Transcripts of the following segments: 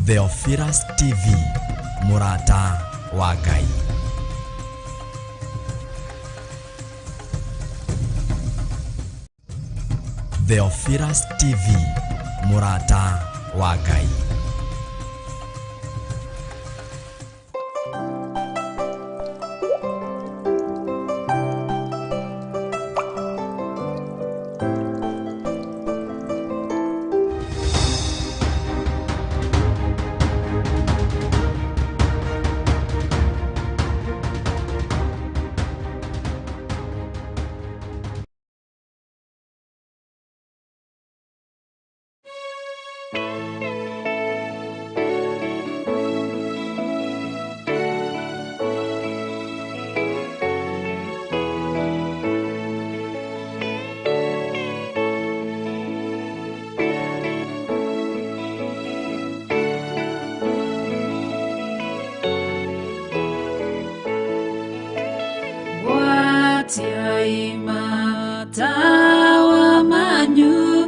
Theophilus TV, Murata wa Ngai. Theophilus TV, Murata wa Ngai. Watia imata wa manyu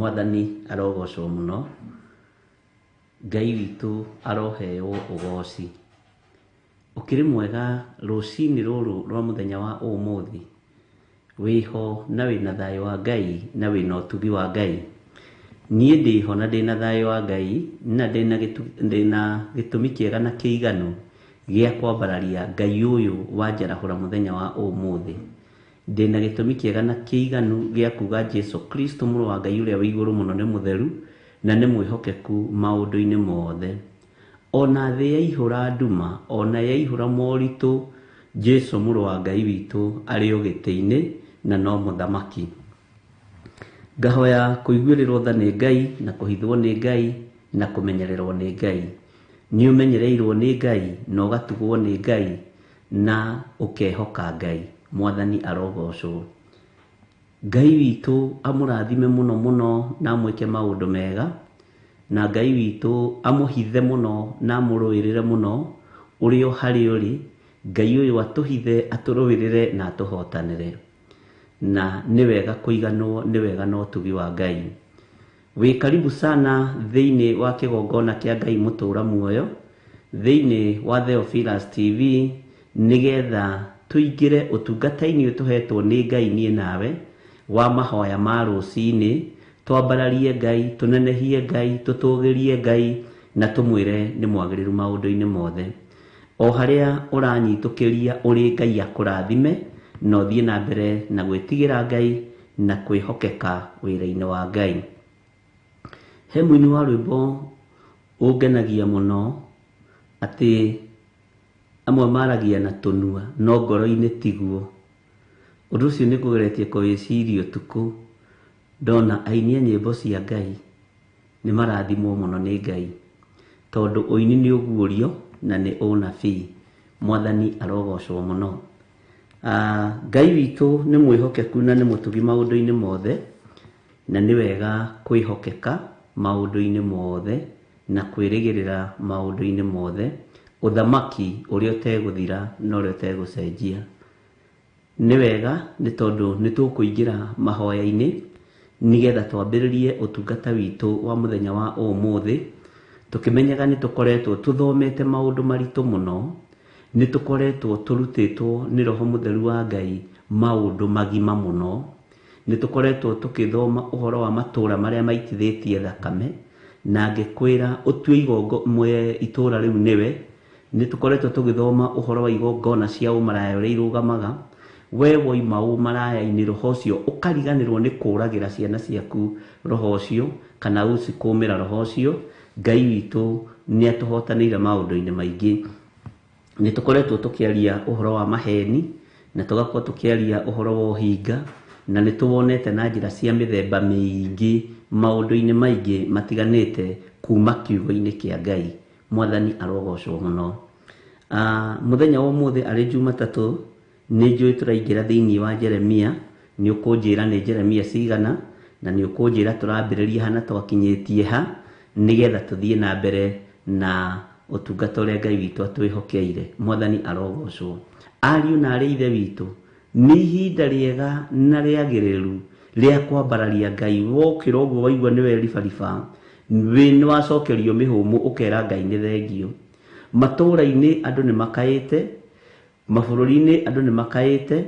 Mwathani arogocwo muno. Ngai witũ aroheo ũgooci. Ũkĩrĩ mwega rũcinĩ rũrũ rwa mũthenya wa ũmũthĩ, wĩho na wĩna thayũ wa Ngai na wĩna ũtugi wa Ngai. Niĩ ndĩho na ndĩna thayũ wa Ngai na ndĩna gĩtũmi kĩega na kĩiganu gĩa kwambararia Ngai ũyũ wanjarahũra mũthenya wa ũmũthĩ. Ndĩna gĩtũmi kĩega na kĩiganu gĩa kuga Jesu Kristo mũrũ wa Ngai ũrĩa wĩ igũrũ mũno nĩ mũtheru na nĩ mwĩhokeku maũndũ-inĩ mothe. Ona thĩ yaihũra nduma, ona yaihũra moritũ, Jesu mũrũ wa Ngai witũ arĩ o gĩtĩ-inĩ na no mũthamaki. Ngahoya kũiguĩrĩrwo tha nĩ Ngai na kũhithwo nĩ Ngai na kũmenyererwo nĩ Ngai. Nĩ ũmenyereirwo nĩ Ngai na ũgatugwo nĩ Ngai na ũkehoka Ngai. Mwathani arogocwo. Ngai witũ amũrathime mũno mũno na amwĩke maũndũ mega, na Ngai witũ amũhithe mũno na amũrũĩrĩre mũno ũrĩ o harĩ ũrĩ. Ngai ũyũ atũhithe, atũrũĩrĩre na atũhotanĩre. Na nĩ wega kũiganwo, nĩ wega na ũtugi wa Ngai. Wĩ karibu sana thĩinĩ wa kĩgongona kĩa Ngai mũtũra muoyo, thĩinĩ wa Theophilus TV, nĩgetha tũingĩre ũtungata-inĩ ũtũhetwo nĩ Ngai niĩ nawe wa mahoya ma rũcinĩ. Twambararie Ngai, tũnenehie Ngai, tũtũgĩrie Ngai na tũmwĩre nĩ mwagĩrĩru maũndũ-inĩ mothe. O harĩa ũranyitũkĩria ũrĩ Ngai akũrathime, na ũthiĩ na mbere na gwĩtigĩra Ngai na kwĩhokeka wĩra-inĩ wa Ngai. He mũini wa rwĩmbo ũngenagia mũno atĩ amwe maragia na tũnua no ngoro-inĩ tiguo. Ũndũ ũcio nĩ kũgeretie kũwĩciria ũtukũ, ndona aini a nyĩmbo cia Ngai nĩ marathimwo mũno nĩ Ngai, tondũ ũini nĩ ũguũrio na nĩ ũnabii. Mwathani arogocwo mũno. Ngai witũ nĩ mwĩhokeku na nĩ mũtugi maũndũ-inĩ mothe, na nĩ wega kwĩhokeka maũndũ-inĩ mothe na kwĩrĩgĩrĩra maũndũ-inĩ mothe. Ũthamaki ũrĩa ũtegũthira na ũrĩa ũtegũcenjia. Nĩ wega nĩ tondũ nĩ tũkũingĩra mahoya-inĩ nĩgetha twambĩrĩrie ũtungata witũ wa mũthenya wa ũmũthĩ, tũkĩmenyaga nĩ tũkoretwo tũthomete maũndũ maritũ mũno, nĩ tũkoretwo tũrutĩtwo nĩ Roho Mũtheru wa Ngai maũndũ magima mũno, nĩ tũkoretwo tũkĩthoma ũhoro wa matũũra marĩa maitithĩtie thakame, na ngĩkwĩra ũtue itũũra rĩu nĩwe. Nĩ tũkoretwo tũgĩthoma ũhoro wa igongona cia ũmaraya ũrĩa irũgamaga. We woima ũmaraya-inĩ, roho ũcio ũkariganĩrwo nĩ kũũragĩra ciana ciaku roho ũcio, kana ũcikũmĩra roho ũcio. Ngai witũ nĩ atũhotanĩire maũndũ-inĩ maingĩ. Nĩ tũkoretwo tũkĩaria ũhoro wa maheni, na tũgakorwo tũkĩaria ũhoro wa ũhinga, na nĩ tũwonete na njĩra cia mĩthemba mĩingĩ maũndũ-inĩ maingĩ matiganĩte kuma kiugo-inĩ kĩa Ngai. Mwathani arogocwo mũno. Mũthenya wa ũmũthĩ arĩ Jumatatũ, nĩ njũĩ tũraingĩra thĩinĩ wa Jeremia. Nĩ ũkũnjĩra nĩ Jeremia cigana, na nĩ ũkũnjĩra tũrambĩrĩria hana twakinyĩtie ha, nĩgetha tũthiĩ na mbere na ũtungata ũrĩa Ngai witũ atwĩhokeire. Mwathani arogocwo. Ariũ na arĩ ithe witũ, nĩ ihinda rĩega na rĩagĩrĩru rĩa kwambararia Ngai. Wokĩra ũguo waigua nĩ weribariba, nĩ wacokerio mĩhũmũ, ũkera Ngai nĩ thengio. Matũũra-inĩ andũ nĩ makaĩte, mabũrũri-inĩ andũ nĩ makaĩte,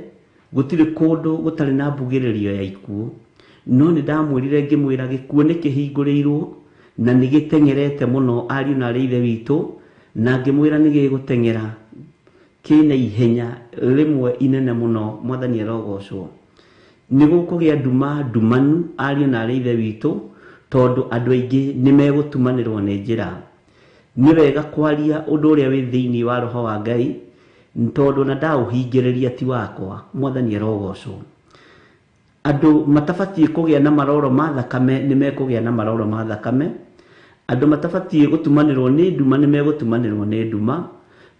gũtirĩ kũndũ gũtarĩ na mbugĩrĩrio ya ikuũ. No nĩ ndamwĩrire ngĩmwĩra gĩkuũ nĩ kĩhingũrĩirwo na nĩ gĩteng'erete mũno, ariũ na arĩ ithe witũ, na ngĩmwĩra nĩ gĩgũteng'era kĩna ihenya rĩmwe inene mũno. Mwathani arogocwo. Nĩ gũkũgĩa nduma ndumanu, ariũ na arĩ ithe witũ, tondũ andũ aingĩ nĩ megũtumanĩrwo nĩ njĩra. Nĩ wega kwaria ũndũ ũrĩa wĩ thĩinĩ wa roho wa Ngai, tondũ na ndaũhingĩrĩria ti wakwa. Mwathani arogocwo. Andũ matabatiĩ kũgĩa na maroro ma thakame nĩ mekũgĩa na maroro ma thakame. Andũ matabatiĩ gũtumanĩrwo nĩ nduma nĩ megũtumanĩrwo nĩ nduma.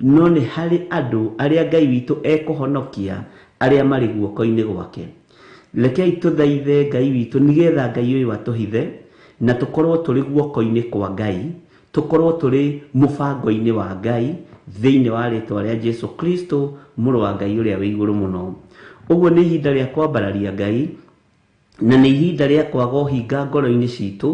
No nĩ harĩ andũ arĩa Ngai witũ ekũhonokia, arĩa marĩ guoko-inĩ gwake. Rekei tũthaithe Ngai witũ nĩgetha Ngai ũyũ atũhithe na tũkorwo tũrĩ guoko-inĩ kwa Ngai, tũkorwo tũrĩ mũbango-inĩ wa Ngai thĩinĩ wa rĩtwa rĩa Jesu Kristo mũrũ wa Ngai ũrĩa wĩ igũrũ mũno. Ũguo nĩ ihinda rĩa kwambararia Ngai, na nĩ ihinda rĩa kwaga ũhinga ngoro-inĩ citũ,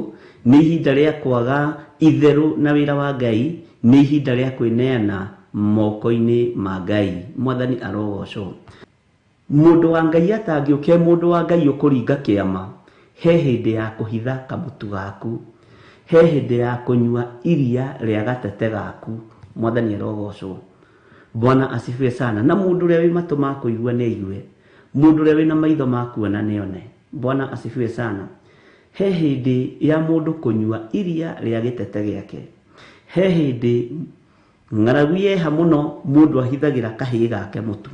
nĩ ihinda rĩa kwaga itherũ na wĩra wa Ngai, nĩ ihinda rĩa kwĩneana moko-inĩ ma Ngai. Mwathani arogocwo. Mũndũ wa Ngai atangĩũke mũndũ wa Ngai ũkũringa kĩama, he hĩndĩ ya kũhitha kamũtu gaku, he hĩndĩ ya kũnyua iria rĩa gatete gaku. Mwathani arogocwo. Bwana asifiwe sana. Na mũndũ ũrĩa wĩ matũ ma kũigua nĩ aigue, mũndũ ũrĩa wĩna maitho ma kuona nĩone. Bwana asifiwe sana. He hĩndĩ ya mũndũ kũnyua iria rĩa gĩtete gĩake, he hĩndĩ ng'aragu yeha mũno mũndũ ahithagĩra kahĩĩ gake mũtu.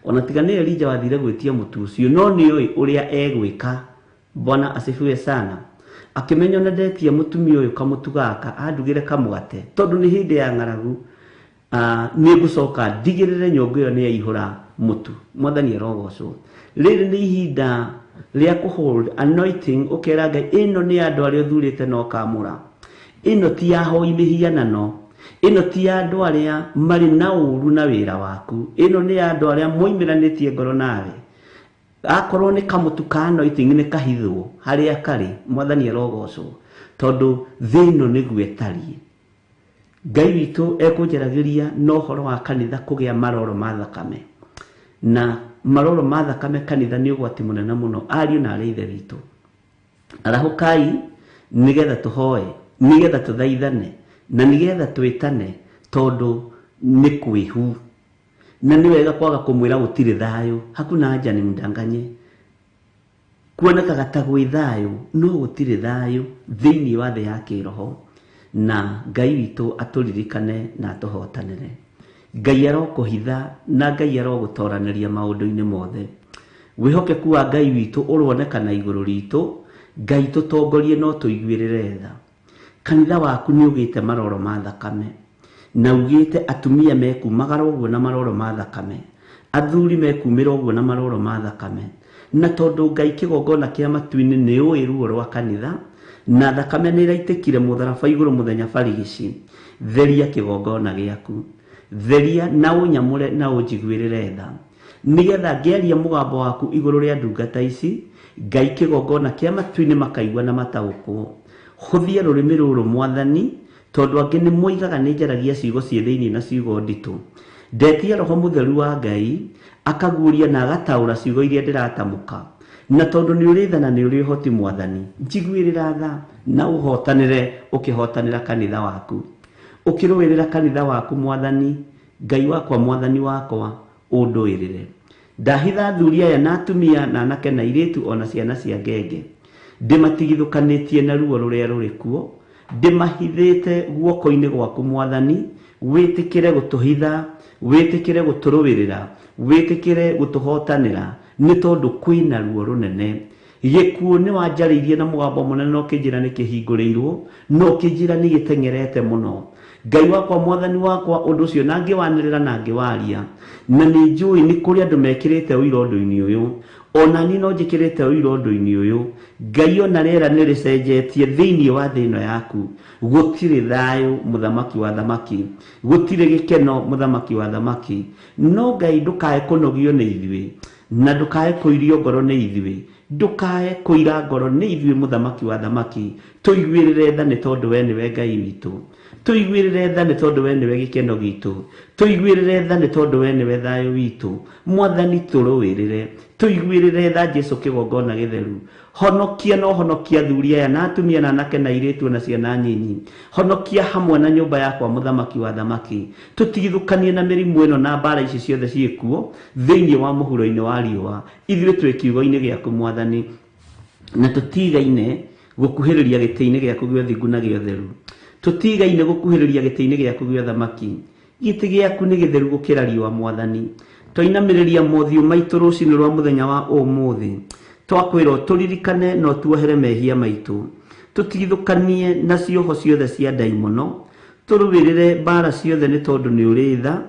Ona tiga nĩ Elija wathire gwĩtia mũtu ũcio, no nĩoĩ ũrĩa egwĩka. Bwana asifiwe sana. Akĩmenya na ndetia mũtumia ũyũ kamũtu gaka andugĩre kamũgate, tondũ nĩ hĩndĩ ya ng'aragu, nĩ ngũcoka ndigĩrĩre nyũngũ ĩyo nĩ yaihũra mũtu. Mwathani arogocwo. Rĩrĩ nĩ ihinda rĩa kũhold anointing, ũkera Ngai ĩno nĩ andũ arĩa ũthurĩte na ũkamũra. Ĩno ti ya hoi mĩhianano, ĩno ti ya andũ arĩa marĩ na ũũru na wĩra waku, ĩno nĩ ya andũ arĩa moimĩranĩtie ngoro nawe. Akorwo nĩ kamũtu ka anointing nĩ kahithwo harĩa karĩ. Mwathani arogocwo. Tondũ thĩ ĩno nĩguo ĩtariĩ. Ngai witũ ekũnjaragĩria na ũhoro wa kanitha kũgĩa maroro ma thakame, na maroro ma thakame kanitha nĩ ũgwati mũnene mũno. Ariũ na arĩa ithe witũ, arahũkai nĩgetha tũhoe, nĩgetha tũthaithane, na nĩgetha twĩtane, tondũ nĩ kwĩhu. Na nĩ wega kwaga kũmwĩra gũtirĩ thayũ. Hakuna haja ni mdanganye. Kuonekaga ta gwĩ thayũ, no gũtirĩ thayũ thĩinĩ wa thĩ ya kĩroho. Na Ngai witũ atũririkane na atũhotanĩre. Ngai arokũhitha na Ngai arogũtoranĩria maũndũ-inĩ mothe. Wĩhokeku wa Ngai witũ ũronekana igũrũ ritũ. Ngai tũtongorie no tũiguĩrĩre tha. Kanitha waku nĩ ũgĩte maroro ma thakame, na ugĩte atumia mekumagara ũguo na maroro ma thakame, athuri mekumĩra ũguo na maroro ma thakame. Na tondũ Ngai kĩgongona kĩa matu-inĩ nĩ ũĩ ruo rwa kanitha, na thakame nĩ ĩraitĩkire mũtharaba igũrũ mũthenya barigici, theria kĩgongona gĩaku, theria na ũnyamũre na ũnjiguĩrĩre tha, nĩgetha ngĩaria mũgambo waku igũrũ rĩa ndungata ici, Ngai kĩgongona kĩa matu-inĩ makaigua na mataũkwo. Hũthia rũrĩmĩ rũrũ Mwathani, tondũ angĩ nĩ moigaga nĩ njaragia ciugo ciĩ thĩinĩ na ciugo nditũ. Ndetia Roho Mũtheru wa Ngai akaguũria na agataũra ciugo iria ndĩratamũka, na tondũ nĩ ũrĩ tha na nĩ ũrĩ ũhoti Mwathani, njiguĩrĩra tha na ũhotanĩre, ũkĩhotanĩra kanitha waku, ũkĩrũĩrĩra kanitha waku Mwathani. Ngai wakwa, Mwathani wakwa, ũndũĩrĩre. Ndahitha athuri aya na atumia na anake na airĩtu ona ciana cia ngenge, ndĩmatigithũkanĩtie na ruo rũrĩa rũrĩ kuo, ndĩmahithĩte guoko-inĩ gwaku Mwathani. Wĩtĩkĩre gũtũhitha, wĩtĩkĩre gũtũrũĩrĩra, wĩtĩkĩre gũtũhotanĩra, nĩ tondũ kwĩna ruo rũnene. Gĩkuũ nĩ wanjarĩirie na mũgambo mũnene, no kĩnjĩra nĩ kĩhingũrĩirwo, no kĩnjĩra nĩ gĩteng'erete mũno. Ngai wakwa, Mwathani wakwa, ũndũ ũcio na ngĩwanĩrĩra na ngĩwaria, na nĩ njũĩ nĩ kũrĩ andũ mekĩrĩte ũira ũndũ-inĩ ũyũ, ona niĩ no njĩkĩrĩte ũira ũndũ-inĩ ũyũ. Ngai ona rĩera nĩ rĩcenjetie thĩinĩ wa thĩ ĩno yaku. Gũtirĩ thayũ mũthamaki wa thamaki, gũtirĩ gĩkeno mũthamaki wa thamaki. No Ngai ndũkae kũnogio nĩ ithuĩ, na ndũkae kũirio ngoro nĩ ithuĩ, ndũkae kũira ngoro nĩ ithuĩ mũthamaki wa thamaki. Tũiguĩrĩre tha nĩ tondũ we nĩwe Ngai witũ, tũiguĩrĩre tha nĩ tondũ we nĩwe gĩkeno gitũ, tũiguĩrĩre tha nĩ tondũ we nĩwe thayũ witũ. Mwathani tũrũĩrĩre, tũiguĩrĩre tha Jesu kĩgongona gĩtheru. Honokia no honokia athuri aya na atumia na anake na airĩtu na ciana nyinyi, honokia hamwe na nyũmba yakwa mũthamaki wa thamaki. Tũtigithũkanie na mĩrimũ ĩno na mbara ici ciothe ciĩkuo thĩinĩ wa mũhuro-inĩ wa riũa, ithuĩ twĩ kiugo-inĩ gĩaku Mwathani, na tũtigaine gũkuhĩrĩria gĩtĩ-inĩ gĩaku gĩa ũthingu na gĩa ũtheru. Tũtigaine gũkuhĩrĩria gĩtĩ-inĩ gĩaku gĩa ũthamaki. Gĩtĩ gĩaku nĩ gĩtheru gũkĩra riũa Mwathani. Twainamĩrĩria mothiũ maitũ rũcinĩ rwa mũthenya wa ũmũthĩ, twakwĩrwo tũririkane no tuohere mehia maitũ, tũtigithũkanie na cioho ciothe cia ndaimono, tũrũĩrĩre mbara ciothe nĩ tondũ nĩ ũrĩ tha.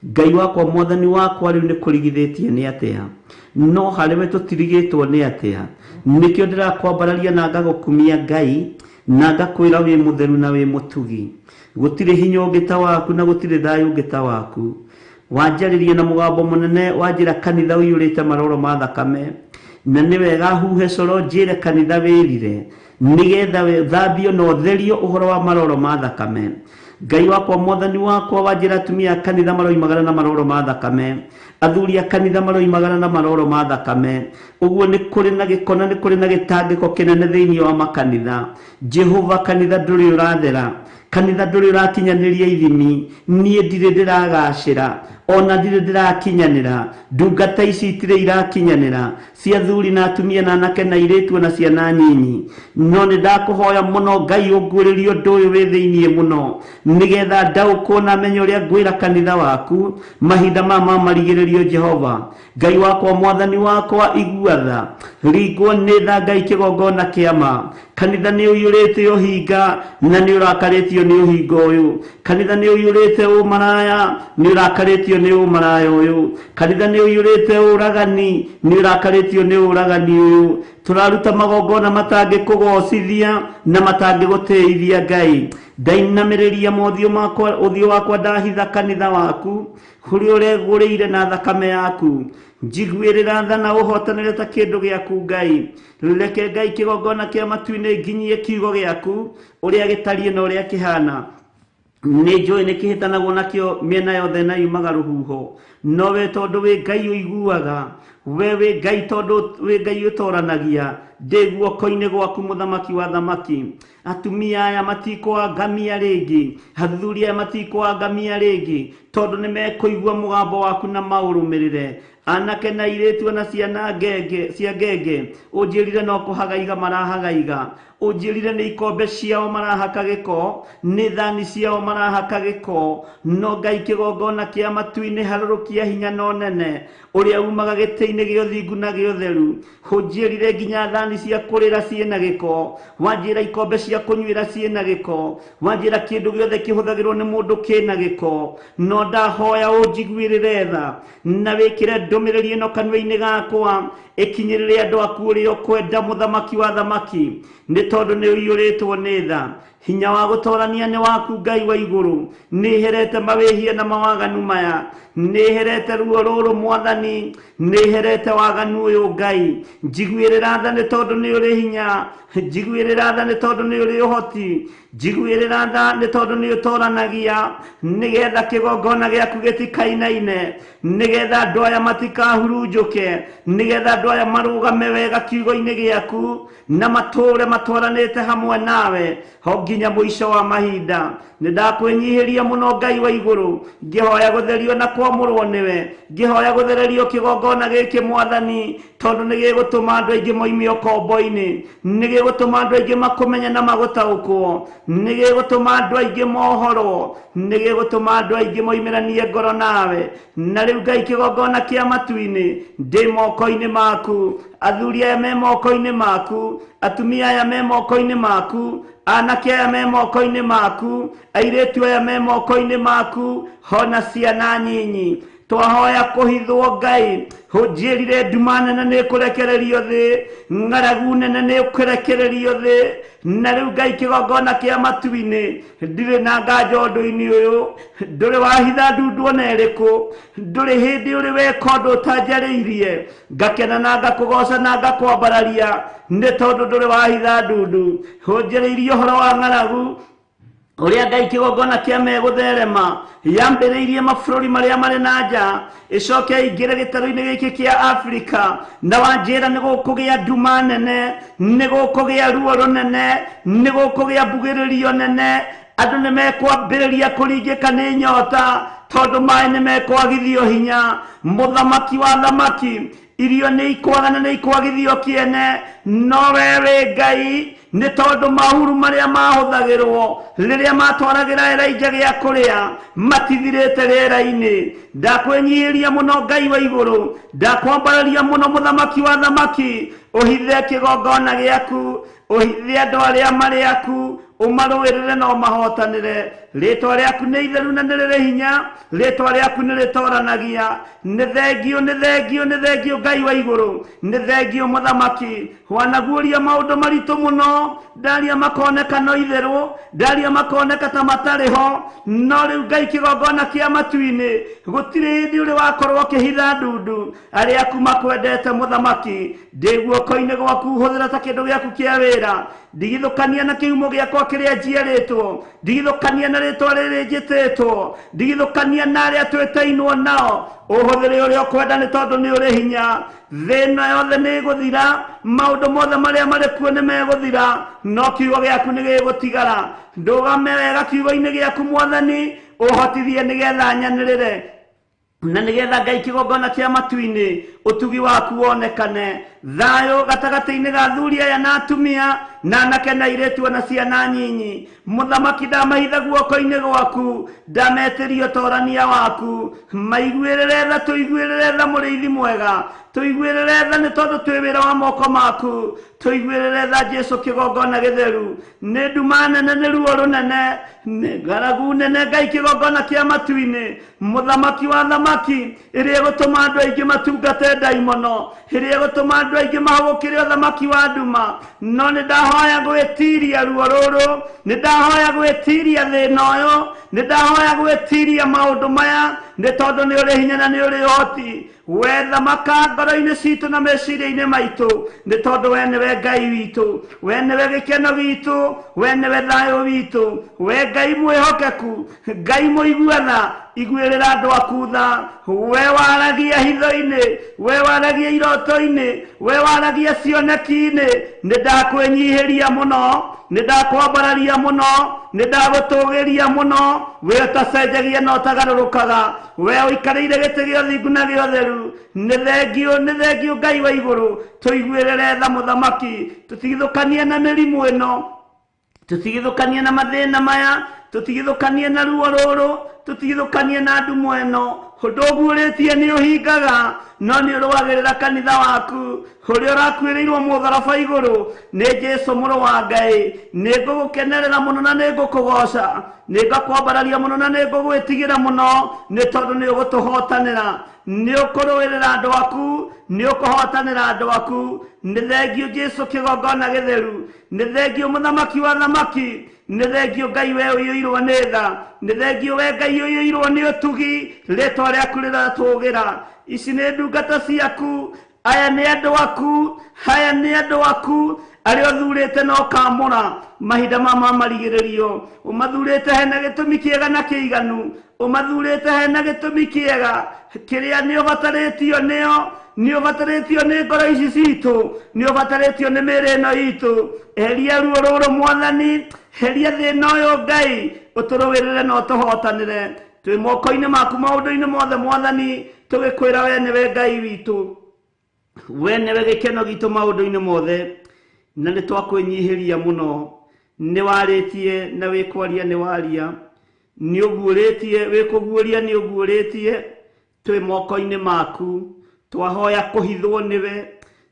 Ngai wakwa, Mwathani wakwa, rĩu nĩ kũrigithĩtie nĩ atĩa, no harĩwe tũtirigĩtwo nĩ atĩa. Nĩkĩo ndĩrakwambararia na ngagũkumia Ngai, na ngakwĩra wĩ mũtheru na wĩ mũtugi. Gũtirĩ hinya ũngĩ ta waku na gũtirĩ thayũ ũngĩ ta waku. Wanjarĩria na mũgambo mũnene, wanjĩra kanitha ũiyũrĩte maroro ma thakame, na nĩ wega huhe coro njĩre kanitha wĩrire nĩgetha thambio na ũtherio ũhoro wa maroro ma thakame. Ngai wakwa mwathani wakwa wanjĩra atumia kanitha maroimagara na maroro ma thakame, athuri a kanitha maroimagara na maroro ma thakame. Ũguo nĩ kũrĩ na gĩkona, nĩ kũrĩ na gĩtangĩko kĩnene thĩinĩ wa makanitha. Jehova, kanitha ndũrĩ ũrathera, kanitha ndũrĩ ũrakinyanĩria ithimi. Niĩ ndirĩ ndĩragacĩra, ona ndirĩ ndĩrakinyanĩra, ndungata ici itirĩ irakinyanĩra, cia athuri na atumia na anake na airĩtu na ciana nyinyi. No nĩ ndakũhoya mũno Ngai ũngũrĩrie ũndũ ũyũ wĩ thĩinĩ mũno, nĩgetha ndaũkwo na menye ũrĩa ngwĩra kanitha waku mahinda ma marigĩrĩrio. Jehova Ngai wakwa mwathani wakwa, igua tha, ringwo nĩ tha Ngai kĩgongona kĩama. Kanitha nĩ ũiyũrĩte ũhinga na nĩ ũrakarĩtio nĩ ũhinga ũyũ. Kanitha nĩ ũiyũrĩte ũmaraya, nĩ ũrakarĩtio nĩ ũmaraya ũyũ. Kanitha nĩ ũiyũrĩte ũragani, nĩ ũrakarĩtio nĩ ũragani ũyũ. Tũraruta magongona matangĩkũgocithia na matangĩgũtĩithia Ngai. Ndainamĩrĩria ũthiũ wakwa ndahitha kanitha waku kũrĩa ũregũrĩire na thakame yaku. Njiguĩrĩra tha na ũhotanĩre ta kĩndũ gĩaku Ngai. Reke Ngai kĩgongona kĩa matu-inĩ nginyie kiugo gĩaku ũrĩa gĩtariĩ na ũrĩa kĩhana. Nĩ njũĩ nĩ kĩhĩtanagwo nakĩo mĩena yothe na yumaga rũhuho, no we tondũ wĩ Ngai ũiguaga, we wĩ Ngai tondũ wĩ Ngai ũtoranagia, ndĩ guoko-inĩ gwaku mũthamaki wa thamaki. Atumia aya matikũangamia rĩngĩ, athuri aya matikũangamia rĩngĩ, tondũ nĩ mekũigua mũgambo waku na maũrũmĩrĩre. Anake na airĩtu na ciana cia ngenge ũnjĩrire no kũhagaiga marahagaiga, ũnjĩrire nĩ ikombe ciao marahaka gĩko, nĩ thani ciao marahaka gĩko. No Ngai kĩgongona kĩa matu-inĩ harũrũkia hinya no nene ũrĩa umaga gĩtĩ-inĩ gĩa ũthingu na gĩa ũtheru. Ũnjĩrire nginya thani cia kũrĩra ciĩna gĩko, wanjĩra ikombe cia kũnyuĩra ciĩna gĩko, wanjĩra kĩndũ gĩothe kĩhũthagĩrwo nĩ mũndũ kĩna gĩko. No ndahoya ũnjiguĩrĩre tha na wĩkĩre ndũmĩrĩri ĩno kanua-inĩ gakwa, ĩkinyĩrĩre andũ aku ũrĩa ũkwenda mũthamaki wa thamaki, nĩ tondũ nĩ ũiyũrĩtwo nĩ tha. Hinya wa gũtorania nĩ waku Ngai wa igũrũ. Nĩherete mawĩhia na mawaganu maya, nĩherete ruo rũrũ mwathani, nĩherete waganu ũyũ Ngai. Njiguĩrĩra tha nĩ tondũ nĩ ũrĩ hinya, njiguĩrĩra tha nĩ tondũ nĩ ũrĩ ũhoti, njiguĩrĩra tha nĩ tondũ nĩ ũtoranagia, nĩgetha kĩgongona gĩaku gĩtikainaine, nĩgetha andũ aya matikahurunjũke, nĩgetha andũ aya marũgame wega kiugo-inĩ gĩaku na matũũre matwaranĩte hamwe nawe ho nginya mũico wa mahinda. Nĩ ndakwĩnyihĩria mũno Ngai wa igũrũ, ngĩhoya gũtherio na kwamũrwo nĩwe, ngĩhoya gũthererio kĩgongona gĩkĩ mwathani, tondũ nĩ gĩgũtũma andũ aingĩ moimio kombo-inĩ, nĩ gĩgũtũma andũ aingĩ makũmenye na magũtaũkwo, nĩ gĩgũtũma andũ aingĩ mohorwo, nĩ gĩgũtũma andũ aingĩ moimĩranie ngoro nawe. Na rĩu Ngai kĩgongona kĩa matu-inĩ ndĩ moko-inĩ maku, athuri aya me moko-inĩ maku, atumia aya me moko-inĩ maku, anake aya me moko-inĩ maku, airĩtu aya me moko-inĩ maku, hona ciana nyinyi. Twahoya kũhithwo Ngai, ũnjĩrire nduma nene nĩ kũrekererio thĩ, ng'aragu nene nĩ kũrekererio thĩ. Na rĩu Ngai kĩgongona kĩa matu-inĩ ndirĩ na nganja ũndũ-inĩ ũyũ, ndũrĩ wahitha ndundu ona ĩrĩkũ, ndũrĩ hĩndĩ ũrĩ weka ũndũ ũtanjarĩirie, ngakena na ngakũgoca na ngakwambararia, nĩ tondũ ndũrĩ wahitha ndundu. Ũnjĩrĩirie ũhoro wa ng'aragu ũrĩa Ngai kĩgongona kĩa megũtherema, yambĩrĩirie mabũrũri marĩa marĩ na nja, ĩcoke ĩingĩre gĩtarũ-inĩ gĩkĩ kĩa Afrika, na wanjĩra nĩ gũkũgĩa nduma nene, nĩ gũkũgĩa ruo rũnene, nĩ gũkũgĩa mbugĩrĩrio nene. Andũ nĩ mekwambĩrĩria kũringĩka nĩ nyota, tondũ maĩ nĩ mekwagithio hinya. Mũthamaki wa thamaki, irio nĩ ikwaga na nĩ ikwagithio kĩene, no we wĩ Ngai, nĩ tondũ mahuru marĩa mahũthagĩrwo rĩrĩa matwaragĩra Elijah gĩa kũrĩa matithirĩte rĩera-inĩ. Ndakwĩnyihĩria mũno Ngai wa igũrũ, ndakwambararia mũno mũthamaki wa thamaki, ũhithe kĩgongona gĩaku, ũhithe andũ arĩa marĩ aku, umarũĩrĩre na ũmahotanĩre. Rĩĩtwa rĩaku nĩ itheru na nĩ rĩrĩ hinya, rĩĩtwa rĩaku nĩ rĩtoranagia. Nĩ thengio, nĩ thengio, nĩ thengio Ngai wa igũrũ, nĩ thengio Mũthamaki. Wanaguũria maũndũ maritũ mũno, ndaria makoneka no itherũ, ndaria makoneka ta matarĩ ho, no rĩu Ngai kĩgongona kĩa matu-inĩ gũtirĩ hĩndĩ ũrĩ wakorwo ũkĩhitha ndundu. Arĩa aku makwendete Mũthamaki, ndĩ guoko-inĩ gwaku, hũthĩra ta kĩndũ gĩaku kĩa wĩra. Ndigithũkania na kĩhumo gĩakwa kĩrĩa njiarĩtwo, ndigithũkania na rĩtwa rĩrĩ njĩtĩtwo, ndigithũkania na arĩa twĩtainwo nao. Ũhũthĩre ũrĩa ũkwenda nĩ tondũ nĩ ũrĩ hinya. Thĩna yothe nĩ ĩgũthira, maũndũ mothe marĩa marĩ kuo nĩ megũthira, no kiugo gĩaku nĩ gĩgũtigara. Ndũgame wega kiugo-inĩ gĩaku Mwathani, ũhotithie nĩgetha nyanĩrĩre, na nĩgetha Ngai kĩgongona kĩa matu-inĩ ũtugi waku wonekane. Thayũ gatagatĩ-inĩ ga athuri aya na atumia, na anake na airĩtu na ciana nyinyi. Mũthamaki ndamahitha guoko-inĩ gwaku, ndametĩria ũtorania waku. Maiguĩrĩre tha, tũiguĩrĩre tha mũrĩithi mwega, tũiguĩrĩre tha nĩ tondũ twĩ wĩra wa moko maku. Tũiguĩrĩre tha Jesu kĩgongona gĩtheru, nĩ nduma nene, nĩ ruo rũnene, nĩ ng'aragu nene Ngai kĩgongona kĩa matu-inĩ. Mũthamaki wa thamaki, ĩrĩa ĩgũtũma andũ aingĩ matungate ndaimono, ĩrĩa ĩgũtũma andũ aingĩ mahũgũkĩre ũthamaki wa nduma. No nĩ ndahoya gwĩtiria ruo rũrũ, nĩ ndahoya gwĩtiria thĩna ũyũ, nĩ ndahoya gwĩtiria maũndũ maya, nĩ tondũ nĩ ũrĩ hinya na nĩ ũrĩ ũhoti. We thamaka ngoro-inĩ citũ na meciria-inĩ maitũ, nĩ tondũ we nĩwe Ngai witũ, we nĩwe gĩkeno gitũ, we nĩwe thayũ witũ, we Ngai mwĩhokeku, Ngai mũigua tha. Iguĩrĩra andũ aku tha. We waragia hitho-inĩ, we waragia iroto-inĩ, we waragia cioneki-inĩ. Nĩ ndakwĩnyihĩria mũno, nĩ ndakwambararia mũno, nĩ ndagũtũgĩria mũno. We ũtacenjagia na ũtagarũrũkaga, we ũikarĩire gĩtĩ gĩa ũthingu na gĩa ũtheru. Nĩ thengio, nĩ thengio Ngai wa igũrũ. Tũiguĩrĩre tha Mũthamaki, tũtigithũkanie na mĩrimũ ĩno, tũtigithũkanie na mathĩna maya, tũtigithũkanie na ruo rũrũ, tũtigithũkanie na ndumo ĩno. Ũndũ ũguũrĩtie nĩ ũhingaga, no nĩ ũrũagĩrĩra kanitha waku ũrĩa ũrakuĩrĩirwo mũtharaba igũrũ. Nĩ Jesu mũrũ wa Ngai, nĩ ngũgũkenerera mũno na nĩ ngũkũgoca, nĩ ngakwambararia mũno na nĩ ngũgwĩtigĩra mũno, nĩ tondũ nĩ ũgũtũhotanĩra, nĩ ũkũrũĩrĩra andũ aku, nĩ ũkũhotanĩra andũ aku. Nĩ thengio Jesu kĩgongona gĩtheru, nĩ thengio Mũthamaki wa thamaki, nĩ thengio Ngai we ũiyũirwo nĩ tha, nĩ thengio we Ngai ũiyũirwo nĩ ũtugi. Rĩĩtwa rĩaku rĩratũgĩra. Ici nĩ ndungata ciaku, aya nĩ andũ aku, aya nĩ andũ aku arĩa ũthurĩte na ũkamũra mahinda ma marigĩrĩrio. Ũmathurĩte hena gĩtũmi kĩega na kĩiganu, ũmathurĩte hena gĩtũmi kĩega kĩrĩa nĩ ũbatarĩtio nĩo, nĩ ũbatarĩtio nĩ ngoro ici citũ, nĩ ũbatarĩtio nĩ mĩĩrĩ ĩno itũ. Eheria ruo rũrũ Mwathani, heria thĩna ũyũ Ngai, ũtũrũĩrĩre na ũtũhotanĩre. Twĩ moko-inĩ maku maũndũ-inĩ mothe Mwathani, tũgĩkwĩra we nĩwe Ngai witũ, we nĩwe gĩkeno gitũ maũndũ-inĩ mothe, na nĩ twakwĩnyihĩria mũno. Nĩ warĩtie na wĩkwaria nĩ waria, nĩ ũguũrĩtie, wĩkũguũria nĩ ũguũrĩtie. Twĩ moko-inĩ maku, twahoya kũhithwo nĩwe,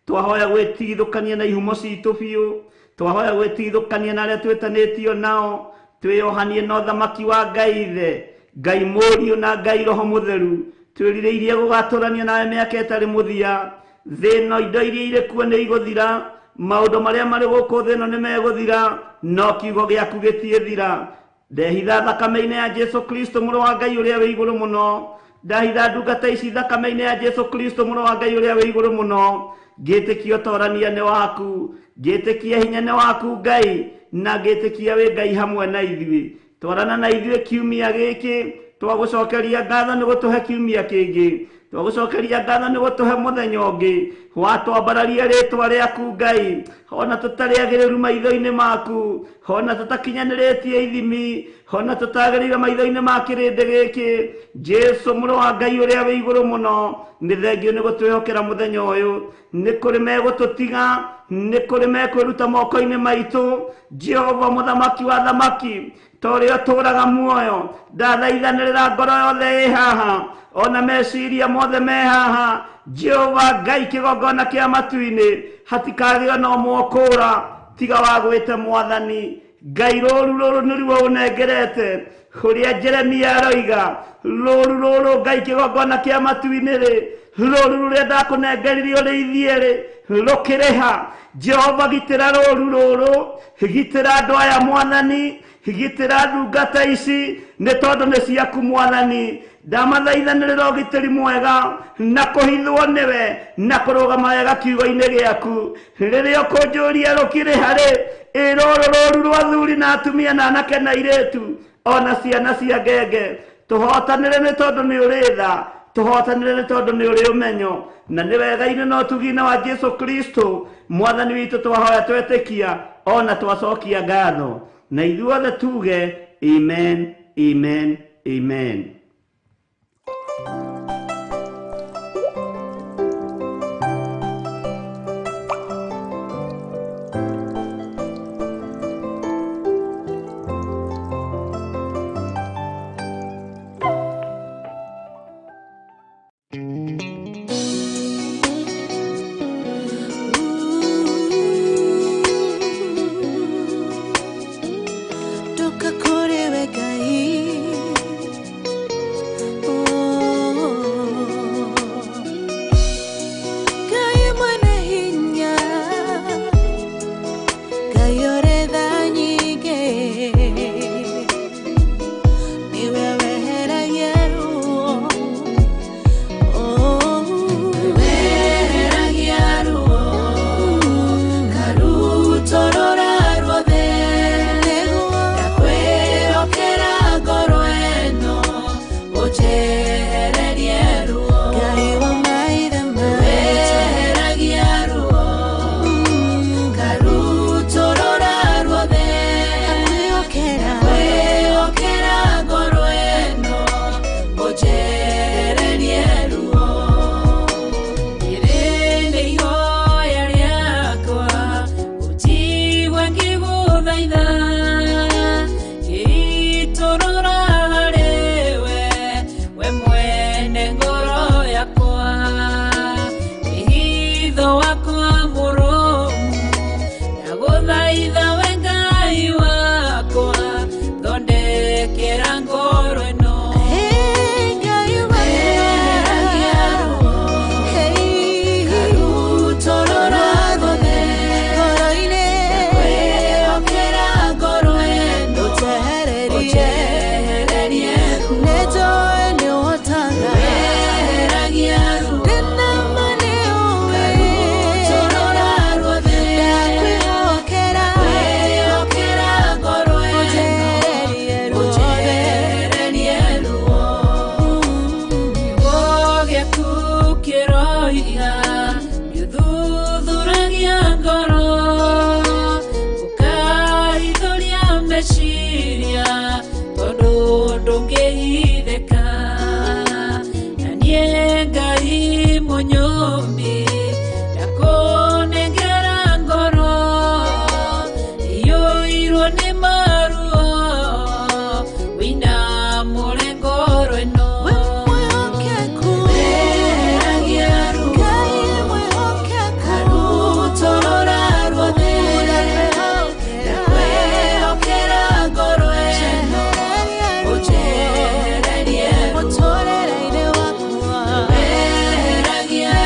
twahoya gwĩtigithũkania na ihumo citũ biũ, twahoya gwĩtigithũkania na arĩa twĩtanĩtio nao, twĩyohanie na ũthamaki wa Ngai Ithe, Ngai Mũriũ na Ngai Roho Mũtheru. Twĩrirĩirie gũgatũrania nawe mĩaka ĩtarĩ mũthia. Thĩna, indo iria irĩ kuo nĩ igũthira, maũndũ marĩa marĩ gũkũ thĩ ĩno nĩ megũthira, no kiugo gĩaku gĩtiĩthira. Ndehitha thakame-inĩ ya Jesu Kristo mũrũ wa Ngai ũrĩa wĩ igũrũ mũno, ndahitha ndungata ici thakame-inĩ ya Jesu Kristo mũrũ wa Ngai ũrĩa wĩ igũrũ mũno. Ngĩtĩkia ũtorania nĩ waku, ngĩtĩkia hinya nĩ waku Ngai, na ngĩtĩkia wĩ Ngai hamwe na ithuĩ. Twarana na ithuĩ kiumia gĩkĩ, twagũcokeria ngatho nĩ gũtũhe kiumia kĩngĩ, twagũcokeria ngatho nĩ gũtũhe mũthenya ũngĩ. Watwambararia rĩĩtwa rĩaku Ngai, ona tũtarĩ agĩrĩru maitho-inĩ maku, ona tũtakinyanĩrĩtie ithimi, ona tũtagĩrĩire maitho-inĩ ma kĩrĩndĩ gĩkĩ. Jesu mũrũ wa Ngai ũrĩa wĩ igũrũ mũno, nĩ thengio nĩ gũtwĩhokera mũthenya ũyũ. Nĩ kũrĩ megũtũtiga, nĩ kũrĩ mekwĩruta moko-inĩ maitũ. Jehova Mũthamaki wa thamaki, torĩa ũtũũraga muoyo, ndathaithanĩrĩra ngoro yothe ĩ haha, ona meciria mothe me haha. Jehova Ngai kĩgongona kĩa matu-inĩ, hatikagĩe na ũmwe ũkũũra tiga wagwĩte Mwathani. Ngai rũru nĩruo ũnengerete ũrĩa Jeremia aroiga rũru Ngai kĩgongona kĩa matu-inĩ rĩ rũru rũrĩa ndakũnengeririe ũrĩithie rĩ rũkĩrĩha. Jehova gitĩra rũru gitĩra andũ aya Mwathani, gitĩra ndungata ici nĩ tondũ nĩ ciaku Mwathani. Ndamathaithanĩrĩra ũgitĩri mwega na kũhithwo nĩwe na kũrũgama wega kiugo-inĩ gĩaku. Rĩrĩa ũkũnjũria rũkĩrĩha rĩ rũru rwa athuri na atumia na anake na airĩtu ona ciana cia ngenge, tũhotanĩre nĩ tondũ nĩ ũrĩ tha, tũhotanĩre nĩ tondũ nĩ ũrĩ ũmenyo, na nĩ wega-inĩ na ũtugi-inĩ wa Jesu Kristo Mwathani witũ twahoya twetĩkia ona twacokia ngatho, na ithuothe tuge amen, amen, amen.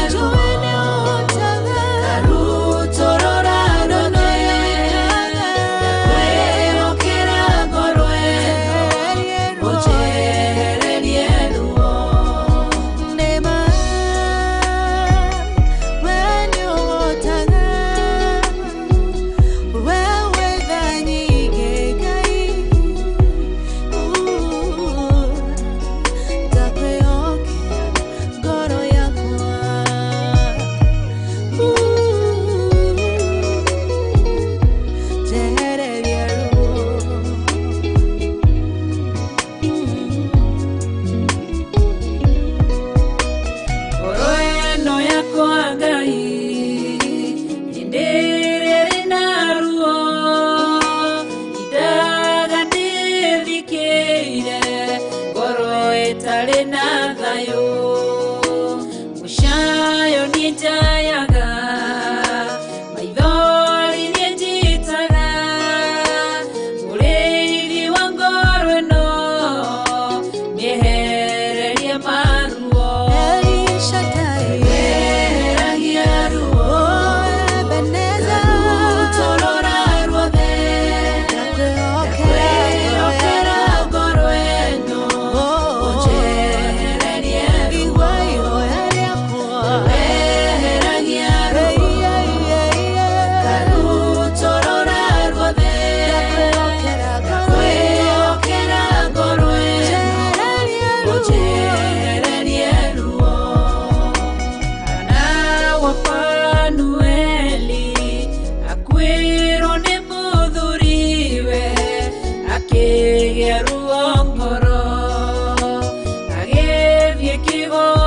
Join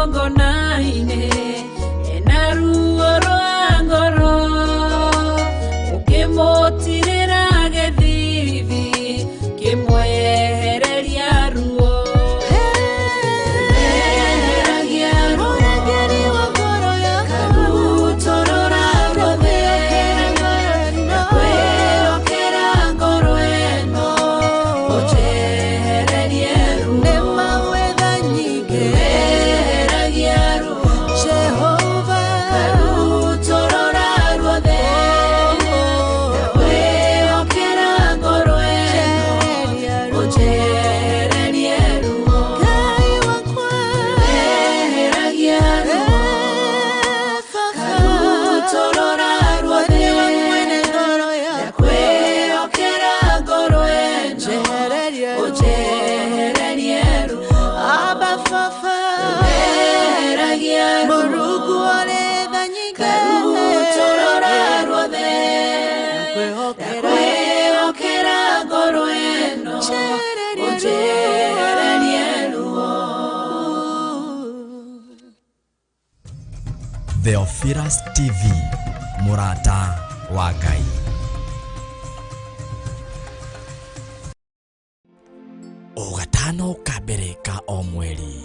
igongona-inĩ ena ruo rwa ngoro ũkĩmũtirĩra gĩthithi kĩmwehereria ruo Theophilus TV, Murata wa Ngai. O gatano ka mbere ka o mweri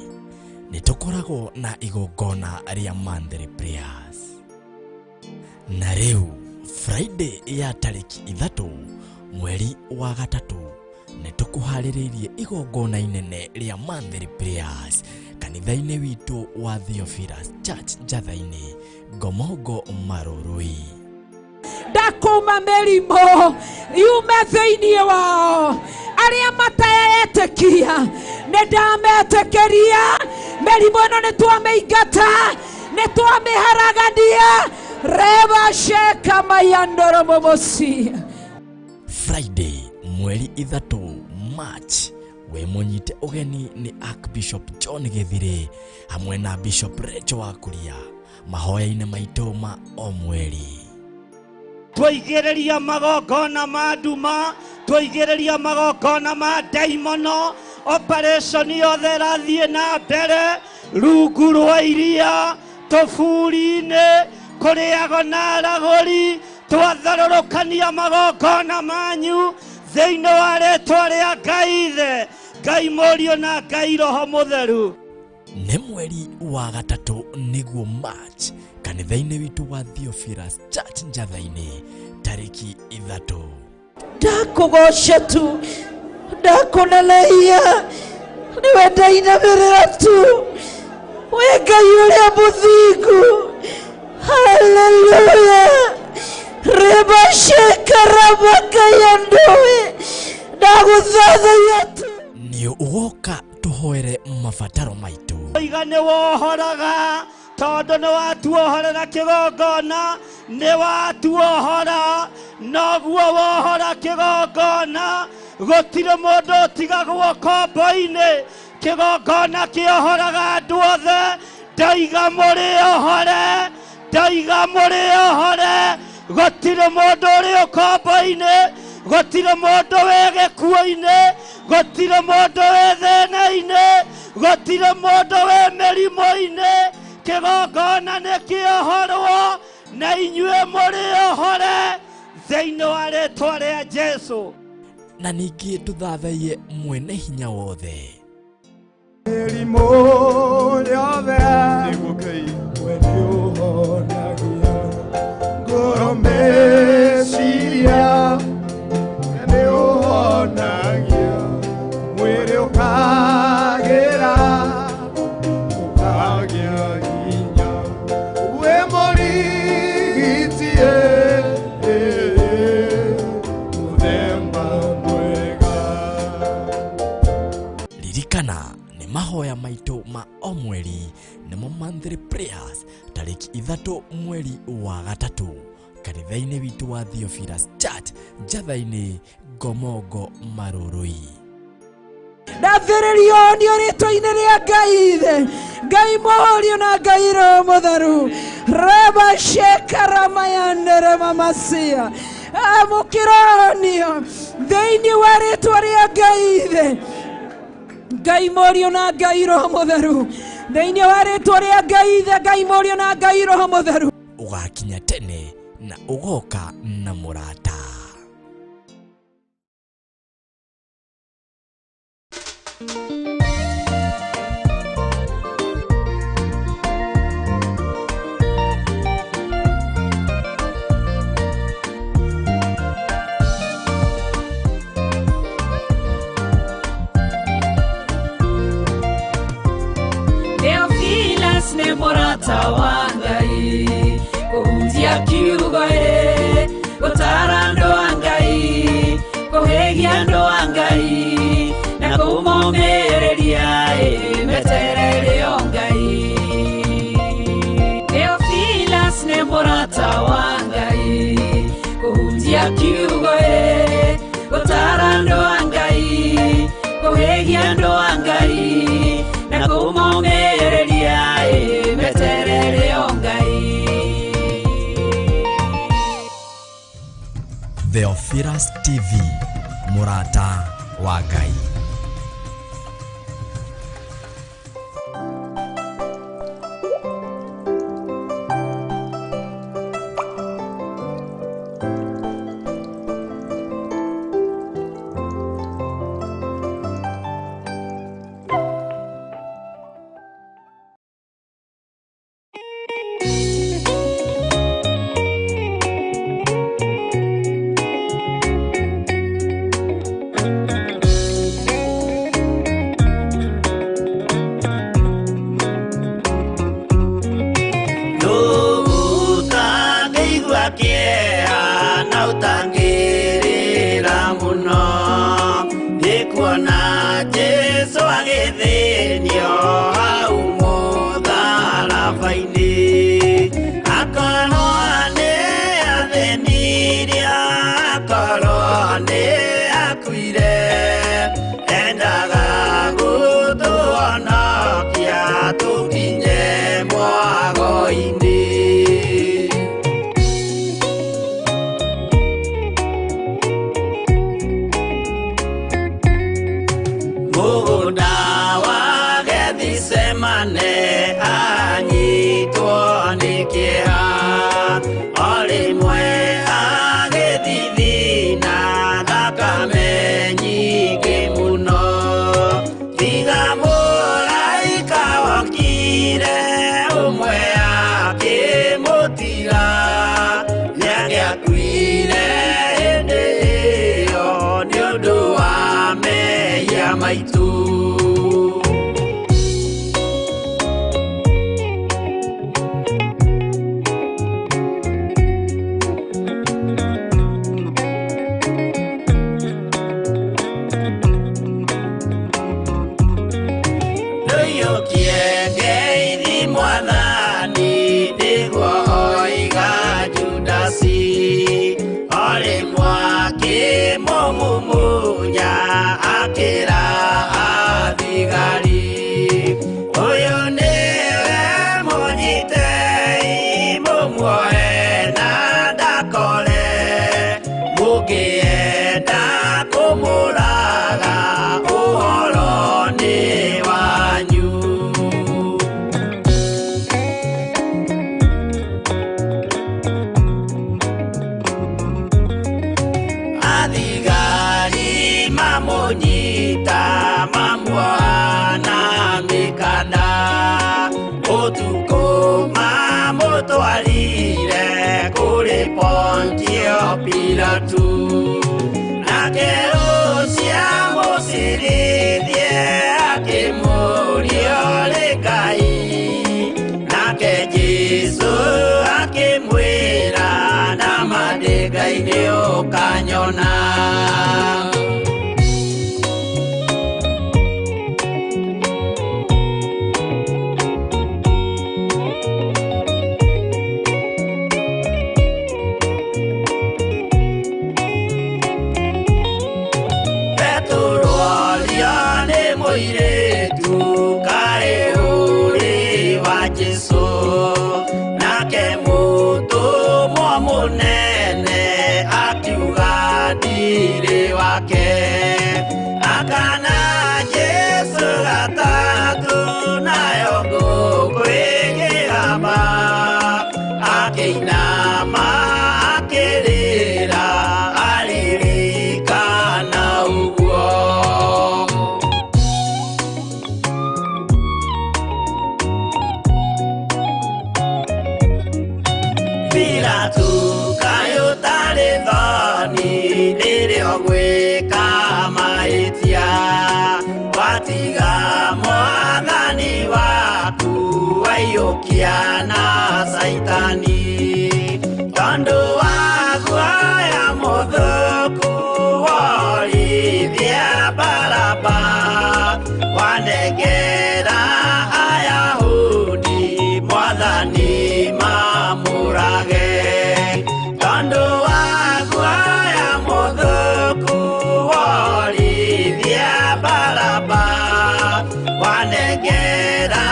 nitukoragwo na igongona ria Monthly Prayers. Na riu Friday ya tariki 3 mweri wa gatatu nitukuhariririe igongona inene ria Monthly Prayers kanitha-inĩ witũ wa Theophilus Church Njatha-inĩ Ngomongo Maroroi. Ndakuma mĩrimũ yume thĩinĩ wao arĩa mataetĩkia nĩndametĩkĩria mĩrimũ ĩno nĩtwamĩingata nĩtwamĩharagania reba sheka mayandoro momosi. Friday mweri 3 March we munyite ugeni ni Archbishop John Githire hamwe na Bishop Rachel Wakuria mahoya-inĩ maitũ ma o mweri. Tũigĩrĩria magongona ma nduma, tũigĩrĩria magongona ma daimono, operation yothe ĩrathiĩ na mbere rungu rwa iria tũburi-inĩ kũrĩagwo na aragũri twatharũrũkania magongona manyu thĩinĩ wa rĩĩtwa rĩa Ngai Ithe, Ngai Mũriũ na Ngai Roho Mũtheru. Nĩ mweri wa gatatũ nĩguo March kanitha-inĩ witũ wa Theophilus Church Njatha-inĩ tariki 3. Ndakũgoca tu ndakũnenehia nĩwe ndainamĩrĩra tu we Ngai ũrĩa mũthingu. Haleluya. Reba sheka rabaka yandoe ndagũthathaiya tu nĩ ũgoka tũhoere mabataro maitũ. Oiga nĩ wohoraga tondũ nĩ watuohorera kĩgongona, nĩ watuohora noguo wohora kĩgongona, gũtirĩ mũndũ ũtigagwo kombo-inĩ, kĩgongona kĩohoraga andũ othe. Ndaiga mũrĩohore, ndaiga mũrĩohore, gũtirĩ mũndũ ũrĩ ũkombo-inĩ, gũtirĩ mũndũ wĩ gĩkuũ-inĩ, gũtirĩ mũndũ wĩ thĩna-inĩ, gũtirĩ mũndũ wĩ mĩrimũ-inĩ. Kĩgongona nĩ kĩohorwo na inyuĩ mũrĩohore thĩinĩ wa rĩĩtwa rĩa Jesũ. Na ningĩ tũthathaiye mwene hinya wothe. Mĩrimũ yothe nĩguo Ngai we nĩũhonagia, ngoro meciria nĩũhonagia, mwĩrĩ ũkagĩra ũkagĩa hinya, we mũrigiti mũthemba mwega. Ririkana nĩ mahoya maitũ ma o mweri nĩmo Monthly Prayers tariki 3 mweri wa gatatũ kanitha-inĩ witũ wa Theophilus Church Njatha-inĩ Ngomongo Maroroi. ndathĩrĩrio nĩ rĩĩtwa-inĩ rĩa Ngai Ithe, Ngai Mũriũ na Ngai Roho Mũtheru. Reba sheka ramayandere mamasia amũkĩronio thĩinĩ wa rĩĩtwa rĩa Ngai Ithe, Ngai Mũriũ na Ngai Roho Mũtheru. thĩinĩ wa rĩtwa rĩa Ngai Ithe, Ngai Mũriũ na Ngai Roho Mũtheru. Ũgakinya tene na ũgoka na mũrata. Theophilus nĩ mũrata wa Ngai, kũhunjia kiugo gũtara andũ a Ngai, kũhĩgia andũ a Ngai na kũmomĩrĩria meterere o Ngai. Theophilus nĩ mũrata wa Ngai, kũhunjia kiugo gũtara andũ a Ngai, kũhĩgia andũ a Ngai na kũmomĩrĩria meterere o Ngai. Theophilus TV, mũrata wa Ngai. Akana Yesu atatu na yogo tu kayo tare thani nire ogweka maitia watiga mwathani waku waiyukia na saitani tondu waku aya muthuku worithia baraba wanengera Ayahudi mwathani mamurage tondu waku aya muthuku worithia baraba wanengera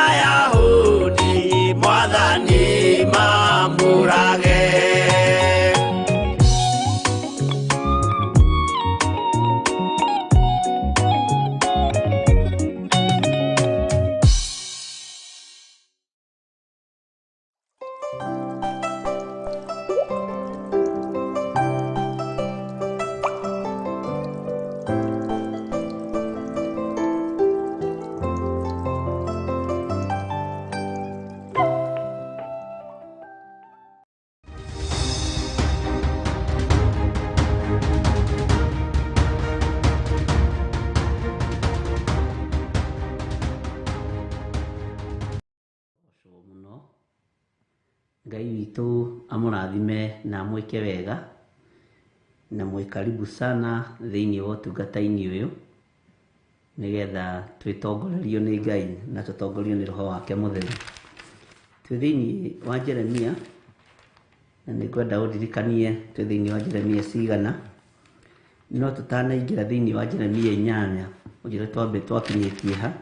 Ayahudi mwathani mamurage. Ngai witũ amũrathime na mwĩke wega na mwĩ karibu sana thĩinĩ wa ũtungata-inĩ ũyũ nĩgetha twĩtongorerio nĩ Ngai na tũtongorio nĩ Roho wake mũtheru. Twĩ thĩinĩ wa Jeremia na nĩngwenda ũndirikanie twĩ thĩinĩ wa Jeremia cigana no tũtanaingĩra thĩinĩ wa Jeremia 8 ũnjĩre twambe twakinyĩtie ha.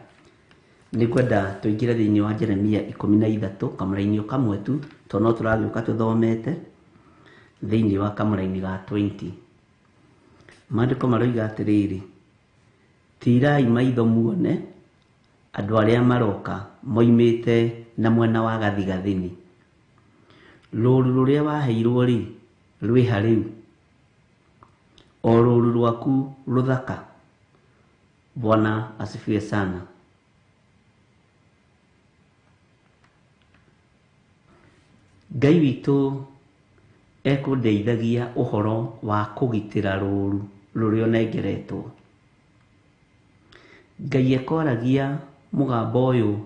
Nĩngwenda tũingĩre thĩinĩ wa Jeremia 13 kamũra-inĩ kamwe tu tondũ no tũragĩũka tũthomete thĩinĩ wa kamũra-inĩ ga 20. Maandĩko maroiga atĩrĩrĩ, tirai maitho muone andũ arĩa maroka moimĩte na mwena wa gathigathini. Rũũru rũrĩa waheirwo rĩ rwĩha rĩu, o rũũru rwaku rũthaka. Bwana asifiwe sana. Ngai witũ ekũndeithagia ũhoro wa kũgitĩra rũũru rũrĩa onengeretwo. Ngai ekoragia mũgambo ũyũ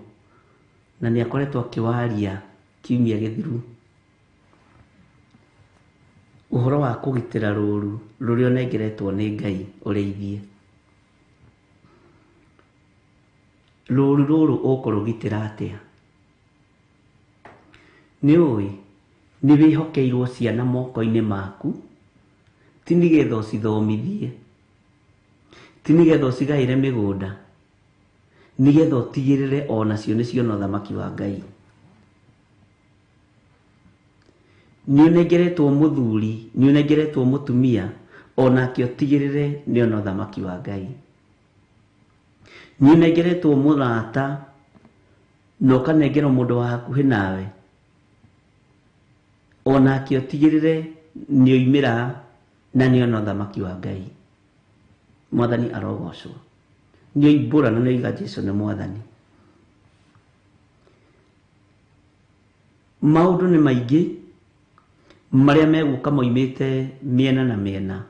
na nĩ akoretwo akĩwaria kiumia gĩthiru. Ũhoro wa kũgitĩra rũũru rũrĩa onengeretwo nĩ Ngai ũrĩithie. Rũũru rũrũ ũkũrũgitĩra atĩa? Nĩũĩ nĩ wĩhokeirwo ciana moko-inĩ maku, ti nĩgetha ũcithomithie, ti nĩgetha ũcigaĩre mĩgũnda, nĩgetha ũtigĩrĩre onacio nĩ ciona ũthamaki wa Ngai. Nĩ ũnengeretwo mũthuri, nĩ ũnengeretwo mũtumia, onake ũtigĩrĩre nĩ ona ũthamaki wa Ngai. Nĩ ũnengeretwo mũrata na ũkanengerwo mũndũ wa hakuhĩ nawe, onake ũtigĩrĩre nĩ oimĩra na nĩ ona ũthamaki wa Ngai. Mwathani arogocwo. Nĩ oimbũra na nĩ oiga Jesũ nĩ Mwathani. Maũndũ nĩ maingĩ marĩa megũka moimĩte mĩena na mĩena,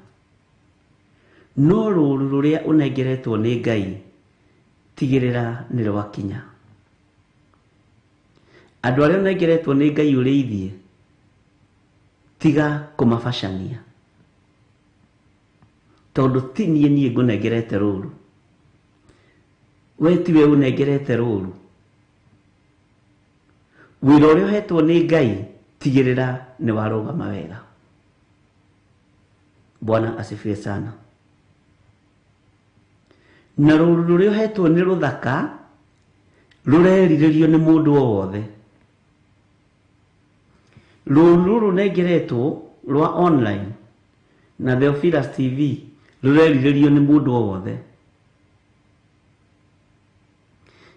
no rũũru rũrĩa ũnengeretwo nĩ Ngai tigĩrĩra nĩ rwakinya. Andũ arĩa ũnengeretwo nĩ Ngai ũrĩithie, tiga kũmabacania, tondũ ti niĩ ngũnengerete rũũru, we tiwe ũnengerete rũũru. Wĩra ũrĩa ũhetwo nĩ Ngai tigĩrĩra nĩ warũgama wega. Bwana asifiwe sana. Na rũũru rũrĩa ũhetwo nĩ rũthaka rũrerirĩrio nĩ mũndũ o wothe. Rũũru rũrũ nengeretwo rwa online na Theophilus TV rũrerirĩrio nĩ mũndũ o wothe.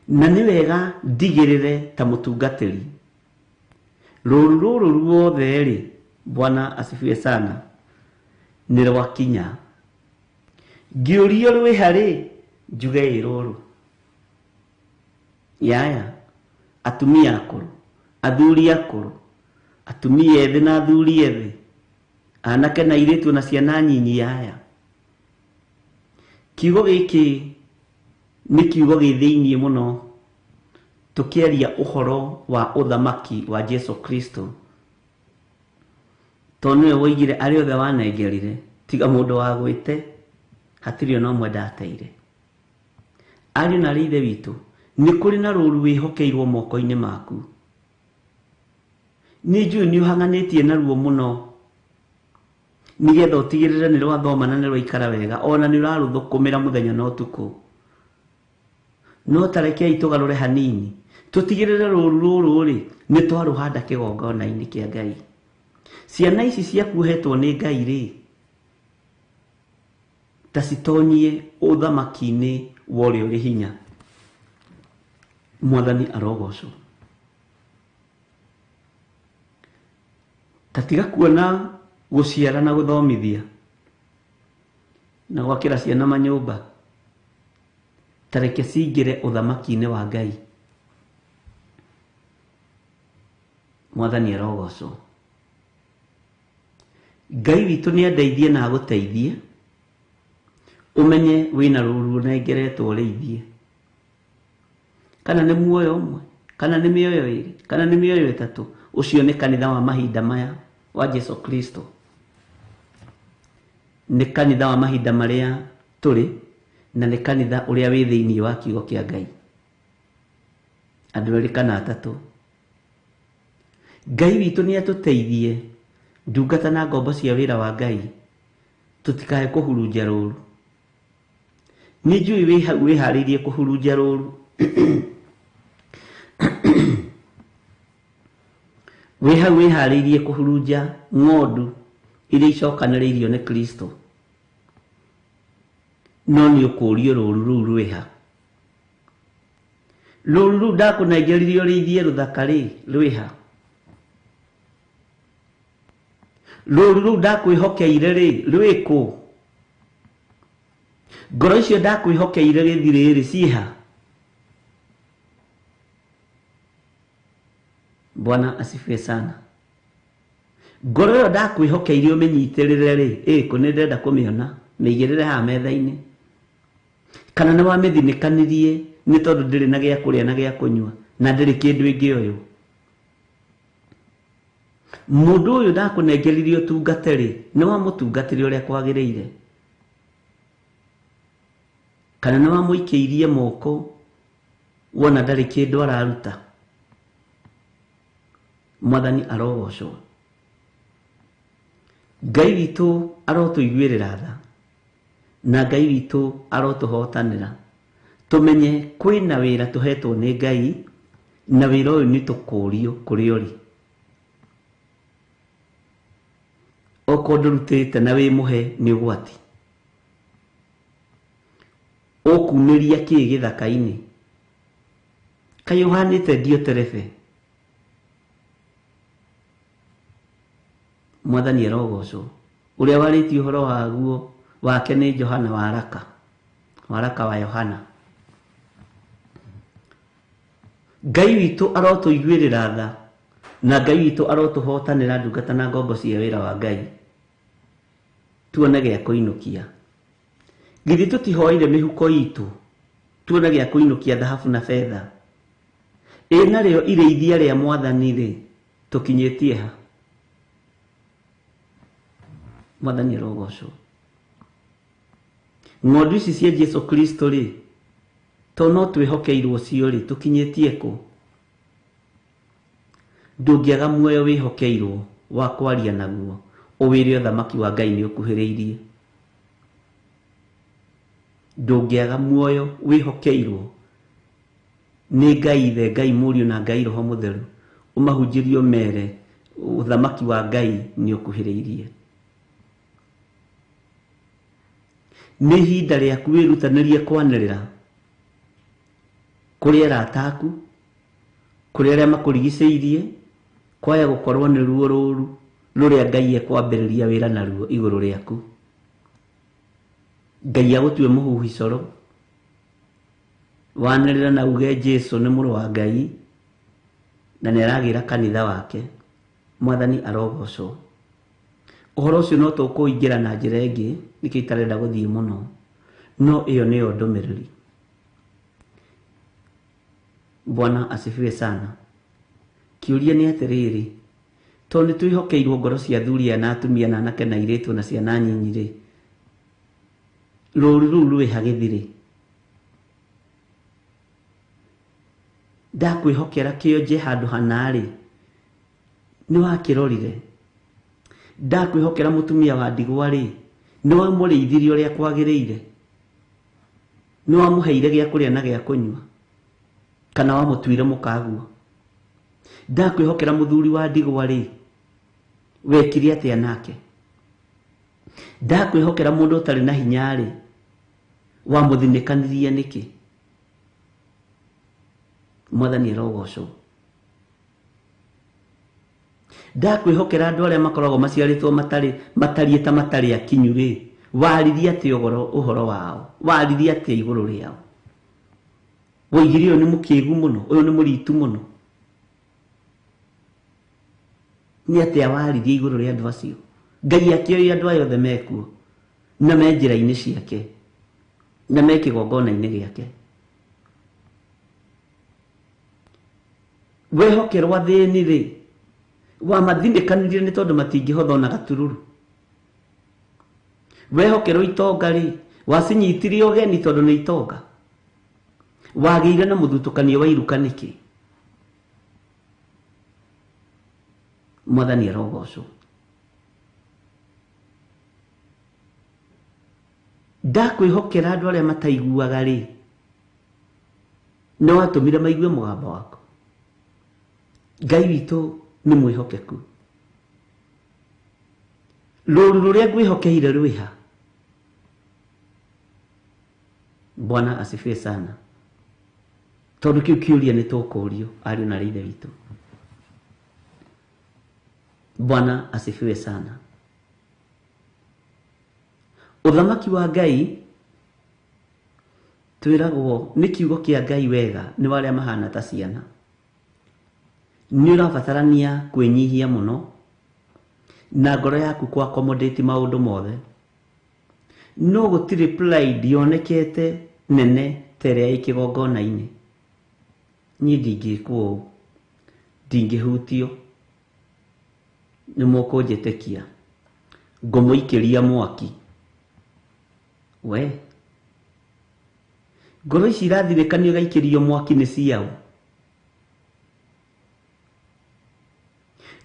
Na nĩ wega ndigĩrĩre ta mũtungatĩri rũũru rũrũ ruothe rĩ, Bwana asifiwe sana, nĩ rwakinya. Ngĩũrio rwĩ harĩ, njuge rũrũ. Yaya, atumia akũrũ, athuri akũrũ, atumia ethĩ na athuri ethĩ, anake na airĩtu na ciana nyinyi aya. Kiugo gĩkĩ nĩ kiugo gĩthĩiniĩ mũno, tũkĩaria ũhoro wa ũthamaki wa Jesu Kristo. Tondũ nĩwe woigire arĩ othe wanengerire, tiga mũndũ wa gwĩte, hatirĩ ona ũmwe ndateire. Ariũ na aarĩ a Ithe witũ, nĩ kũrĩ na rũũru wĩhokeirwo moko-inĩ maku. Nĩ njũĩ nĩ ũhanganĩtie naruo mũno, nĩgetha ũtigĩrĩre nĩ rwathoma na nĩ rwaikara wega, ona nĩ ũrarũthũkũmĩra mũthenya na ũtukũ. No ta rekei tũgarũre hanini, tũtigĩrĩre rũũru rũrũ rĩ nĩ twarũhanda kĩgongona-inĩ kĩa Ngai. Ciana ici ciakuohetwo nĩ Ngai rĩ, ta citonyie ũthamaki-inĩ wa ũrĩa ũrĩ hinya. Mwathani arogocwo. Tatiga kuona gũciara na gũthomithia na gwakĩra ciana manyũmba, tareke cingĩre ũthamaki-inĩ wa Ngai. Mwathani arogocwo. Ngai witũ nĩ andeithie na agũteithie, ũmenye wĩna rũũru ũnengeretwo ũrĩithie. Kana nĩ muoyo ũmwe, kana nĩ mĩoyo ĩrĩ, kana nĩ mĩoyo ĩtatũ, ũcio nĩ kanitha wa mahinda maya wa Jesu Kristo. Nĩ kanitha wa mahinda marĩa tũrĩ, na nĩ kanitha ũrĩa wĩ thĩinĩ wa kiugo kĩa Ngai. Andũ erĩ kana atatũ. Ngai witũ nĩ atũteithie ndungata na ngombo cia wĩra wa Ngai, tũtikae kũhurunja rũũru. Nĩ njũĩ wĩharĩirie kũhurunja rũũru. Wĩharĩirie kũhurunja ng'ondu iria icokanĩrĩirio nĩ Kristo. No nĩ ũkũũrio rũũru rũu rwĩha. Rũũru rũu ndakũnengeririe ũrĩithie rũthaka rĩ, rwĩha. Rũũru rũu ndakwĩhokeire rĩ, rwĩkũ? Ngoro icio ndakwĩhokeire gĩthirĩ rĩ, ciĩha? Bwana asifiwe sana. Ngoro ĩyo ndakwĩhokeire ũmĩnyitĩrĩre rĩ, kũ nĩ ndenda kũmĩona, mĩigĩrĩre haha metha-inĩ. Kana nĩ wamĩthinĩkanirie nĩ tondũ ndĩrĩ na gĩa kũrĩa na gĩa kũnyua, na ndĩrĩ kĩndũ ĩngĩoywo. Mũndũ ũyũ ndakũnengeririe ũtungate rĩ, nĩ wamũtungatĩre ũrĩa kwagĩrĩire? Kana nĩ wamũikĩirie moko wona ndarĩ kĩndũ araruta? Mwathani arogocwo. Ngai witũ arotũiguĩrĩra tha, na Ngai witũ arotũhotanĩra. Tũmenye kwĩna wĩra tũhetwo nĩ Ngai, na wĩra ũyũ nĩ tũkũũrio kũrĩ ũrĩ. Okorwo ndũrutĩte na wĩ mũhe nĩ ũgwati. Ũkumĩria kĩĩ gĩthaka-inĩ? Kaĩ ũhanĩte ndio terebe? Mwathani arogocwo. Ũrĩa warĩtie ũhoro waguo wake nĩ Johana waraka wa Yohana. Ngai witũ arotũiguĩrĩra tha, na Ngai witũ arotũhotanĩra ndungata na ngombo cia wĩra wa Ngai. Tuone gĩa kũinũkia. Githĩ tũtihoire mĩhuko itũ, tuone gĩa kũinũkia thahabu na betha? Narĩo irĩithia rĩa Mwathani rĩ, tũkinyĩtie ha? Mwathani arogocwo. Ng'ondu ici cia Jesu Kristo rĩ, to no twĩhokeirwo cio rĩ, tũkinyĩtie kũ? Ndũngĩaga muoyo wĩhokeirwo wa kwaria naguo, ũwĩre ũthamaki wa Ngai nĩ ũkuhĩrĩirie. Ndũngĩaga muoyo wĩhokeirwo nĩ Ngai Ithe, Ngai Mũriũ na Ngai Roho Mũtheru, ũmahunjĩrio mere ũthamaki wa Ngai nĩ ũkuhĩrĩirie. Nĩ ihinda rĩaku wĩrutanĩrie kwanĩrĩra kũrĩ arata aku, kũrĩ arĩa makũrigicĩirie, kwaya gũkorwo nĩ ruo rũũru rũrĩa Ngai ekwambĩrĩria wĩra naruo igũrũ rĩaku. Ngai agũtue mũhuhi coro, wanĩrĩra na uge Jesu nĩ mũrũ wa Ngai, na nĩ aragĩra kanitha wake Mwathani arogocwo. Ũhoro ũcio no tũkũingĩra na njĩra ĩngĩ, nĩkĩo itarenda gũthiĩ mũno, no ĩyo nĩyo ndũmĩrĩri. Bwana asifiwe sana. Kĩũria nĩ atĩrĩrĩ, tondũ nĩ twĩhokeirwo ngoro cia athuri na atumia na anake na airĩtu na ciana nyinyi rĩ, rũũru rũu rwĩ ha gĩthirĩ? Ndakwĩhokera kĩonje handũ hana rĩ, nĩ wakĩrorire? Ndakwĩhokera mũtumia wa ndigwa rĩ, nĩ wamũrĩithirie ũrĩa kwagĩrĩire? Nĩ wamũheire gĩa kũrĩa na gĩa kũnyua, kana wamũtuire mũkaguo? Ndakwĩhokera mũthuri wa ndigwa rĩ, wekire atĩa nake? Ndakwĩhokera mũndũ ũtarĩ na hinya rĩ, wamũthinĩkanirie nĩkĩ? Mwathani arogocwo. Ndakwĩhokera andũ arĩa makoragwo maciarĩtwo matariĩ ta matarĩ akinyu rĩ, waririe atĩ ũhoro wao, waririe atĩ igũrũ rĩao? Woigire ũyũ nĩ mũkĩĩgu mũno, ũyũ nĩ mũritu mũno? Nĩ atĩa waririe igũrũ rĩa andũ acio? Ngai akĩoya andũ aya othe mekuo na me njĩra-inĩ ciake na me kĩgongona-inĩ gĩake. Wehokerwo athĩni rĩ, wamathinĩkanirie nĩ tondũ matingĩhotha ona gatururu? Wehokerwo itonga rĩ, wacinyitire ũgeni tondũ nĩ itonga? Wagĩire na mũthutũkanio wa iruka nĩkĩ? Mwathani arogocwo. Ndakwĩhokera andũ arĩa mataiguaga rĩ, nĩ watũmire maigue mũgambo wako? Ngai witũ nĩ mwĩhokeku. Rũũru rũrĩa ngwĩhokeire rwĩha? Bwana asifiwe sana. Tondũ kĩu kĩũria nĩ tũkũũrio, ariũ na ithe witũ. Bwana asifiwe sana. Ũthamaki wa Ngai twĩragwo nĩ kiugo kĩa Ngai wega nĩ warĩa mahana ta ciana. Nĩ ũrabatarania kwĩnyihia mũno na ngoro yaku kwa accommodate maũndũ mothe. No gũtirĩ pride yonekete nene ta ĩrĩa ĩ kĩgongona-inĩ. Niĩ ndingĩkwo ũũ, ndingĩhutio, nĩ mũkũnjĩtĩkia, ngũmũikĩria mwaki. We, ngoro ici irathirĩkanio gaikĩrio mwaki nĩ ciaũ?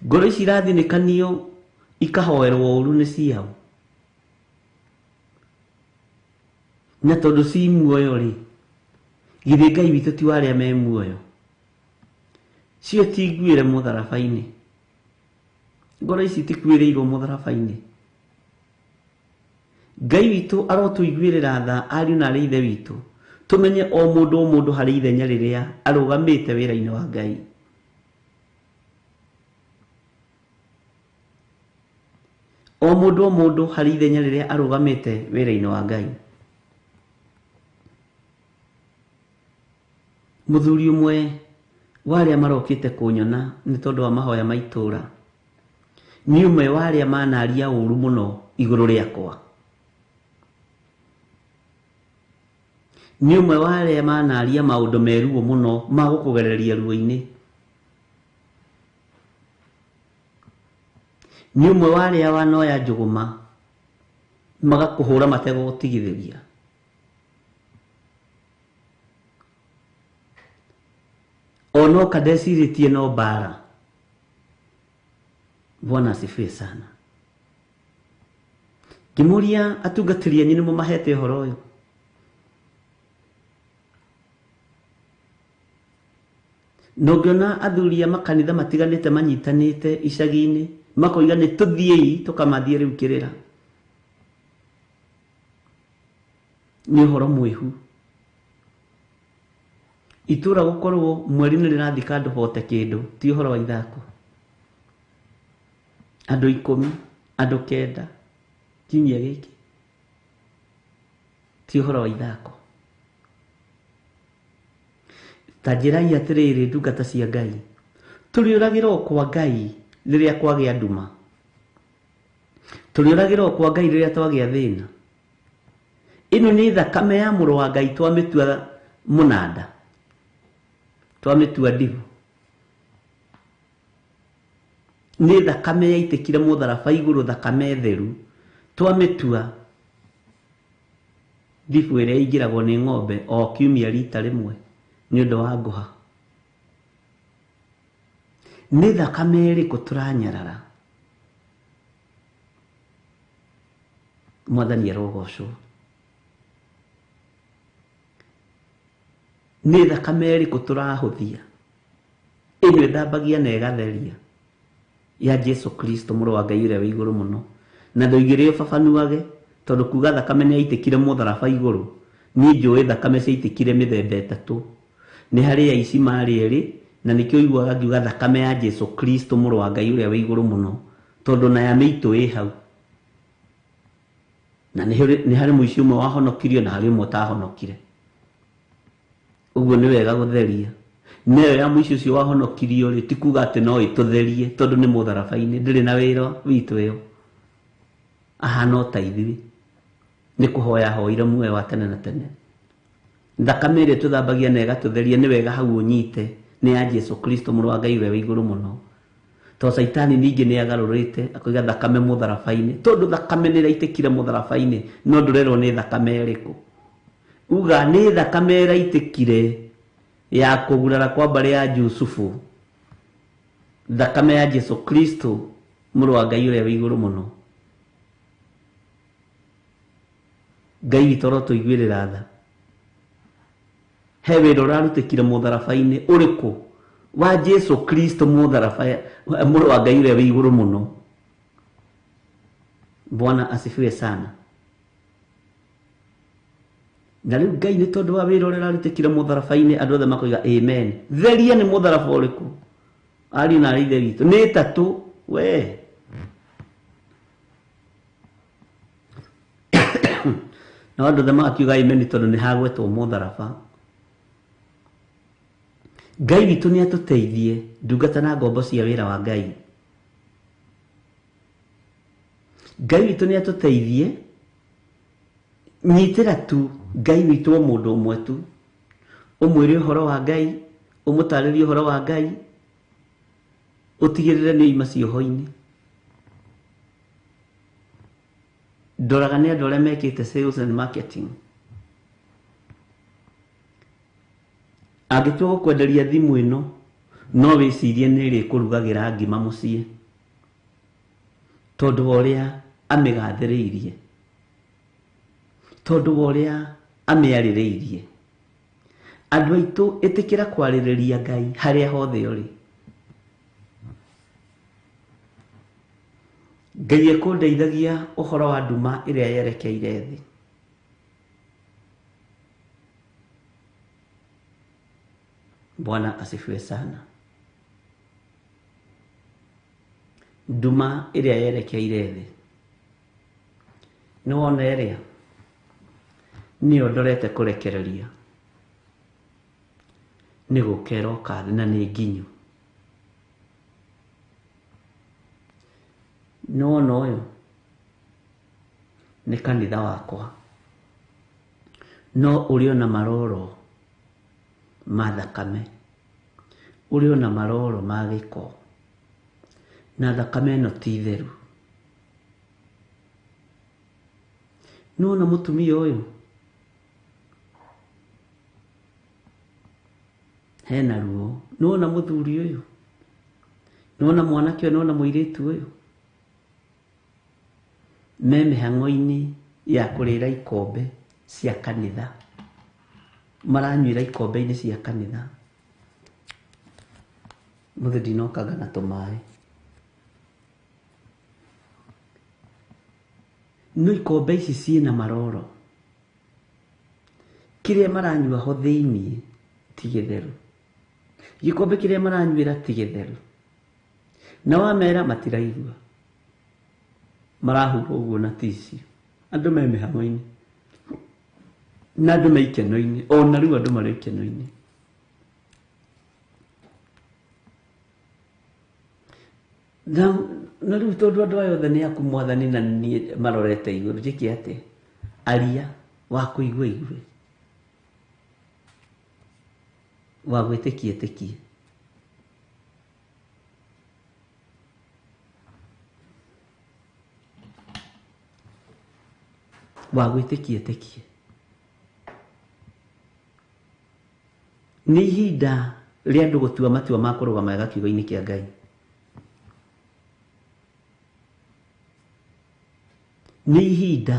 Ngoro ici irathirĩkanio ikahoerwo ũru nĩ ciaũ? Na tondũ ci muoyo rĩ, githĩ Ngai witũ ti warĩa me muoyo? Cio ti nguĩre mũtharaba-inĩ? Ngoro ici tikuĩrĩirwo mũtharaba-inĩ? Ngai witũ arotũiguĩrĩra tha, ariũ na arĩ ithe witũ, tũmenye o mũndũ harĩ ithenya rĩrĩa arũgamĩte wĩra-inĩ wa Ngai. O mũndũ harĩ ithenya rĩrĩa arũgamĩte wĩra-inĩ wa Ngai. Mũthuri ũmwe warĩa marokĩte kũnyona nĩ tondũ wa mahoya ma itũũra, nĩ ũmwe warĩa manaria ũru mũno igũrũ rĩakwa. Nĩ ũmwe warĩa manaria maũndũ meruo mũno ma gũkũgereria ruo-inĩ. Nĩ ũmwe warĩa wanoya njũgũma magakũhũra mategũgũtigithĩria. Ono kadecirĩtie no mbara. Bwana asifiwe sana. Ngĩmũria atungatĩri anyu nĩmo mahete ũhoro ũyũ? Na ũngĩona athuri a makanitha matiganĩte manyitanĩte icagi-inĩ makoiga nĩ tũthiei tũkamathiĩ rĩu kĩrĩra, nĩ ũhoro mwĩhu. Itũũra gũkorwo mweri nĩ rĩrathika andũ bote kĩndũ ti ũhoro wa ithako. Andũ 10, andũ 9 kiumia gĩkĩ ti ũhoro wa ithako. Ta njĩrai atĩrĩrĩ ndungata cia Ngai, tũrĩũragĩrwo kwa Ngai riria kwagia nduma, turioragirwo kwa Ngai riria twagia thina. Ino ni thakame ya Mũrũ wa Ngai twamitua munanda, twamitua ndivu. Ni thakame yaitikire mutharaba iguru, thakame theru, twamitua ndivu iria ingiragwo ni ng'ombe o kiumia rita rimwe ni undu wa nguha. Ni thakame iriku turanyarara? Mwathani arogocwo. Ni thakame iriku turahuthia? Ino ithambagia na igatheria ya Jesu Kristo Mũrũ wa Ngai uria wi iguru muno, na ndoigire babanuage tondu kuga thakame ni yaitikire mutharaba iguru. Ni njui thakame ciaitikire mithemba itatu, ni hari aici mari eri, na nikio iguaga ngiuga thakame ya Jesu Kristo Mũrũ wa Ngai uria wi iguru muno, tondu na ya miito i hau, na ni hari muici umwe wahonokirio na hari umwe utahonokire. Uguo ni wega gutheria. Neyo ya muici ucio wahonokirio ri, ti kuga ati no itutherie tondu ni mutharabai-ini, ndiri na wira witu iyo. Ahana ta ithuĩ, ni kuhoya hoire muoyo wa tene na tene. Thakame ĩrĩa tuthambagia na ĩgatutheria ni wega hau unyite ni ya Jesu Kristo Mũrũ wa Ngai ũrĩa wĩ igũrũ mũno. To Saitani ningĩ nĩ agarũrĩte akoiga thakame mũtharabai-inĩ, tondu thakame nĩ ĩraitĩkire mũtharabai-inĩ, no ndũrerwo nĩ thakame ĩrĩkũ. Uga nĩ thakame ĩraitĩkire ya kũgurara kwa mbarĩ ya Jusufu, thakame ya Jesu Kristo Mũrũ wa Ngai ũrĩa wĩ igũrũ mũno. Ngai witũ rotuiguĩrĩra tha. He wĩra ũrarutĩkire mũtharabai-inĩ ũrĩkũ wa Jesu Kristo Mũrũ wa Ngai ũrĩa wĩ igũrũ mũno. Bwana asifiwe sana. Na rĩu Ngai nĩ tondũ wa wĩra ũrĩa ũrarutĩkire mũtharabai-inĩ, andũ othe makoiga amen. Theria nĩ mũtharaba ũrĩkũ? Ariũ na ithe witũ nĩ tatu we. Na andũ othe magakiuga amen tondũ nĩ hagwetwo mũtharaba. Ngai witũ nĩ atũteithie ndungata na ngombo cia wĩra wa Ngai. Ngai witũ nĩ atũteithie nyitĩra tu Ngai witũ o mũndũ ũmwe tu, ũmwĩre ũhoro wa Ngai, ũmũtarĩrie ũhoro wa Ngai, ũtigĩrĩre nĩ oima cioho-inĩ. Ndoraga nĩ andũ arĩa mekĩte sales and marketing. Angĩtua gũkwenderia thimũ ĩno, no wĩcirie nĩ ĩrĩkũrugagĩra ngima mũciĩ, tondu wa ũrĩa amĩgathĩrĩirie, tondu wa ũrĩa amĩarĩrĩirie. Andũ aitũ ĩtĩkĩra kwarĩrĩria Ngai harĩa hothe ũrĩ. Ngai ekũndeithagia ũhoro wa nduma ĩrĩa yerekeire thĩ. Bwana asifiwe sana. Nduma ĩrĩa yerekeire thĩ, nĩwona ĩrĩa nĩyo ndorete kũrekereria, nĩ gũkera ũkathi na nĩ nginyu. Nĩwona ũyũ nĩ kanitha wakwa, no ũrĩ ona maroro ma thakame, ũrĩ ona maroro ma gĩko, na thakame ĩno ti theru. Nĩwona mũtumia ũyũ hena ruo, nĩwona mũthuri ũyũ, nĩwona mwanake ũyũ, nĩwona mũirĩtu ũyũ, me mĩhang'o-inĩ ya kũrĩra ikombe cia kanitha, maranyuĩra ikombe-inĩ cia kanitha. Mũthĩ ndinokanga na tũmaĩ. No ikombe ici ciĩna maroro, kĩrĩa maranyua ho thĩiniĩ ti gĩtheru, gikombe kĩrĩa maranyuĩra ti gĩtheru, na wamera matiraigua, marahura ũguo na ticio. Andũ me mĩhang'o-inĩ na andũ me ikeno-inĩ, ona rĩu andũ marĩ ikeno-inĩ. na rĩu tondũ andũ aya othe nĩ aku Mwathani na niĩ marorete igũrũ, njĩke atĩ aria wa kũigua igue, wa gwĩtĩkia ĩtĩkie. Wa gwĩtĩkia ĩtĩkie. Nĩ ihinda rĩa andũ gũtua matua ma kũrũgama wega kiugo-inĩ kĩa Ngai. Nĩ ihinda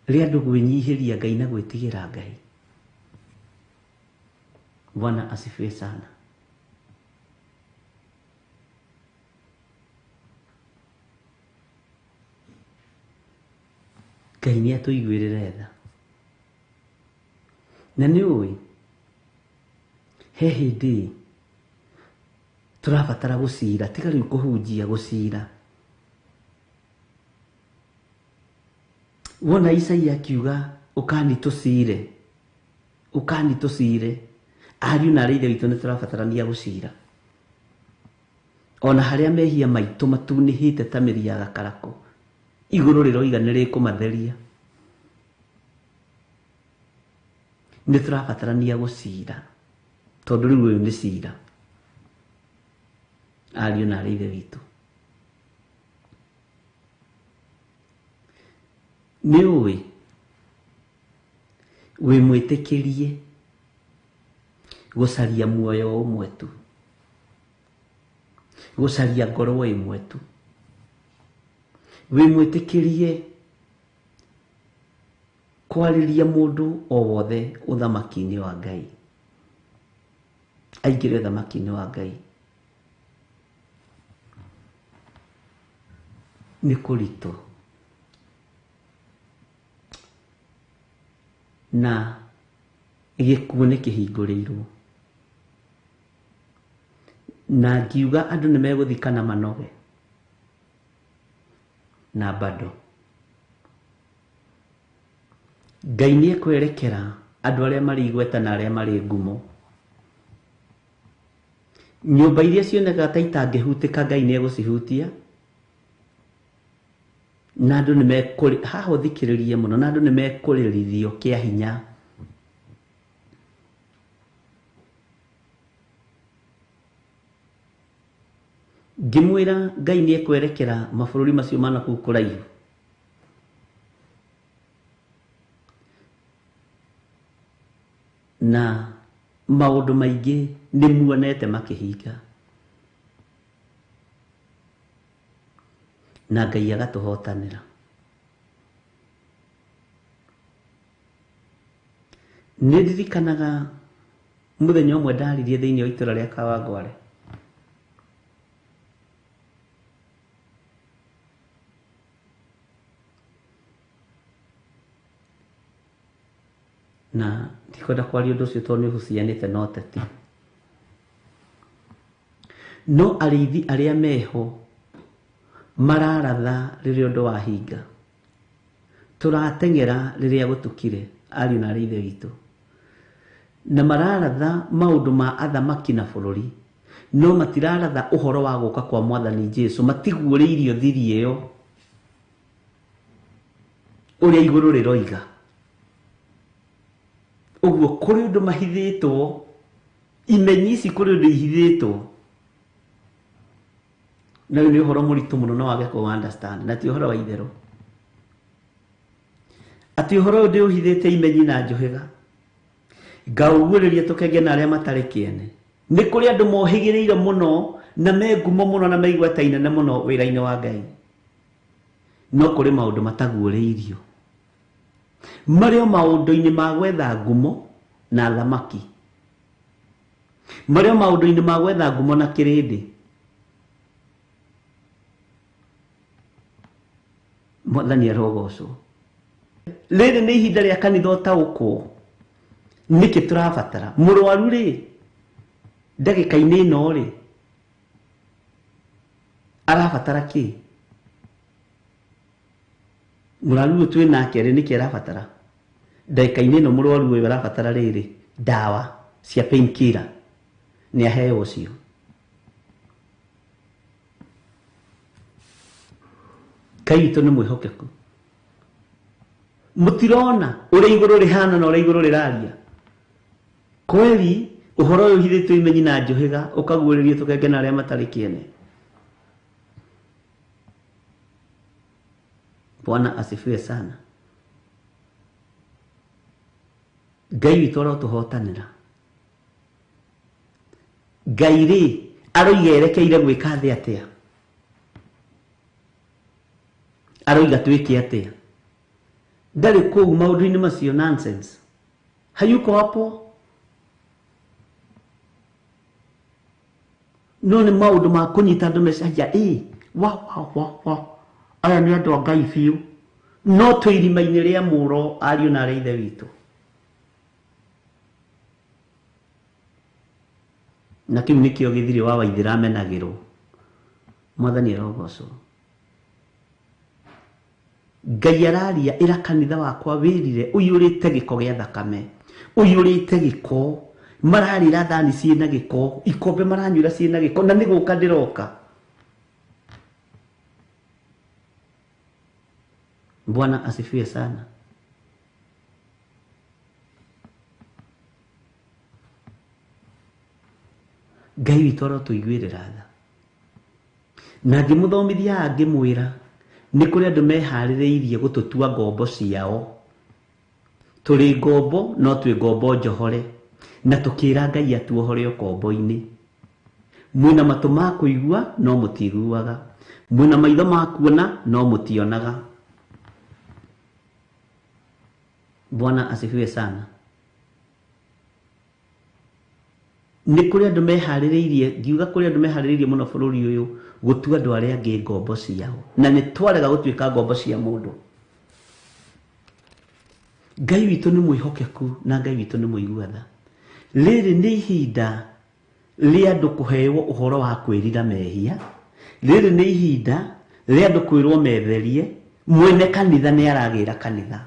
rĩa andũ gwĩnyihĩria Ngai na gwĩtigĩra Ngai. Bwana asifiwe sana. Ngai nĩ atũiguĩrĩre tha. Na nĩ ũĩ he hĩndĩ tũrabatara gũcira, tiga rĩu kũhunjia, gũcira. Wona Isaia akiuga ũkani tũcire, ũkani tũcire, ariũ na arĩithe witũ nĩ tũrabatarania gũcira. Ona harĩa mehia maitũ matunĩhĩte ta mĩri ya gakarakũ, igũrũ rĩroiga nĩ rĩkũmatheria. Nĩ tũrabatarania gũcira, tondũ rĩu ũyũ nĩ cira, ariũ na arĩithe witũ. Nĩ ũĩ wĩ mwĩtĩkĩrie gũcaria muoyo ũmwe tu, gũcaria ngoro ĩmwe tu, wĩ mwĩtĩkĩrie kwarĩria mũndũ o wothe ũthamaki-inĩ wa Ngai, aingĩre ũthamaki-inĩ wa Ngai. Nĩ kũritũ na gĩkuũ nĩ kĩhingũrĩirwo, na ngiuga andũ nĩ megũthikana manoge, na bado Ngai nĩ ekwerekera andũ arĩa marĩ igweta na arĩa marĩ ngumo. Nyũmba iria cionekaga ta itangĩhutĩka Ngai nĩ egũcihutia, na andũ nĩ mekũrĩ haha ũthikĩrĩrie mũno, na andũ nĩ mekũrĩrithio kĩa hinya. Ngĩmwĩra Ngai nĩ ekwerekera mabũrũri macio mana kũu kũraihu, na maũndũ maingĩ nĩ muonete makĩhinga, na Ngai agatũhotanĩra. Nĩ ndirikanaga mũthenya ũmwe ndaririe thĩinĩ wa itũra rĩa Kawangware, na ndikwenda kwaria ũndũ ũcio tondũ nĩ ũhucianĩte na ũteti, no arĩithi arĩa meho mararatha rĩrĩa ũndũ wahinga, tũrateng'era rĩrĩa gũtukire, ariũ na arĩithe witũ, na mararatha maũndũ ma athamaki na bũrũri, no matiraratha ũhoro wa gũka kwa Mwathani Jesũ, matiguũrĩirio thiri ĩyo ũrĩa igũrũ rĩroiga. Ũguo kũrĩ ũndũ mahithĩtwo, imenyi ici kũrĩ ũndũ ihithĩtwo, na nĩ ũhoro mũritũ mũno no wage kũ understand, na ti ũhoro wa itherũ. Atĩ ũhoro ũyũ ndĩũhithĩte imenyi na njũhĩga, ngaũguũrĩria tũkenge na arĩa matarĩ kĩene. Nĩ kũrĩ andũ mohĩgĩrĩire mũno na me ngumo mũno na meigweta inene mũno wĩra-inĩ wa Ngai, no kũrĩ maũndũ mataguũrĩirio, marĩ o maũndũ-inĩ ma gwetha ngumo na thamaki, marĩ o maũndũ-inĩ ma gwetha ngumo na kĩrĩndĩ. Mwathani arogocwo. Rĩrĩ nĩ ihinda rĩa kanitha ũtaũkwo, nĩkĩ tũrabatara? Mũrwaru rĩ, ndagĩka-inĩ ĩno rĩ, arabatara kĩ? Mũrwaru ũyũ twĩ nake rĩ, nĩkĩ arabatara? Ndagĩka-inĩ ĩno mũrwaru ũyũ arabatara rĩrĩ, ndawa cia painkiller, nĩ aheo ũcio. Ngai witũ nĩ mwĩhokeku. Mũtirona ũrĩa igũrũ rĩhana na ũrĩa igũrũ rĩraria. Kweli ũhoro ũyũ ũhithĩtwo imenyi na njũhĩga ũkaguũrĩrio tũkenge na arĩa matarĩ kĩene. Bwana asifiwe sana. Ngai witũ arotũhotanĩra. Ngai rĩ aroiga erekeire gwĩka thĩ atĩa? Aroiga twĩke atĩa? Ndarĩ kũu maũndũ-inĩ macio nonsense. Hayuko hapo. No nĩ maũndũ ma kũnyita andũ mecaria wa aya nĩ andũ a Ngai biũ. No twĩ irima-inĩ rĩa mũro ariũ na arĩa ithe witũ. Na kĩu nĩkĩo gĩthirĩ wa Waithĩra amenagĩrwo. Mwathani arogocwo. Ngai araria ĩra kanitha wakwa wĩrire ũiyũrĩte gĩko gĩa thakame. Ũiyũrĩte gĩko. Mararĩra thani ciĩna gĩko. Ikombe maranyuĩra ciĩna gĩko. Na nĩ gũka ndĩroka. Bwana asifiwe sana. Ngai witũ arotũiguĩrĩra tha. Na ngĩmũthomithia ngĩmwĩra nĩ kũrĩ andũ meharĩrĩirie gũtũtua ngombo ciao. Tũrĩ ngombo no twĩ ngombo njohore. Na tũkĩra Ngai atuohore ũkombo-inĩ. Mwĩna matũ ma kũigua no mũtiiguaga. Mwĩna maitho ma kuona no mũtionaga. Bwana asifiwe sana. Nĩ kũrĩ andũ meharĩrĩirie, ngiuga kũrĩ andũ meharĩrĩirie mũno bũrũri ũyũ gũtua andũ arĩa angĩ ngombo ciao. Na nĩ twarega gũtuĩka ngombo cia mũndũ. Ngai witũ nĩ mwĩhokeku na Ngai witũ nĩ mũiguatha. Rĩrĩ nĩ ihinda rĩa andũ kũheo ũhoro wa kwĩrira mehia. Rĩrĩ nĩ ihinda rĩa andũ kwĩrwo metherie. Mwene kanitha nĩ aragĩra kanitha.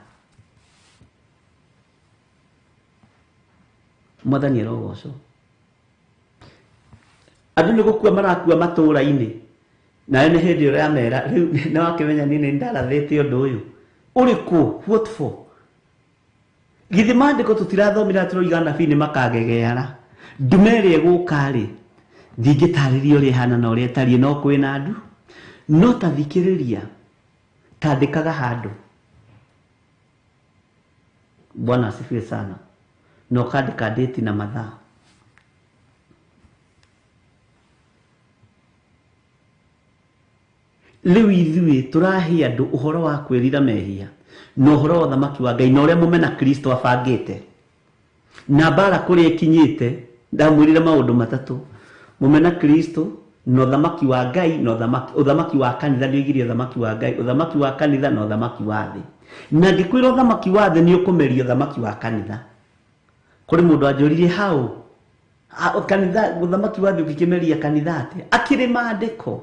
Mwathani arogocwo. Andũ nĩ gũkua marakua matũũra-inĩ. Nawe nĩ hĩndĩ ũrĩa mera rĩu nĩ wakĩmenya niĩ nĩ ndarathĩte ũndũ ũyũ. Ũrĩkũ? What for? Githĩ maandĩko tũtirathomira tũroiga anabii nĩ makagegeara. Ndume ĩrĩa ĩgũka-rĩ ndingĩtarĩria ũrĩa ĩhana na ũrĩa ĩtariĩ no kwĩna andu. No ta thikĩrĩria. Tandĩkaga handũ. Bwana asifiwe sana. No kandĩka date na mathaa. Rĩu ithuĩ tũrahe andũ ũhoro wa kwĩrira mehia na ũhoro wa ũthamaki wa Ngai na ũrĩa mũmena Kristo abangĩte. Na mbara kũrĩa ĩkinyĩte ndamwĩrire maũndũ matatũ. Mũmena Kristo na ũthamaki wa Ngai na ũthamaki wa kanitha. Nĩ oigire ũthamaki wa Ngai, ũthamaki wa kanitha na ũthamaki wa thĩ. Na ngĩkwĩra ũthamaki wa thĩ nĩ ũkũmeria ũthamaki wa kanitha. Kũrĩ mũndũ anjũririe hau kanitha ũthamaki wa thĩ ũkĩmeria kanitha atĩa? Akĩrĩ maandĩko.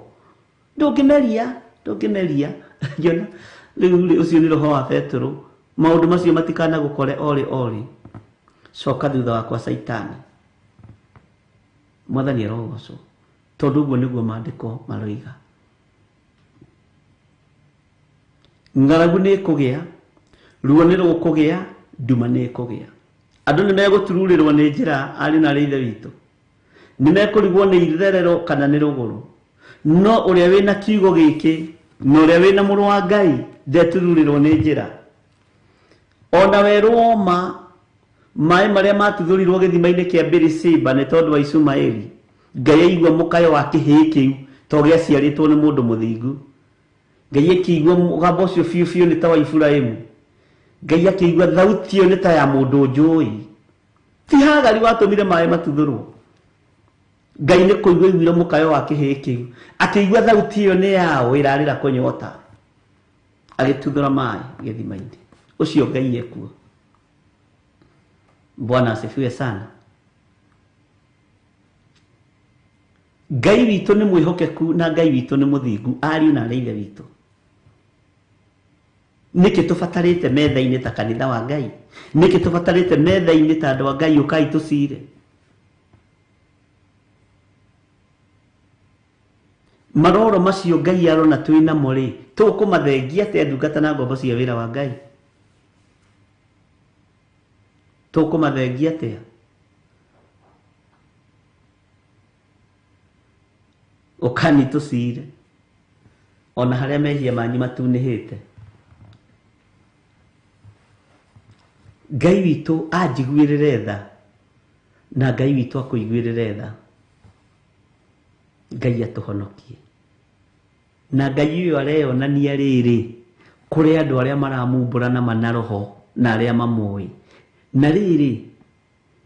Ndũngĩmeria. Yona rĩu ũcio nĩ roho wa Petro. Maũndũ macio matikana gũkore ori. Coka thutha wakwa Saitani. Mwathani arogocwo. Tondũ ũguo nĩguo maandĩko maroiga. Ng'aragu nĩ ĩkũgĩa, ruo nĩ rũkũgĩa, nduma nĩ ĩkũgĩa. Andũ nĩ megũtururĩrwo nĩ njĩra ariũ na arĩa ithe witũ. Nĩ mekũrigwo nĩ itherero kana nĩ rũgũrũ. No ũrĩa wĩna kiugo gĩkĩ na ũrĩa wĩna mũrũ wa Ngai ndetururĩrwo nĩ njĩra. Ona werũ oma maĩ marĩa matuthũrirwo gĩthima-inĩ kĩa Birisiba nĩ tondũ wa Ishumaeli. Ngai aigua mũkayo wa kĩhĩĩ kĩu to gĩaciarĩtwo nĩ mũndũ mũthingu. Ngai akĩigua mũgambo ũcio biũ nĩ ta wa Iburahĩmu. Ngai akĩigua thauti ĩyo nĩ ta ya mũndũ njũĩ. Ti Hagari watũmire maĩ matuthũrwo. Ngai nĩ kũigua aiguire mũkayo wa kĩhĩĩ kĩu. Akĩigua thauti ĩyo nĩ yaũ ĩrarĩra kũnyota. Agĩtuthũra maĩ gĩthima-inĩ. Ũcio Ngai ekuo. Bwana asifiwe sana. Ngai witũ nĩ mwĩhokeku na Ngai witũ nĩ mũthingu. Ariũ na arĩa ithe witũ. Nĩkĩ tũbatarĩte metha-inĩ ta kanitha wa Ngai? Nĩkĩ tũbatarĩte metha-inĩ ta andũ a Ngai ũkai tũcire? maroro macio Ngai arona twina mo ri tukumathengia te ndungata na ngombo cia wira wa Ngai tukumathengia te ukani tucire ona haria mehia manyu matunihite Ngai witu anjiguirire tha na Ngai witu akuiguirire tha Ngai atuhonokie na Ngai uyo areyonania riri kuri andu aria maramumbura na manaroho na aria mamui na riri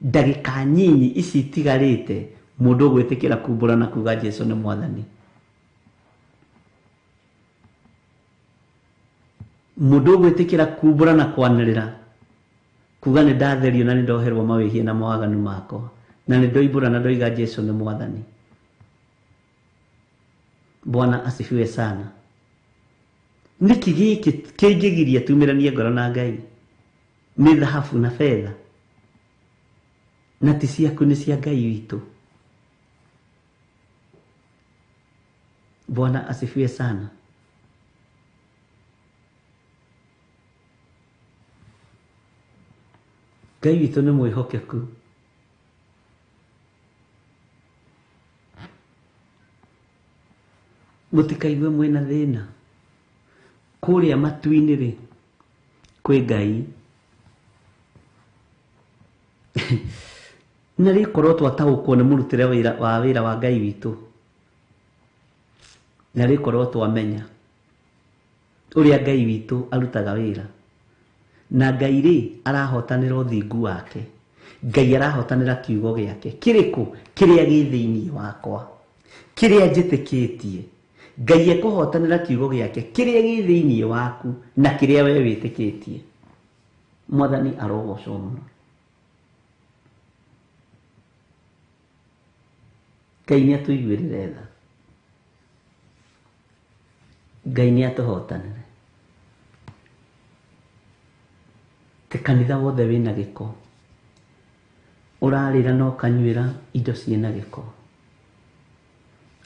ndagika nyinyi ici itigarite mundu gwitikira kumbura na kuga Jesu ni mwathani mundu gwitikira kumbura na kwanirira kuga ni ndatherio na ni ndoherwo mawihie na mawaganu makwa na ni ndoimbura na ndoiga Jesu ni mwathani. Bwana asifiwe sana. Niki giki kingigiria tumiranie ngoro na Ngai ni dhahabu na fedha na ti ciaku ni cia Ngai witu. Bwana asifiwe sana. Ngai witu ni mwihokeku. Mutikaigue mwena thina kuria matu-ini ri kwi Ngai na ri korwo twataũkwo ni murutire wa wira wa Ngai witu na ri korwo twamenya uria Ngai witu arutaga wira na Ngai ri arahotanira uthingu wake Ngai arahotanira kiugo giake kiriku kiria gi thiini wakwa kiria njitikitie Ngai ekuhotanira kiugo giake kiria gi thiini waku na kiria we witikitie. Mwathani arogocwo muno. Ngai ni atuiguirire tha. Ngai ni atuhotanire. Te kanitha wothe wina giko urarira no kanyuira indo ciina giko.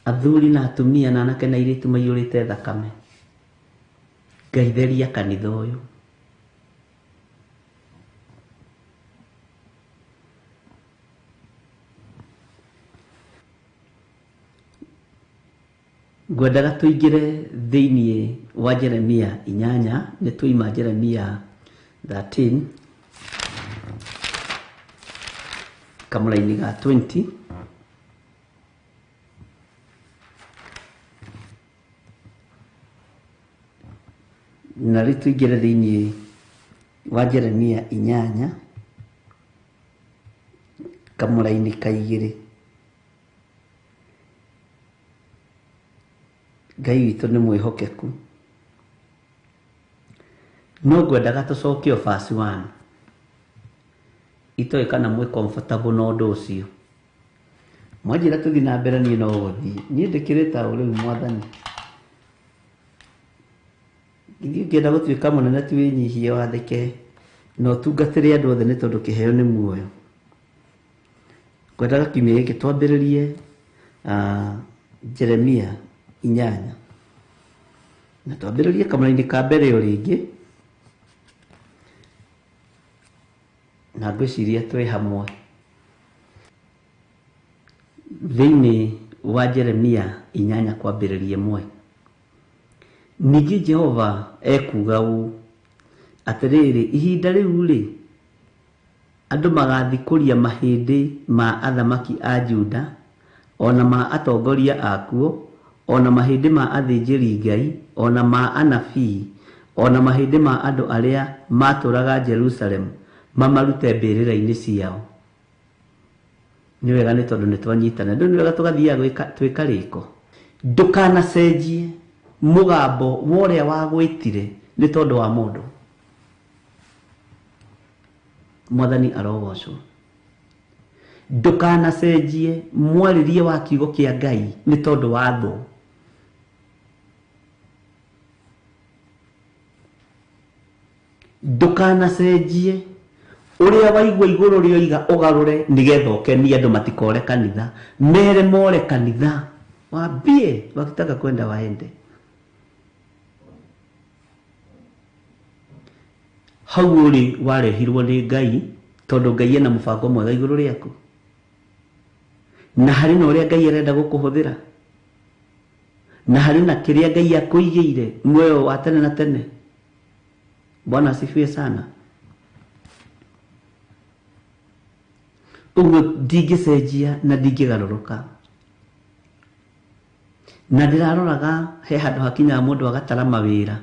Athuri na atumia na anake na iritu maiyurite thakame. Ngai theria kanitha uyu. Ngwendaga tuingire thiini wa Jeremia 8 ni tuima Jeremia 13 kamulaini ga 20 na tuingire thiini wa Jeremia 8 kamulaini ka 2. Ngai witu ni mwihokeku. No ngwendaga tucokie verse 1 itoe kana mwe comfortable no ndu ucio mwanjira tuthi na mbere ni no guthi ni ndikirita uri mwathani ngi ngenda gutuika munene twinyihie wathike no tungatire andu othe ni tondu kiheo ni muoyo. Ngwendaga kimie giki twambiririe Jeremia 8 na twambiririe kamulaini ka mbere yo ringi na ngwiciria twi hamwe thiini wa Jeremia 8 kwambiririe 1. Ningĩ Jehova ekuga ũũ atĩrĩrĩ, ihinda rĩu rĩ andũ magathikũria mahĩndĩ ma athamaki a Juda ona ma atongoria akuo ona mahĩndĩ ma athĩnjĩri Ngai ona ma anabii ona mahĩndĩ ma andũ arĩa matũraga Jerusalem mamarute mbĩrĩra-inĩ ciao. Nĩ wega nĩ tondũ nĩ twanyitana ndũ nĩ wega tũgathiaga twĩka rĩko. Ndũkanacenjie mugambo woria wagwĩtire nĩ tondũ wa mũndũ. Mwathani arogocwo. Ndũkanacenjie mwarĩrie wa kiugo kĩa Ngai nĩ tondũ wa thũ. Ndũkanacenjie uria waigua iguru rioiga ugarure nigetha ukenie andu matikore kanitha mere more kanitha waambie wakitaka kwenda waende. Hau uri warehirwo ni Ngai tondu Ngai ena mubango mwega iguru riaku, na hari na uria Ngai arenda gukuhuthira, na hari na kiria Ngai akuigire muoyo wa tene na tene. Bwana asifiwe sana. Uguo ndingicenjia na ndingigaruruka, na ndiraroraga he handu hakinya mundu agatara mawira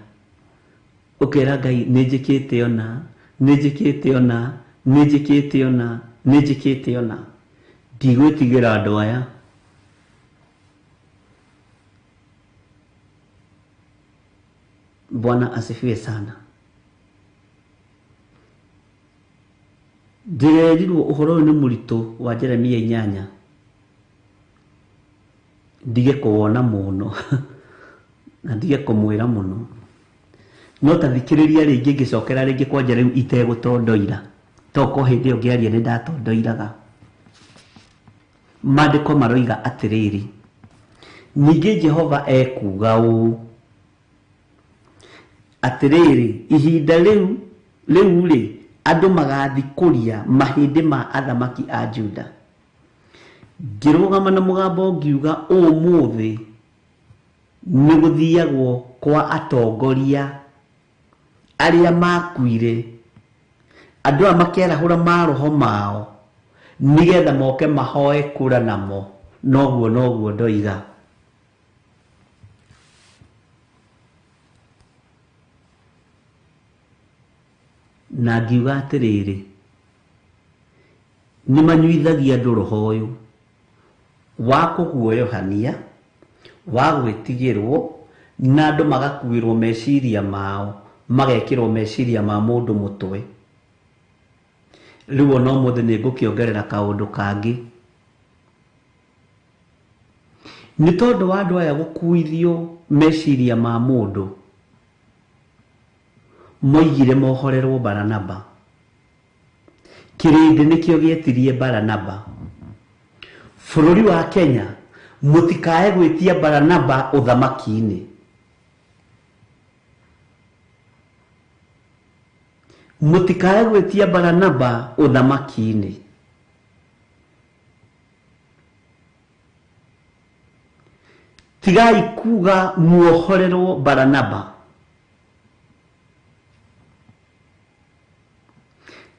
ukera Ngai ninjikite ona ninjikite ona ninjikite ona ninjikite ona. Ndigwitigira andu aya. Bwana asifiwe sana. Ndirerirwo uhoro ni murito wa Jeremia 8 ndige kuwona muno na ndige kumwira muno, no tathikiriria ringi ngicokera ringi kwanja riu itegutondoira toko hindi yo ngiaria ni ndatondoiraga. Maandiko maroiga atiriri, ningi Jehova ekuga uu atiriri, ihinda riu ri andu magathikuria mahindi ma athamaki a Juda. Ngirugama na mugambo ngiuga umuthi ni guthiagwo kwa atongoria aria makuire, andu a makerahura maroho mao nigetha moke mahoe kura namo. Noguo ndoiga. Na ngiuga atiriri, ni manyuithagia andu roho uyu wa kuguoyohania, wa gwitigirwo, na andu magakuirwo meciria mao, magekirwo meciria ma mundu mutwe. Riu no muthe ni ngukiongerera kaundu kangi, ni tondu wa andu aya gukuithio meciria ma mundu moigire mohorerwo Baranaba. Kirindi nikio gietirie Baranaba. Bururi wa Kenya mutikae gwitia Baranaba uthamaki-ini. Mutikae gwitia Baranaba uthamaki-ini. Tigai kuga muohorerwo Baranaba.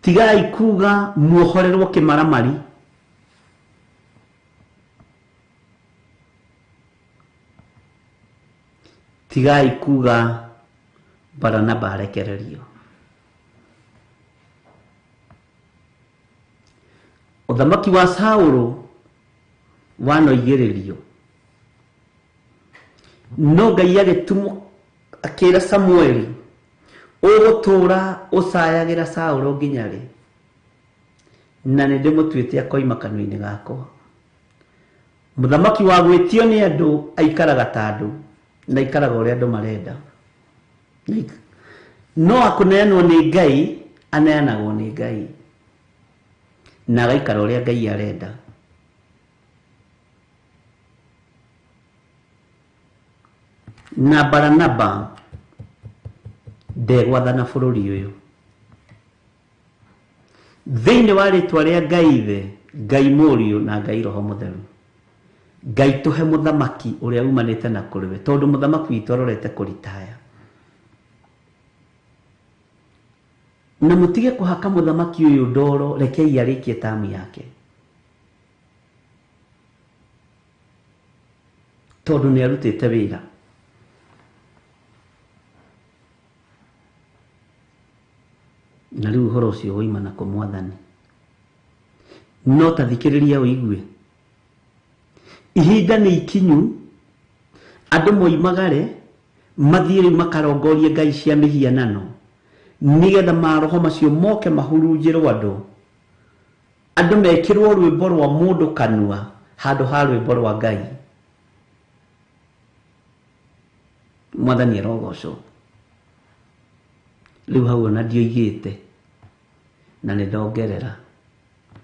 Tigai kuga muohorerwo kimaramari. Tigai kuga Baranaba arekererio. Uthamaki wa Saulu wanoigiririo, no Ngai agitumo akira Samueli ugutura ucayagira Saulu nginya ri, na ni ndimutwite akoima kanua-ini gakwa. Muthamaki wa gwitio ni andu aikaraga tandu na ikaraga uria andu marenda, no akuneanwo ni Ngai aneanagwo ni Ngai na agaikara uria Ngai arenda. Na Baranaba ndegwathana bururi uyu thiini wa ritwa ria Ngai the, Ngai Muriu na Ngai Roho Mutheru. Ngai tuhe muthamaki uria umanite na kuriwe, tondu muthamaki witu arorete kuritaya. Na mutige kuhaka muthamaki uyu ndoro, rekei arikie tamu yake, tondu ni arutite wira. Na riu horo ucio woimana ku Mwathani, no tathikiriria uigue. Ihinda ni ikinyu andu moimagare mathie riu makarongorie ngai cia mihianano, nigetha maroho macio moke mahurunjirwo andu mekirwo rwimbo rwa mundu kanua handu ha rwimbo rwa Ngai. Mwathani arogocwo. Riu hau ona ndioigite na ni ndongerera.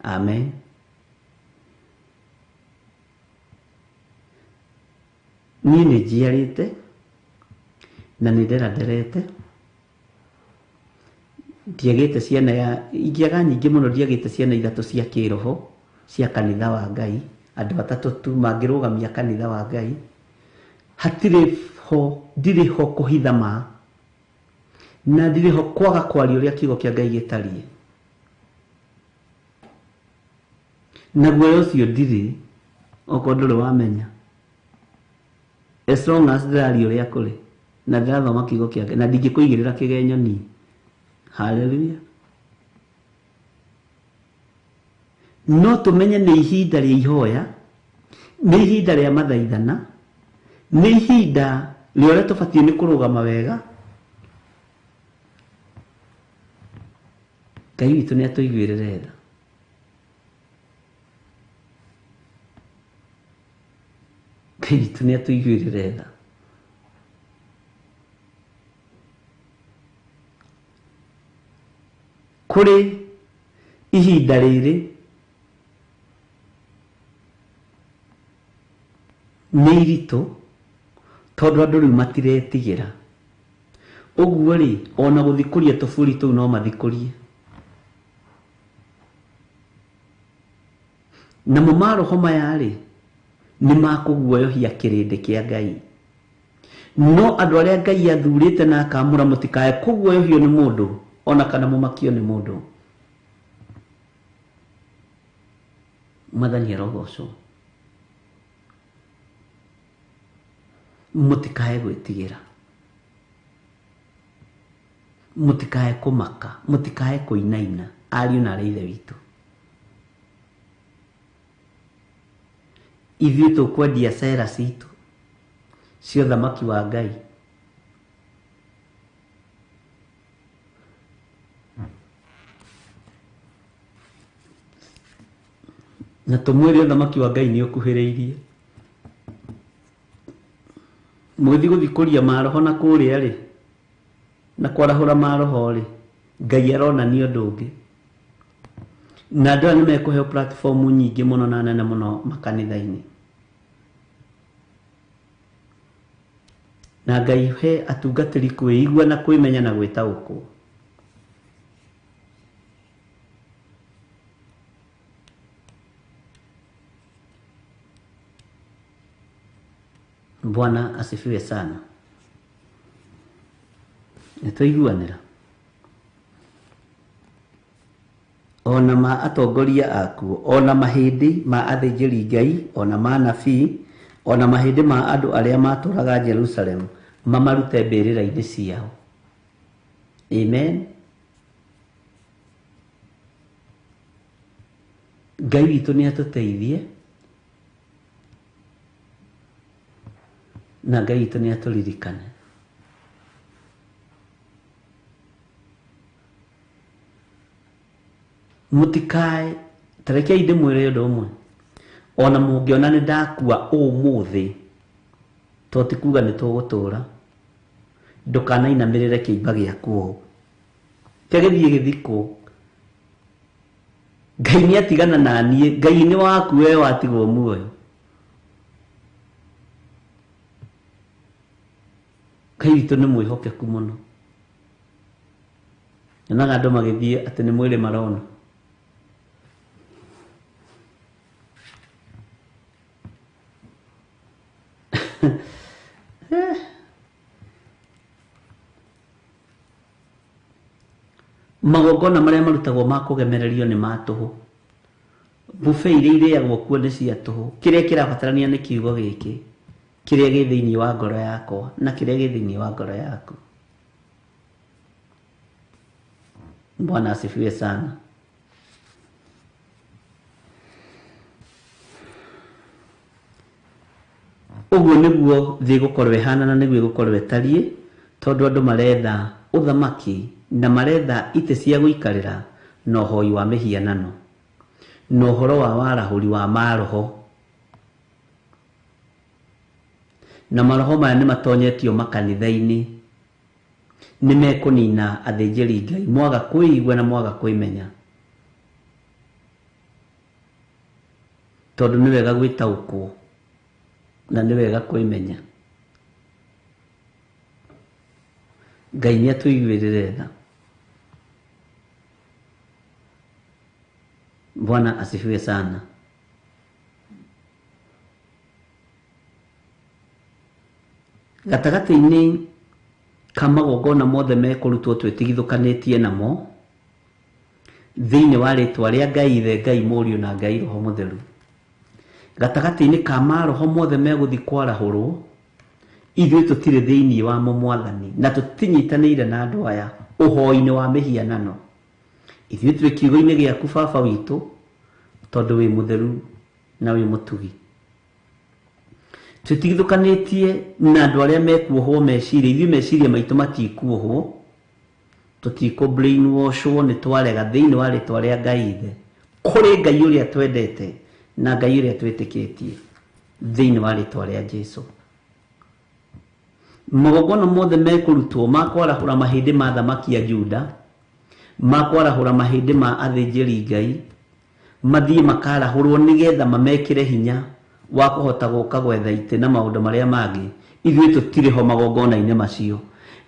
Amen. niĩ nĩ njiarĩte na nĩ nderaderete, ndiagĩte ciana ingĩaga nyingĩ mũno, ndiagĩte ciana 3 cia kĩroho cia kanitha wa Ngai, andũ 3 tu mangĩrũgamia kanitha wa Ngai. Hatirĩ ho, ndirĩ ho kũhitha ma, na ndirĩ ho kwaga kwaria ũrĩa kiugo kĩa Ngai gĩtariĩ. Na guoya ũcio ndirĩ, okorwo ndũrĩ wamenya, as long as ndĩraria ũrĩa kũrĩ na ndĩrathoma kiugo kĩa Ngai na ndingĩkũigĩrĩra kĩgenyoni. Haleluya. No tũmenye nĩ ihinda rĩa ihoya, nĩ ihinda rĩa mathaithana, nĩ ihinda rĩa ũrĩa tũbatiĩ nĩ kũrũgama wega. Ngai witũ nĩ atũiguĩrĩre tha. Ngai witũ nĩ atũiguĩrĩre tha. Kũrĩ ihinda rĩrĩ nĩ iritũ tondũ andũ rĩu matiretigĩra. Ũguo rĩ, ona gũthikũria tũbũri tũu no mathikũrie. Namo maroho maya rĩ, nĩ makũguoyohia kĩrĩndĩ kĩa Ngai. No andũ arĩa Ngai athurĩte na akamũra mũtikae kũguoyohio nĩ mũndũ, ona kana mũmakio nĩ mũndũ. Mwathani arogocwo. Mũtikae gwĩtigĩra, mũtikae kũmaka, mũtikae kũinaina, ariũ na arĩ ithe witũ. Ithuĩ tũkwendia cera citũ cia ũthamaki wa Ngai. Na tũmwĩre ũthamaki wa Ngai nĩ ũkuhĩrĩirie. Mwĩthi gũthikũria maroho na kũrĩa rĩ, na kwarahũra maroho rĩ, Ngai aronania ũndũ ũngĩ. Na andũ aya nĩ mekũheo platform nyingĩ mũno na nene mũno makanitha-inĩ. Na Ngai he atungatĩri kwĩigua na kwĩmenya na gwĩtaũkwo. Bwana asifiwe sana. Nĩtũiguanĩra. Ona ma atongoria akuo, ona mahĩndĩ ma athĩnjĩri Ngai, ona ma nabii, ona mahĩndĩ ma andũ arĩa matũraga Jerusalem, mamarute mbĩrĩra-inĩ ciao. Amen. Ngai witũ nĩ atũteithie, na Ngai witũ nĩ atũririkane. Mũtikae, tarekei ndĩmwĩre ũndũ ũmwe, ona mũngĩona nĩ ndakua ũmũthĩ, to ti kuga nĩ tũgũtũra, ndũkanainamĩrĩre kĩimba gĩaku ũũ, kĩagĩthiĩ gĩthikwo. Ngai nĩ atigana na niĩ, Ngai nĩ waku we watigwo muoyo. Ngai witũ nĩ mwĩhokeku mũno. Nyonaga andũ magĩthiĩ atĩ nĩ mwĩrĩ marona. Magongona marĩa marutagwo ma kũgemererio nĩ ma tũhũ. Buffet iria irĩagwo kuo nĩ cia tũhũ. Kĩrĩa kĩrabatarania nĩ kiugo gĩkĩ, kĩrĩa gĩ thĩinĩ wa ngoro yakwa na kĩrĩa gĩ thĩinĩ wa ngoro yaku. Bwana asifiwe sana. Ũguo nĩguo thĩ gũkorwo ĩhana na nĩguo gũkorwo ĩtariĩ, tondũ andũ maretha ũthamaki na maretha itĩ cia gũikarĩra na ũhoi wa mĩhianano na ũhoro wa warahũri wa maroho. Na maroho maya nĩ matonyetio makanitha-inĩ, nĩ mekũnina athĩnjĩri Ngai, mwaga kwĩigua na mwaga kwĩmenya. Tondũ nĩ wega gwĩtaũkwo na nĩ wega kwĩmenya. Ngai nĩ atũiguĩrĩre tha. Bwana asifiwe sana. Gatagatĩ-inĩ ka magongona mothe mekũrutwo twĩtigithũkanĩtie namo thĩinĩ wa rĩtwa rĩa Ngai Ithe, Ngai Mũriũ na Ngai Roho Mũtheru, gatagatĩ-inĩ ka maroho mothe megũthiĩ kwarahũrwo, ithuĩ tũtirĩ thĩinĩ wa mo Mwathani na tũtinyitanĩire na andũ aya ũhoi-inĩ wa mĩhianano. Ithuĩ twĩ kiugo-inĩ gĩaku Baba witũ, tondũ wĩ mũtheru na wĩ mũtugi. Tũtigithũkanĩtie na andũ arĩa mekuohwo meciria. Ithuĩ meciria maitũ matikuohwo, tũtikũ brainwashwo nĩ twarega thĩinĩ wa rĩtwa rĩa Ngai Ithe, kũrĩ Ngai ũrĩa twendete na Ngai ũrĩa twĩtĩkĩtie thĩinĩ wa rĩtwa rĩa Jesũ. Magongona mothe mekũrutwo makwarahũra mahĩndĩ ma thamaki ya Juda, makwarahũra mahĩndĩ ma athĩnjĩri Ngai, mathiĩ makarahũrwo nĩgetha mamekĩre hinya wa kũhota gũka gwetha itĩ na maũndũ marĩa mangĩ. Ithuĩ tũtirĩ ho magongona-inĩ macio,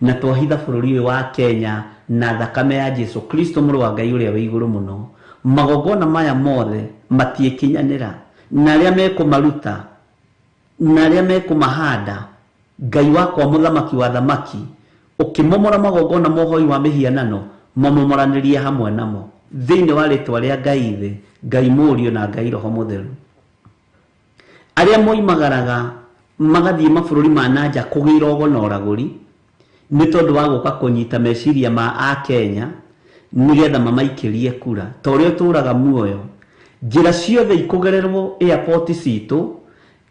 na twahitha bũrũri ũyũ wa Kenya na thakame ya Jesũ Kristo mũrũ wa Ngai ũrĩa wĩ igũrũ mũno. Magongona maya mothe matiĩkinyanĩra, na arĩa mekũmaruta na arĩa mekũmahanda, Ngai wakwa mũthamaki wa thamaki, ũkĩmomora magongona mohoi wa mĩhianano, mamomoranĩrie hamwe namo thĩinĩ wa rĩtwa rĩa Ngai Ithe, Ngai Mũriũ na Ngai Roho Mũtheru. Arĩa moimagaraga magathiĩ mabũrũri ma nanja kũgĩra ũgona ũragũri nĩ tondũ wa gũka kũnyita meciria ma Akenya nĩgetha mamaikĩrie kura, ta ũrĩa ũtũũraga muoyo, njĩra ciothe ikũgererwo airport citũ,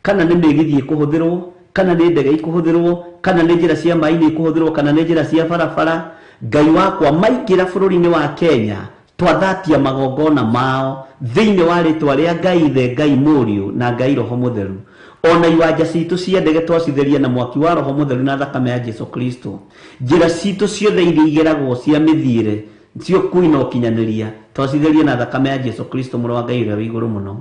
kana nĩ mĩgithi ĩkũhũthĩrwo, kana nĩ ndege ikũhũthĩrwo, kana nĩ njĩra cia maĩ ikũhũthĩrwo, kana nĩ njĩra cia barabara. Ngai wakwa maingĩra bũrũri-inĩ wa Kenya, twathatia magongona mao thĩinĩ wa rĩtwa rĩa Ngai Ithe, Ngai Mũriũ na Ngai Roho Mũtheru. Ona iwanja citũ cia ndege twacitheria na mwaki wa Roho Mũtheru na thakame ya Jesũ Kristo. Njĩra citũ ciothe iria igeragwo cia mĩthiĩre cio kuina ũkinyanĩria twacitheria na thakame ya Jesũ Kristo mũrũ wa Ngai ũrĩa wĩ igũrũ mũno.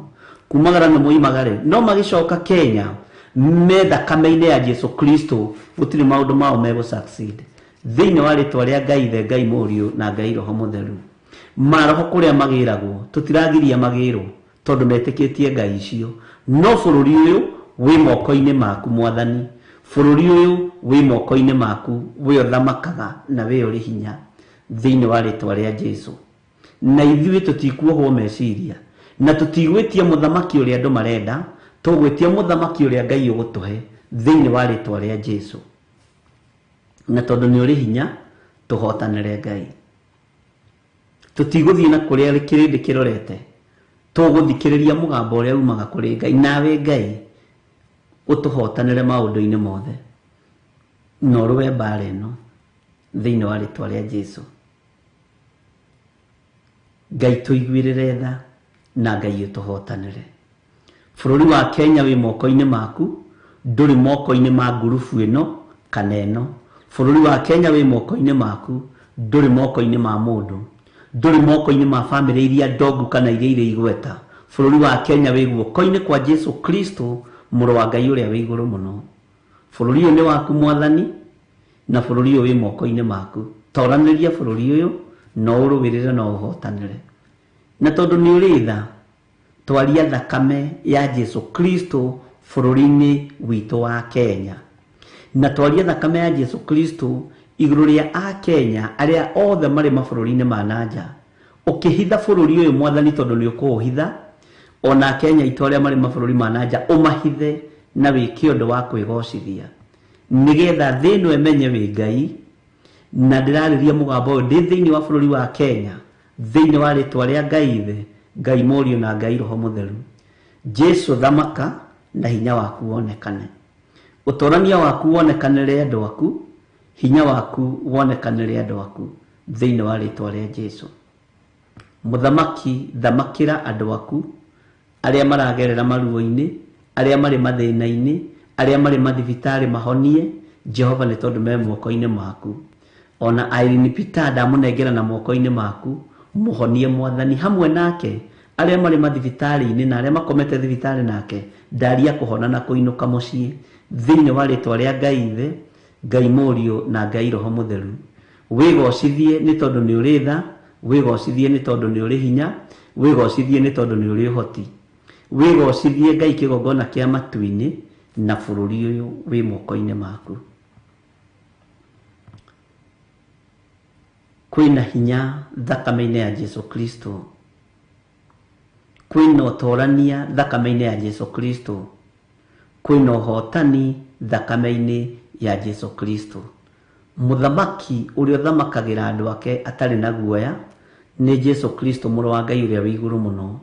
Kumagara na moimagare no magĩcoka Kenya me thakame-inĩ ya Jesũ Kristo, gũtirĩ maũndũ mao megũ succeed thĩinĩ wa rĩtwa rĩa Ngai Ithe, Ngai Mũriũ na Ngai Roho Mũtheru. Maroho kũrĩa magĩragwo tũtiragiria magĩrwo tondũ metĩkĩtie ngai icio, no bũrũri ũyũ wĩ moko-inĩ maku Mwathani, bũrũri ũyũ wĩ moko-inĩ maku, wĩ ũthamakaga na wĩ ũrĩ hinya thĩinĩ wa rĩtwa rĩa Jesũ. Na ithuĩ tũtikuohwo meciria na tũtigwĩtia mũthamaki ũrĩa andũ marenda, tũgwĩtia mũthamaki ũrĩa Ngai ũgũtũhe thĩinĩ wa rĩtwa rĩa Jesũ. Na tondũ nĩ ũrĩ hinya tũhotanĩre Ngai. Tũtigũthiĩ na kũrĩa kĩrĩndĩ kĩrorete, tũgũthikĩrĩria mũgambo ũrĩa umaga kũrĩ Ngai. Nawe Ngai ũtũhotanĩre maũndũ-inĩ mothe, na ũrũe mbara ĩno thĩinĩ wa rĩtwa rĩa Jesũ. Ngai tũiguĩrĩre tha na Ngai ũtũhotanĩre. Bũrũri wa Kenya wĩ moko-inĩ maku, ndũrĩ moko-inĩ ma ngurubu ĩno kana ĩno. Bũrũri wa Kenya wĩ moko-inĩ maku, ndũrĩ moko-inĩ ma mũndũ, ndũrĩ moko-inĩ ma bamĩrĩ iria ndongu kana iria irĩ igweta. Bũrũri wa Kenya wĩ guoko-inĩ kwa Jesũ Kristo mũrũ wa Ngai ũrĩa wĩ igũrũ mũno. Bũrũri ũyũ nĩ waku Mwathani, na bũrũri ũyũ wĩ moko-inĩ maku. Toranĩria bũrũri ũyũ na ũrũĩrĩre na ũhotanĩre. Na tondũ nĩ ũrĩ tha, twaria thakame ya Jesũ Kristo bũrũri-inĩ witũ wa Kenya, na twaria thakame ya Jesũ Kristo igũrũ rĩa Akenya arĩa othe marĩ mabũrũri-inĩ ma nanja. Ũkĩhitha bũrũri ũyũ Mwathani, tondũ nĩ ũkũũhitha, ona Akenya itũ arĩa marĩ mabũrũri ma nanja ũmahithe na wĩke ũndũ wa kwĩgocithia, nĩgetha thĩ ĩno ĩmenye wĩ Ngai. Na ndĩrarĩria mũgambo ũyũ ndĩ thĩinĩ wa bũrũri wa Kenya, thĩinĩ wa rĩtwa rĩa Ngai Ithe, Ngai Mũriũ na Ngai Roho Mũtheru. Jesũ thamaka na hinya waku wonekane, ũtonania waku wonekanĩre andũ aku, hinya waku wonekanĩre andũ aku thĩinĩ wa rĩtwa rĩa Jesũ. Mũthamaki thamakĩra andũ aku arĩa maragerera maruo-inĩ, arĩa marĩ mathĩna-inĩ, arĩa marĩ mathibitarĩ mahonie. Jehova nĩ tondũ me moko-inĩ maku. Ona Irene Peter ndamũnengera na moko-inĩ maku, mũhonie Mwathani hamwe nake. Arĩa marĩ mathibitarĩ-inĩ na arĩa makomete thibitarĩ nake, ndaria kũhona na kũinũka mũciĩ thĩinĩ wa rĩtwa rĩa Ngai Ithe, Ngai Mũriũ na Ngai Roho Mũtheru. Wĩgocithie nĩ tondũ nĩ ũrĩ tha, wĩgocithie nĩ tondũ nĩ ũrĩ hinya, wĩgocithie nĩ tondũ nĩ ũrĩ ũhoti. Wĩgocithie Ngai kĩgongona kĩa matu-inĩ na bũrũri ũyũ wĩ moko-inĩ maku. Kwĩna hinya thakame-inĩ ya Jesu Kristo. Kwĩna ũtorania thakame-inĩ ya Jesu Kristo. Kwĩna ũhotani thakame-inĩ ya Jesu Kristo. Mũthamaki ũrĩa ũthamakagĩra andũ ake atarĩ na guoya nĩ Jesu Kristo mũrũ wa Ngai ũrĩa wĩ igũrũ mũno.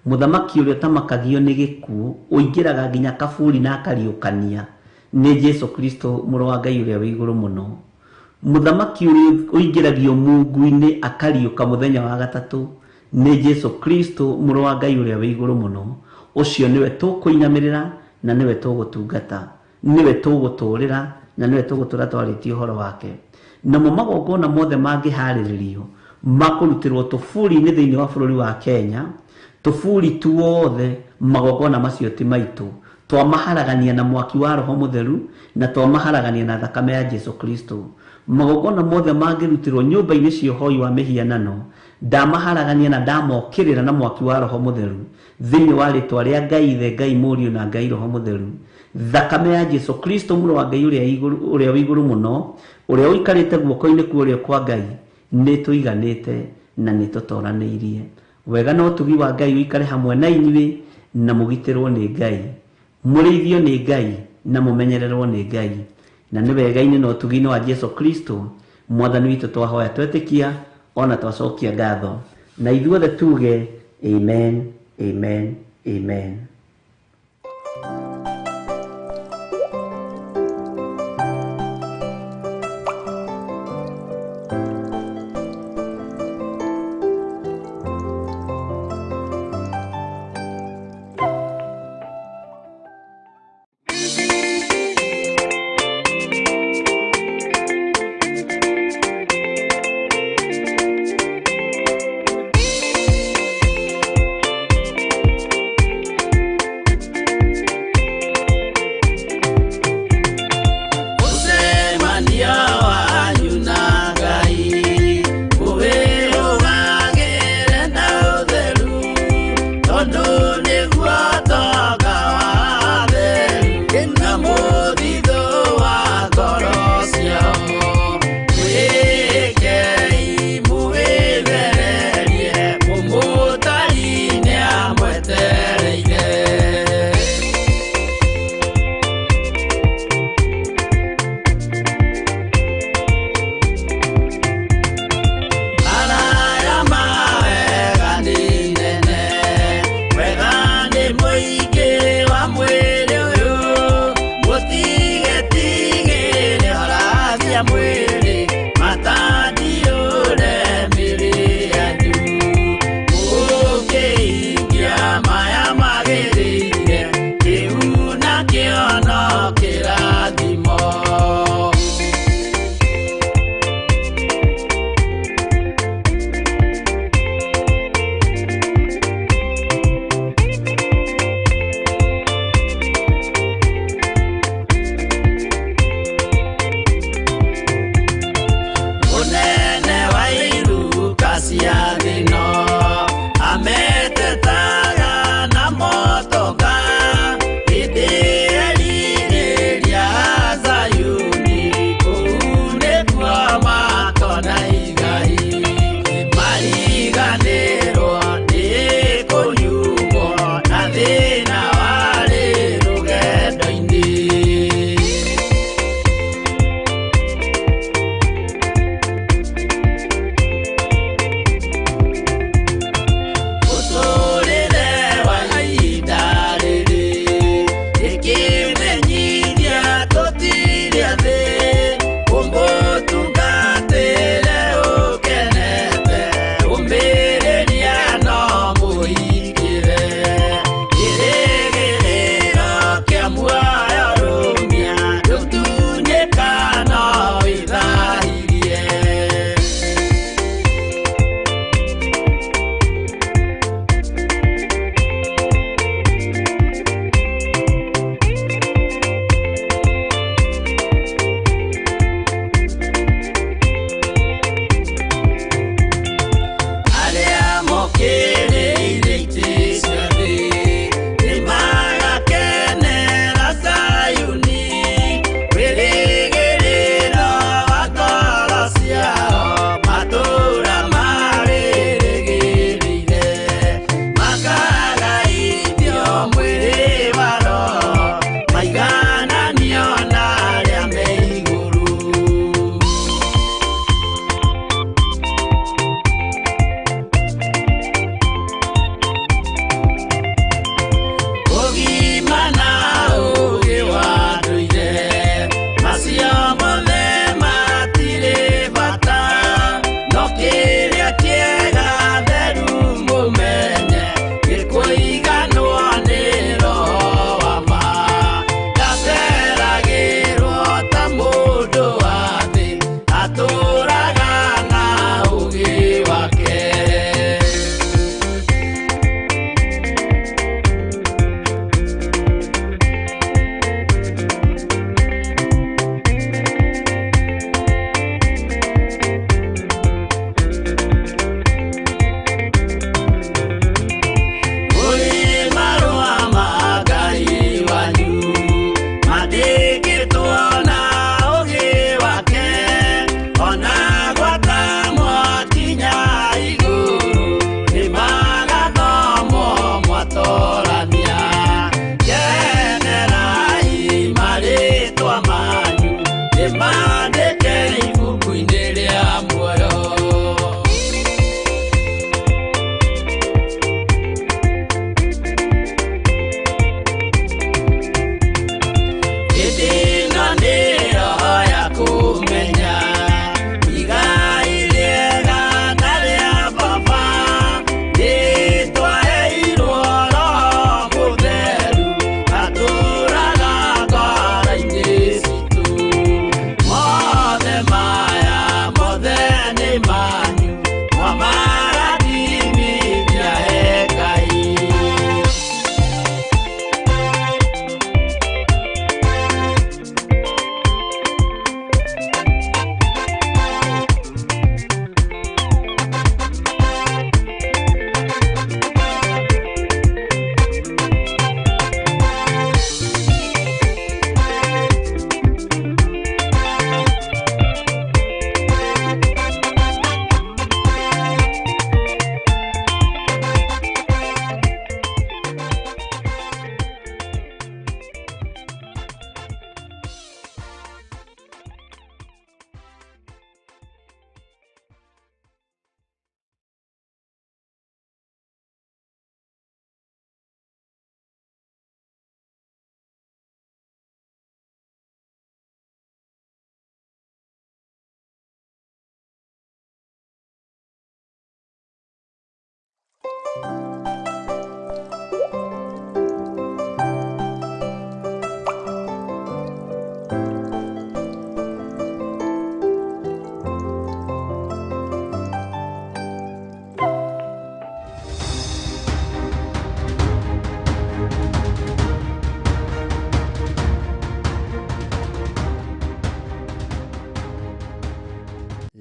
Mũthamaki ũrĩa ũtamakagio nĩ gĩkuũ, ũingĩraga nginya kaburi na akariũkania, nĩ Jesu Kristo mũrũ wa Ngai ũrĩa wĩ igũrũ mũno. Mũthamaki ũrĩa ũingĩragio mungu-inĩ akariũka mũthenya wa gatatũ nĩ Jesu Kristo mũrũ wa Ngai ũrĩa wĩ igũrũ mũno. Ũcio nĩwe tũkũinamĩrĩra na nĩwe tũgũtungata, nĩwe tũgũtũũrĩra na nĩwe tũgũtũũra twarĩtie ũhoro wake. Namo magongona mothe mangĩharĩrĩrio makũrutĩrwo tũburi-inĩ thĩinĩ wa bũrũri wa Kenya, tũburi tuothe magongona macio ti maitũ, twamaharagania na mwaki wa Roho Mũtheru na twamaharagania na thakame ya Jesu Kristo. Magongona mothe mangĩrutirwo nyũmba-inĩ cia ũhoi wa mĩhianano, ndamaharagania na ndamokĩrĩra na mwaki wa Roho Mũtheru thĩinĩ wa rĩtwa rĩa Ngai Ithe, Ngai Mũriũ na Ngai Roho Mũtheru. Thakame ya Jesu Kristo mũrũ wa Ngai ũrĩa wĩ igũrũ mũno, ũrĩa ũikarĩte guoko-inĩ kuo kwa Ngai, nĩ tũiganĩte na nĩ tũtoranĩirie. Wega na ũtugi wa Ngai ũikare hamwe na inyuĩ na mũgitĩrwo nĩ Ngai, mũrĩithio nĩ Ngai na mũmenyererwo nĩ Ngai. Na nĩ wega-inĩ na ũtugi-inĩ wa Jesu Kristo mwathani witũ twahoya twetĩkia ona twacokia ngatho, na ithuothe tuge amen, amen, amen. ndĩmandĩke ibuku-inĩ rĩa muoyo.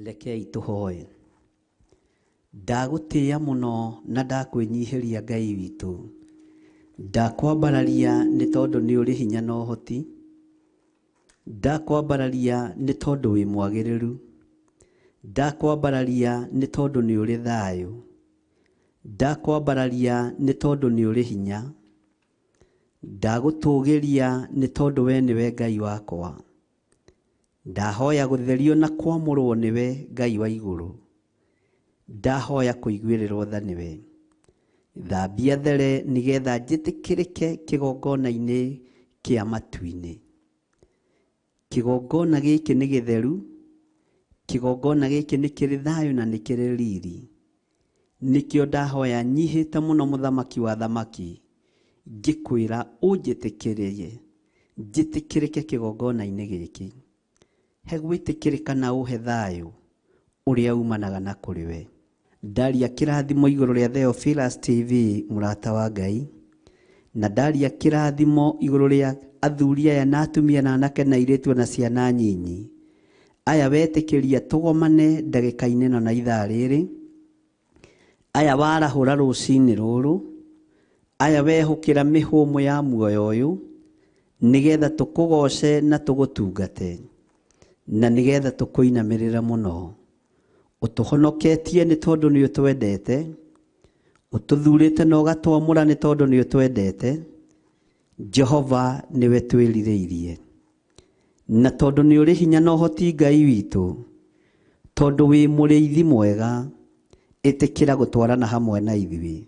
Rekei tũhoe. Ndagũtĩĩa mũno na ndakwĩnyihĩria Ngai witũ. Ndakwambararia nĩ tondũ nĩ ũrĩ hinya na ũhoti. Ndakwambararia nĩ tondũ wĩ mwagĩrĩru. Ndakwambararia nĩ tondũ nĩ ũrĩ thayũ. Ndakwambararia nĩ tondũ nĩ ũrĩ hinya. Ndagũtũũgĩria nĩ tondũ we nĩwe Ngai wakwa. Ndahoya gũtherio na kwamũrwo nĩwe Ngai wa igũrũ. Ndahoya kũiguĩrĩrwo tha nĩwe. Thambia there nĩgetha njĩtĩkĩrĩke kĩgongona-inĩ kĩa matu-inĩ. Kĩgongona gĩkĩ nĩ gĩtheru. Kĩgongona gĩkĩ nĩ kĩrĩ thayũ na nĩ kĩrĩ riri. Nĩkĩo ndahoya nyihĩte mũno mũthamaki wa thamaki, ngĩkwĩra ũnjĩtĩkĩrĩrie njĩtĩkĩrĩke kĩgongona-inĩ gĩkĩ. He gwĩtĩkĩrĩka na ũhe thayũ ũrĩa umanaga na kũrĩ we. Ndaria kĩrathimo igũrũ rĩa Theophilus TV, mũrata wa Ngai, na ndaria kĩrathimo igũrũ rĩa athuri aya na atumia na anake na airĩtu na ciana nyinyi. Aya wetĩkĩria tũgomane ndagĩka-inĩ ĩno na ithaa rĩrĩ. Aya warahũra rũcinĩ rũrũ. Aya wehũkĩra mĩhũmũ ya muoyo ũyũ, nĩgetha tũkũgoce na tũgũtungate, na nĩgetha tũkũinamĩrĩra mũno. Ũtũhonoketie nĩ tondũ nĩ ũtwendete. Ũtũthurĩte na ũgatwamũra nĩ tondũ nĩ ũtwendete. Jehova nĩwe twĩrirĩirie. Na tondũ nĩ ũrĩ hinya na ũhoti Ngai witũ, tondũ wĩ mũrĩithi mwega, ĩtĩkĩra gũtwarana hamwe na ithuĩ.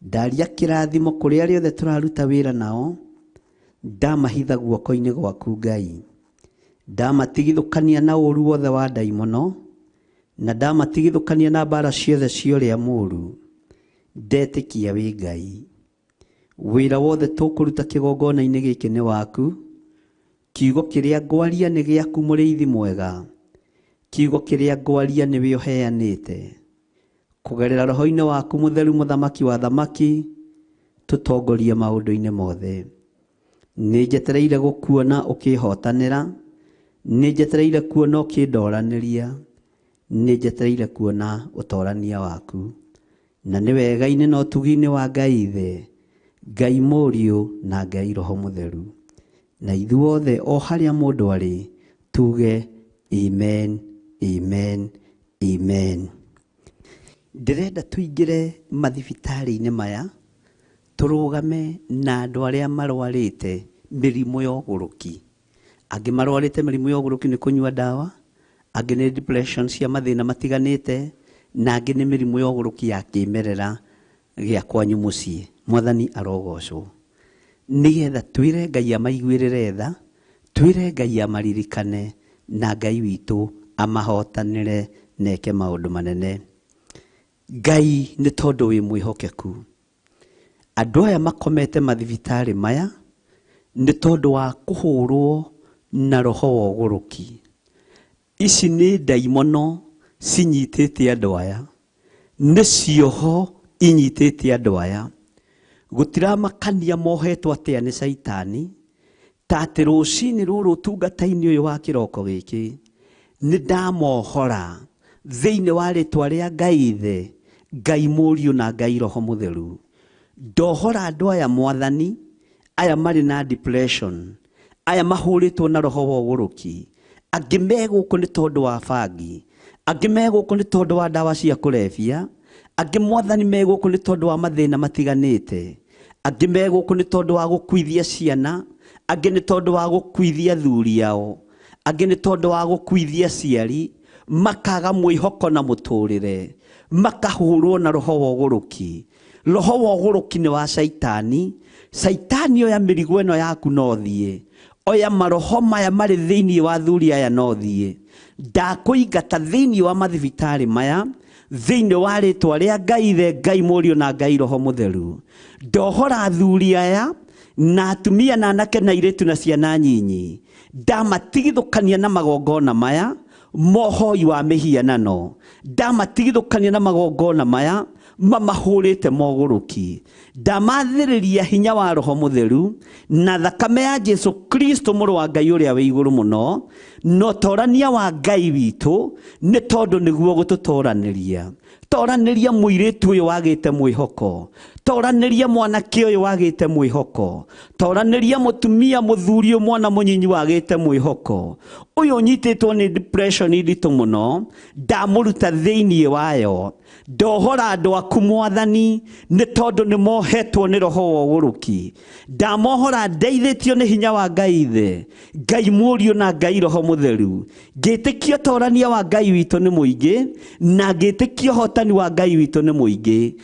Ndaria kĩrathimo kũrĩ arĩa othe tũraruta wĩra nao. Ndamahitha guoko-inĩ gwaku Ngai. Ndamatigithũkania na ũru wothe wa ndaimono, na ndamatigithũkania na mbara ciothe cia ũrĩa mũũru. Ndetĩkia wĩ Ngai. Wĩra wothe tũkũruta kĩgongona-inĩ gĩkĩ nĩ waku. Kiugo kĩrĩa ngwaria nĩ gĩaku mũrĩithi mwega. Kiugo kĩrĩa ngwaria nĩwe ũheanĩte. Kũgerera roho-inĩ waku mũtheru mũthamaki wa thamaki, tũtongorie maũndũ-inĩ mothe. Nĩ njetereire gũkuona ũkĩhotanĩra. Nĩ njetereire kuona ũkĩndoranĩria. Nĩ njetereire kuona ũtorania waku. Na nĩ wega-inĩ na ũtugi-inĩ wa Ngai Ithe, Ngai Mũriũ na Ngai Roho Mũtheru. Na ithuothe o harĩa mũndũ arĩ tuge amen, amen, amen. Ndĩrenda tũingĩre mathibitarĩ-inĩ maya, tũrũgame na andũ arĩa marwarĩte mĩrimũ ya ũgũrũki. angĩ marwarĩte mĩrimũ ya ũgũrũki nĩ kũnyua ndawa, angĩ nĩ depression cia mathĩna matiganĩte, na angĩ nĩ mĩrimũ ya ũgũrũki ya kĩmerera gĩa kwanyu mũciĩ. Mwathani arogocwo. Nĩgetha twĩre Ngai amaiguĩrĩre tha, twĩre Ngai amaririkane, na Ngai witũ amahotanĩre neke maũndũ manene. Ngai nĩ tondũ wĩ mwĩhokeku. Andũ aya makomete mathibitarĩ maya nĩ tondũ wa kũhũrwo na roho wa ũgũrũki. Ici nĩ ndaimono cinyitĩte andũ aya, nĩ cioho inyitĩte andũ aya. Gũtiramakania mohetwo atĩa nĩ Saitani, ta atĩ rũcinĩ rũrũ ũtungata-inĩ ũyũ wa kĩroko gĩkĩ nĩ ndamohora thĩinĩ wa rĩtwa rĩa Ngai Ithe, Ngai Mũriũ na Ngai Roho Mũtheru. Ndohora andũ aya Mwathani, aya marĩ na depression, aya mahũrĩtwo na roho wa ũgũrũki, angĩ megũkũ nĩ tondũ wa bangi, angĩ megũkũ nĩ tondũ wa ndawa cia kũrebia, angĩ Mwathani megũkũ nĩ tondũ wa mathĩna matiganĩte, angĩ megũkũ nĩ tondũ wa gũkuithia ciana, angĩ nĩ tondũ wa gũkuithia athuri ao, angĩ nĩ tondũ wa gũkuithia aciari, makaga mwĩhoko na mũtũrĩre, makahũrwo na roho wa ũgũrũki. Roho wa ũgũrũki nĩ wa Saitani. Saitani oya mĩrigo ĩno yaku no thiĩ, oya maroho maya marĩ thĩinĩ wa athuri aya no thiĩ. Ndakũingata thĩinĩ wa mathibitarĩ maya, thĩinĩ wa rĩtwa rĩa Ngai Ithe, Ngai Mũriũ na Ngai Roho Mũtheru. Ndohora athuri aya na atumia na anake na airĩtu na ciana nyinyi, ndamatigithũkania na magongona maya mohoi wa mĩhianano, ndamatigithũkania na magongona maya mamahũrĩte mogũrũki. Ndamathĩrĩria hinya wa Roho Mũtheru na thakame ya Jesu Kristo mũrũ wa Ngai ũrĩa wĩ igũrũ mũno, no torania wa Ngai witũ nĩ tondũ nĩguo gũtũtoranĩria. Toranĩria mũirĩtu ũyũ wagĩte mwĩhoko, toranĩria mwanake ũyũ wagĩte mwĩhoko, toranĩria mũtumia mũthuri mwana mũnyinyi wagĩte mwĩhoko. Ũyũ ũnyitĩtwo nĩ depression nditũ mũno, ndamũruta thĩinĩ wayo. Ndohora andũ aku Mwathani nĩ tondũ nĩ mohetwo nĩ roho wa ũgũrũki. Ndamohora ndeithĩtio nĩ hinya wa Ngai Ithe, Ngai Mũriũ na Ngai Roho Mũtheru. Ngĩtĩkia torania wa Ngai witũ nĩ mũingĩ, na ngĩtĩkia hotani wa Ngai witũ nĩ mũingĩ.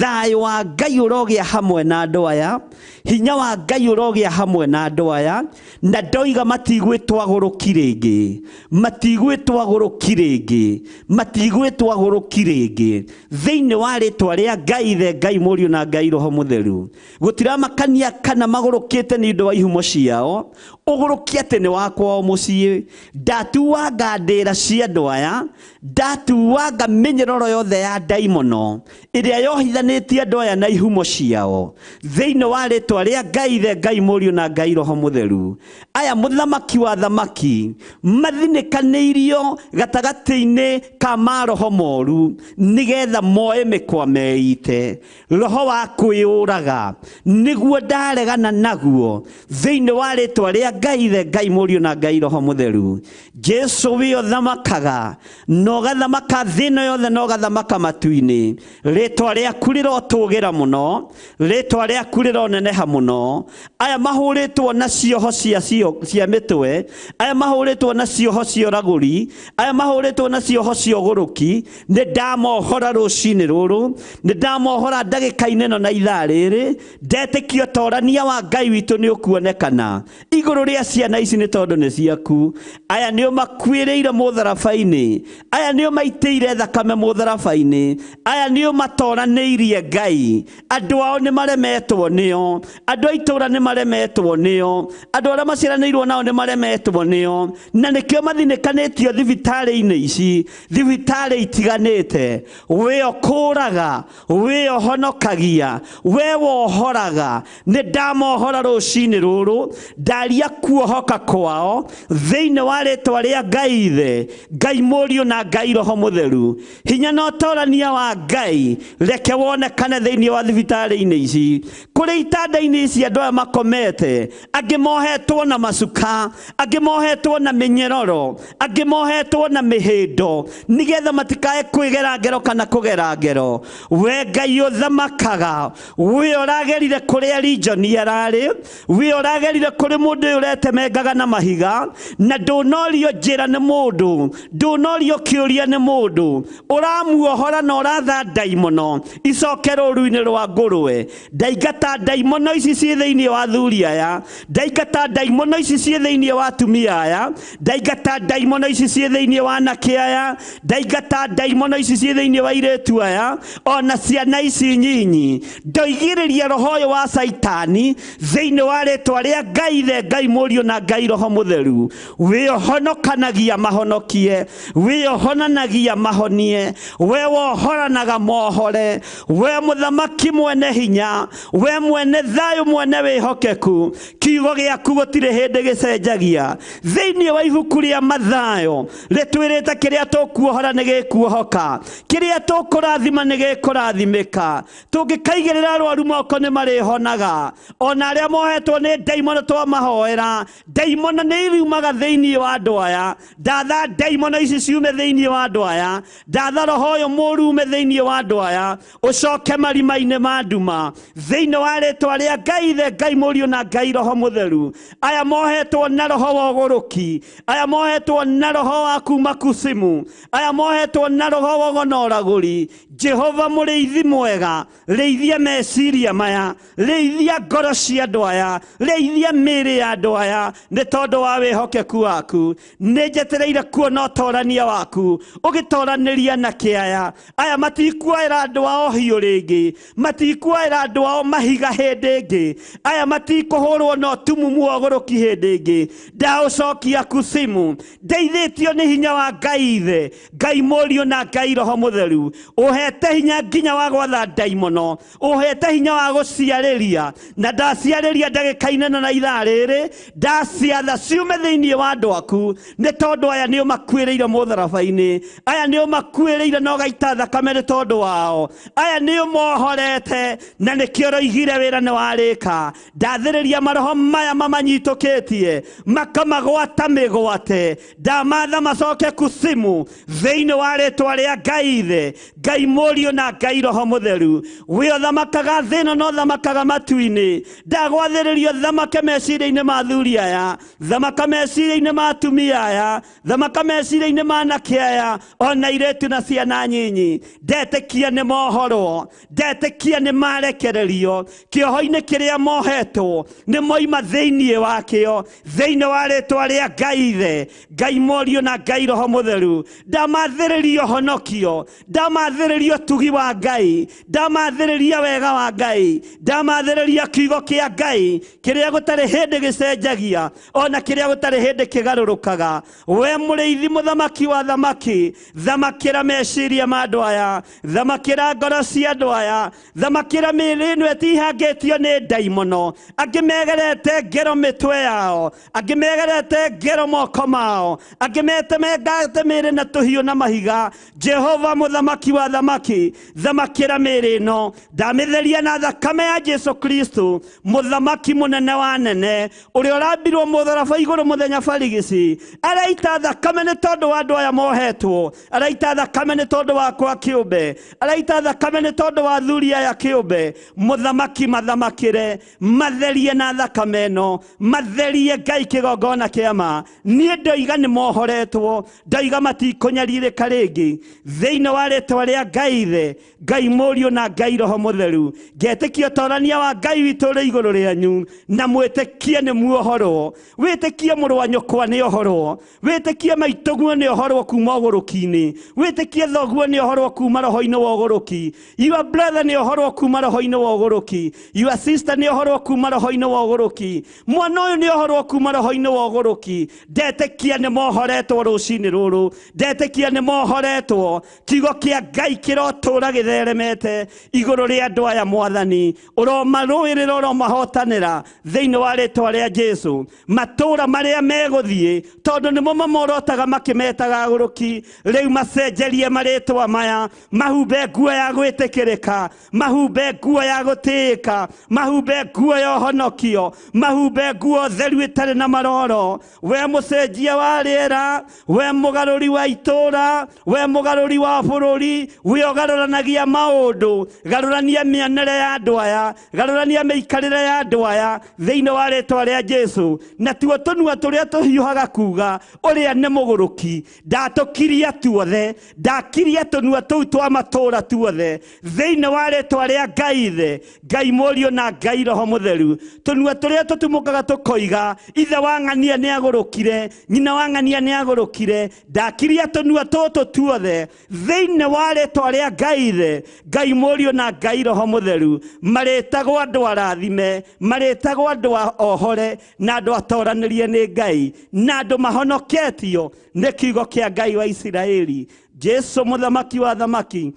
Thayũ wa Ngai ũrogĩa hamwe na andũ aya, hinya wa Ngai ũrogĩa hamwe na andũ aya, na ndoiga matigwĩtwo agũrũki rĩngĩ, matigwĩtwo agũrũki rĩngĩ, matigwĩtwo agũrũki rĩngĩ. Thĩinĩ wa rĩtwa rĩa Ngai Ithe, Ngai Mũriũ na Ngai Roho Mũtheru. Gũtiramakania kana magũrũkĩte nĩ ũndũ wa ihumo ciao, ũgũrũki atĩ nĩ wakwa o mũciĩ. Ndatuanga ndĩra cia andũ aya, ndatuanga mĩnyororo yothe ya ndaimono ĩrĩa yohithanĩtie andũ aya na ihumo ciao, thĩinĩ wa rĩtwa rĩa Ngai Ithe, Ngai Mũriũ na Ngai Roho Mũtheru. Aya mũthamaki wa thamaki mathinĩkanĩirio gatagatĩ-inĩ ka maroho moru, nĩgetha moe mĩkwa meite. Roho wa kwĩyũraga nĩguo ndaregana naguo, thĩinĩ wa rĩtwa rĩa Ngai Ithe, Ngai Mũriũ na Ngai Roho Mũtheru. Jesu wĩ ũthamakaga, no gathamaka thĩ ĩno yothe, no gathamaka matu-inĩ. Rĩtwa rĩaku rĩrotũgĩra mũno, rĩtwa rĩaku rĩroneneha mũno. Aya mahũrĩtwo na cioho cia mĩtwe, aya mahũrĩtwo na cioho cia ũragũri, aya mahũrĩtwo na cioho cia ũgũrũki, nĩ ndamohora rũcinĩ rũrũ, nĩ ndamohora ndagĩka-inĩ ĩno na ithaa rĩrĩ. Ndetĩkio torania wa Ngai witũ nĩ ũkuonekana igũrũ rĩa ciana ici nĩ tondũ nĩ ciaku. Aya nĩo makuĩrĩire mũtharaba-inĩ, aya nĩo maitĩire thakame mũtharaba-inĩ, aya nĩo matoranĩirie Ngai. Andũ ao nĩ maremetwo nĩo, andũ a itũũra nĩ maremetwo nĩo, andũ arĩa maciaranĩirwo nao nĩ maremetwo nĩo, na nĩkĩo mathinĩkanĩtio thibitarĩ-inĩ ici, thibitarĩ itiganĩte. We ũkũraga, we ũhonokagia, we wohoraga. Nĩ ndamohora rũcinĩ rũrũ, ndaria kuohoka kwao thĩinĩ wa rĩtwa rĩa Ngai Ithe, Ngai Mũriũ na Ngai Roho Mũtheru. Hinya na ũtorania wa Ngai reke wonekane thĩinĩ wa thibitarĩ-inĩ ici, kũrĩ itanda-inĩ ici andũ aya makomete, angĩ mohetwo na macuka, angĩ mohetwo na mĩnyororo, angĩ mohetwo na mĩhĩndo, nĩgetha matikae kwĩgera ngero kana kũgera ngero. mũthio we Ngai ũthamakaga we ũragerire kũrĩa region yararĩ we ũragerire kũrĩ mũndũ ũretemengaga na mahiga na ndũnorio njĩra nĩ mũndũ ndũnorio kĩũria nĩ mũndũ ũramuohora na ũratha ndaimono icoke rũru-inĩ rwa ngũrwe ndaingata ndaimono ici ciĩ thĩinĩ wa athuri aya ndaingata ndaimono ici ciĩ thĩinĩ wa atumia aya ndaingata ndaimono ici ciĩ thĩinĩ wa anake aya ndaingata ndaimono ici ciĩ thĩinĩ wa airĩtu aya ona ciana ici nyinyi ndoigĩrĩria roho ũyũ wa Saitani thĩinĩ wa rĩtwa rĩa Ngai Ithe Ngai Mũriũ na Ngai Roho Mũtheru wĩohonokanagia mahonokie wĩohonanagia mahonie we wohoranaga mohore we mũthamaki mwene hinya we mwene thayũ mwene wĩhokeku kiugo gĩaku gũtirĩ hĩndĩ gĩcenjagia thĩinĩ wa ibuku rĩa Mathayo rĩtwĩrĩte kĩrĩa tũkuohora nĩ gĩkuohoka kĩrĩa tũkũrathima nĩ gĩkũrathimĩka tũngĩkaigĩrĩra arwaru moko nĩ marĩhonaga ona arĩa mohetwo nĩ ndaimono twamahoera ndaimono nĩ iriumaga thĩinĩ wa andũ aya ndatha ndaimono ici ciume thĩinĩ wa andũ aya ndatha roho ũyũ mũũru ume thĩinĩ wa andũ aya ũcoke marima-inĩ ma nduma thĩinĩ wa rĩtwa rĩa Ngai Ithe Ngai Mũriũ na Ngai Roho Mũtheru aya mohetwo na roho wa ũgũrũki aya mohetwo na roho wa kuma kusimu aya mohetwo na roho wa ũgonoragũri Jehova mũrĩithi mwega rĩithia meciria maya rĩithia ngoro cia andũ aya rĩithia mĩĩrĩ ya andũ aya nĩ tondũ wa wĩhokeku waku nĩ njetereire kuona ũtorania waku ũgĩtoranĩria na kĩaya aya matikuoera andũ ao hiũ rĩngĩ matikuoera andũ ao mahiga hĩndĩ ĩngĩ aya matikũhũrwo na ũtumumu wa ũgũrũki hĩndĩ ĩngĩ ndaũcokia kusimu ndeithĩtio nĩ hinya wa Ngai Ithe Ngai Mũriũ na Ngai Roho Mũtheru ũhete hinya nginya wa gwatha ndaimono ũhete hinya wa gũciarĩria na ndaciarĩria ndagĩka-inĩ na ithaa rĩrĩ ndaciatha ciume thĩinĩ wa andũ aku nĩ tondũ aya nĩ ũmakuĩrĩire mũtharaba-inĩ aya nĩ ũmakuĩrĩire na ũgaita thakame nĩ tondũ wao aya nĩ ũmohorete na nĩkĩo ũroigire wĩra nĩ warĩka ndathĩrĩria maroho maya mamanyitũkĩtie makamagwata mĩgwate ndamatha macoke kusimu thĩinĩ wa rĩtwa rĩa Ngai Ithe Ngai Mũriũ na Ngai Roho Mũtheru we ũthamakaga thĩ ĩno na ũthamakaga matu-inĩ ndagwathĩrĩrio thamake meciria-inĩ ma athuri aya thamaka meciria-inĩ ma atumia aya thamaka meciria-inĩ ma anake aya ona airĩtu na ciana nyinyi ndetĩkia nĩ mohorwo ndetĩkia nĩ marekererio kĩoho-inĩ kĩrĩa mohetwo nĩ moima thĩinĩ wakĩo thĩinĩ wa rĩtwa rĩa Ngai Ithe Ngai Mũriũ na Ngai Roho Mũtheru ndamathĩrĩrio honokio ndamathĩrĩrio tugi wa Ngai ndamathĩrĩria wega wa Ngai ndamathĩrĩria kiugo kĩa Ngai kĩrĩa gũtarĩ hĩndĩ gĩcenjagia ona kĩrĩa gũtarĩ hĩndĩ kĩgarũrũkaga we mũrĩithi mũthamaki wa thamaki thamakĩra meciria ma andũ aya thamakĩra ngoro cia andũ aya thamakĩra mĩĩrĩ ĩno ĩtihangĩtio nĩ ndaimono angĩ megerete ngero mĩtwe yao angĩ megerete ngero moko mao angĩ metemengate mĩĩrĩ na tũhiũ na mahiga Jehova mũthamaki wa thamaki thamakĩra mĩĩrĩ ĩno ndamĩtheria na thakame ya Jesu Kristo mũthamaki mũnene wa nene ũrĩa ũrambirwo mũtharaba igũrũ mũthenya barigici araita thakame nĩ tondũ wa andũ aya mohetwo araita thakame nĩ tondũ wakwa kĩũmbe araita thakame nĩ tondũ wa athuri aya kĩũmbe mũthamaki mathamakĩre matherie na thakame ĩno matherie Ngai kĩgongona kĩa ma niĩ ndoiga nĩ mohoretwo ndoiga matikũnyarirĩka rĩngĩ thĩinĩ wa rĩtwa rĩa Ngai Ithe Ngai Mũriũ na Ngai Roho Mũtheru ngetĩkia ũtorania wa Ngai witũ ũrĩ igũrũ rĩanyu na mwĩtĩkie nĩ muohorwo wĩtĩkie mũrũ wa nyũkwa nĩ ohorwo wĩtĩkie maitũguo nĩ ohorwo kuma ũgũrũki-inĩ wĩtĩkie thoguo nĩ ohorwo kuma roho-inĩ wa ũgũrũki your brother nĩ ohorwo kuma roho-inĩ wa ũgũrũki your sister nĩ ohorwo kuma roho-inĩ wa ũgũrũki mwana ũyũ nĩ ohorwo kuma roho-inĩ wa ũgũrũki ndetĩkia nĩ mohoretwo rũcinĩ rũrũ ndetĩkia nĩ mohoretwo kiugo kĩa Ngai kĩrotũũra gĩtheremete igũrũ rĩa andũ aya mwathani ũromarũĩrĩra ũromahotanĩra thĩinĩ wa rĩtwa rĩa Jesu matũũra marĩa megũthiĩ tondũ nĩmo mamorotaga makĩmetaga agũrũki rĩu macenjerie marĩtwa maya mahumbe nguo ya gwĩtĩkĩrĩka mahumbe nguo ya gũtĩĩka mahumbe nguo ya ũhonokio mahumbe nguo theru ĩtarĩ na maroro we mũcenjia wa rĩera we mũgarũri wa itũũra we mũgarũri wa bũrũri we tugarũranagia maũndũ, garũrania mĩanĩre ya andũ aya, garũrania mĩikarĩre ya andũ aya thĩinĩ wa rĩĩtwa rĩa Jesũ. Na tuo tũnua tũrĩa tũhiũhaga kuuga ũrĩa nĩ mũgũrũki, ndatũkiria tuothe, ndakiria tũnua tũu twa matũũra tuothe thĩinĩ wa rĩĩtwa rĩa Ngai Ithe, Ngai Mũriũ na Ngai Roho Mũtheru. Tũnua tũrĩa tũtumũkaga tũkoiga ithe wa ng'ania nĩ agũrũkire, nyina wa ng'ania nĩ agũrũkire, ndakiria tũnua tũtũ tuothe thĩinĩ wa rĩĩtwa rĩa Ngai Ithe, Ngai Mũriũ na Ngai Roho Mũtheru. Marĩtagwo andũ arathime, marĩtagwo andũ ohore, na andũ atoranĩrie nĩ Ngai, na andũ mahonoketio nĩ kiugo kĩa Ngai wa Isiraeli. Jesũ mũthamaki wa thamaki,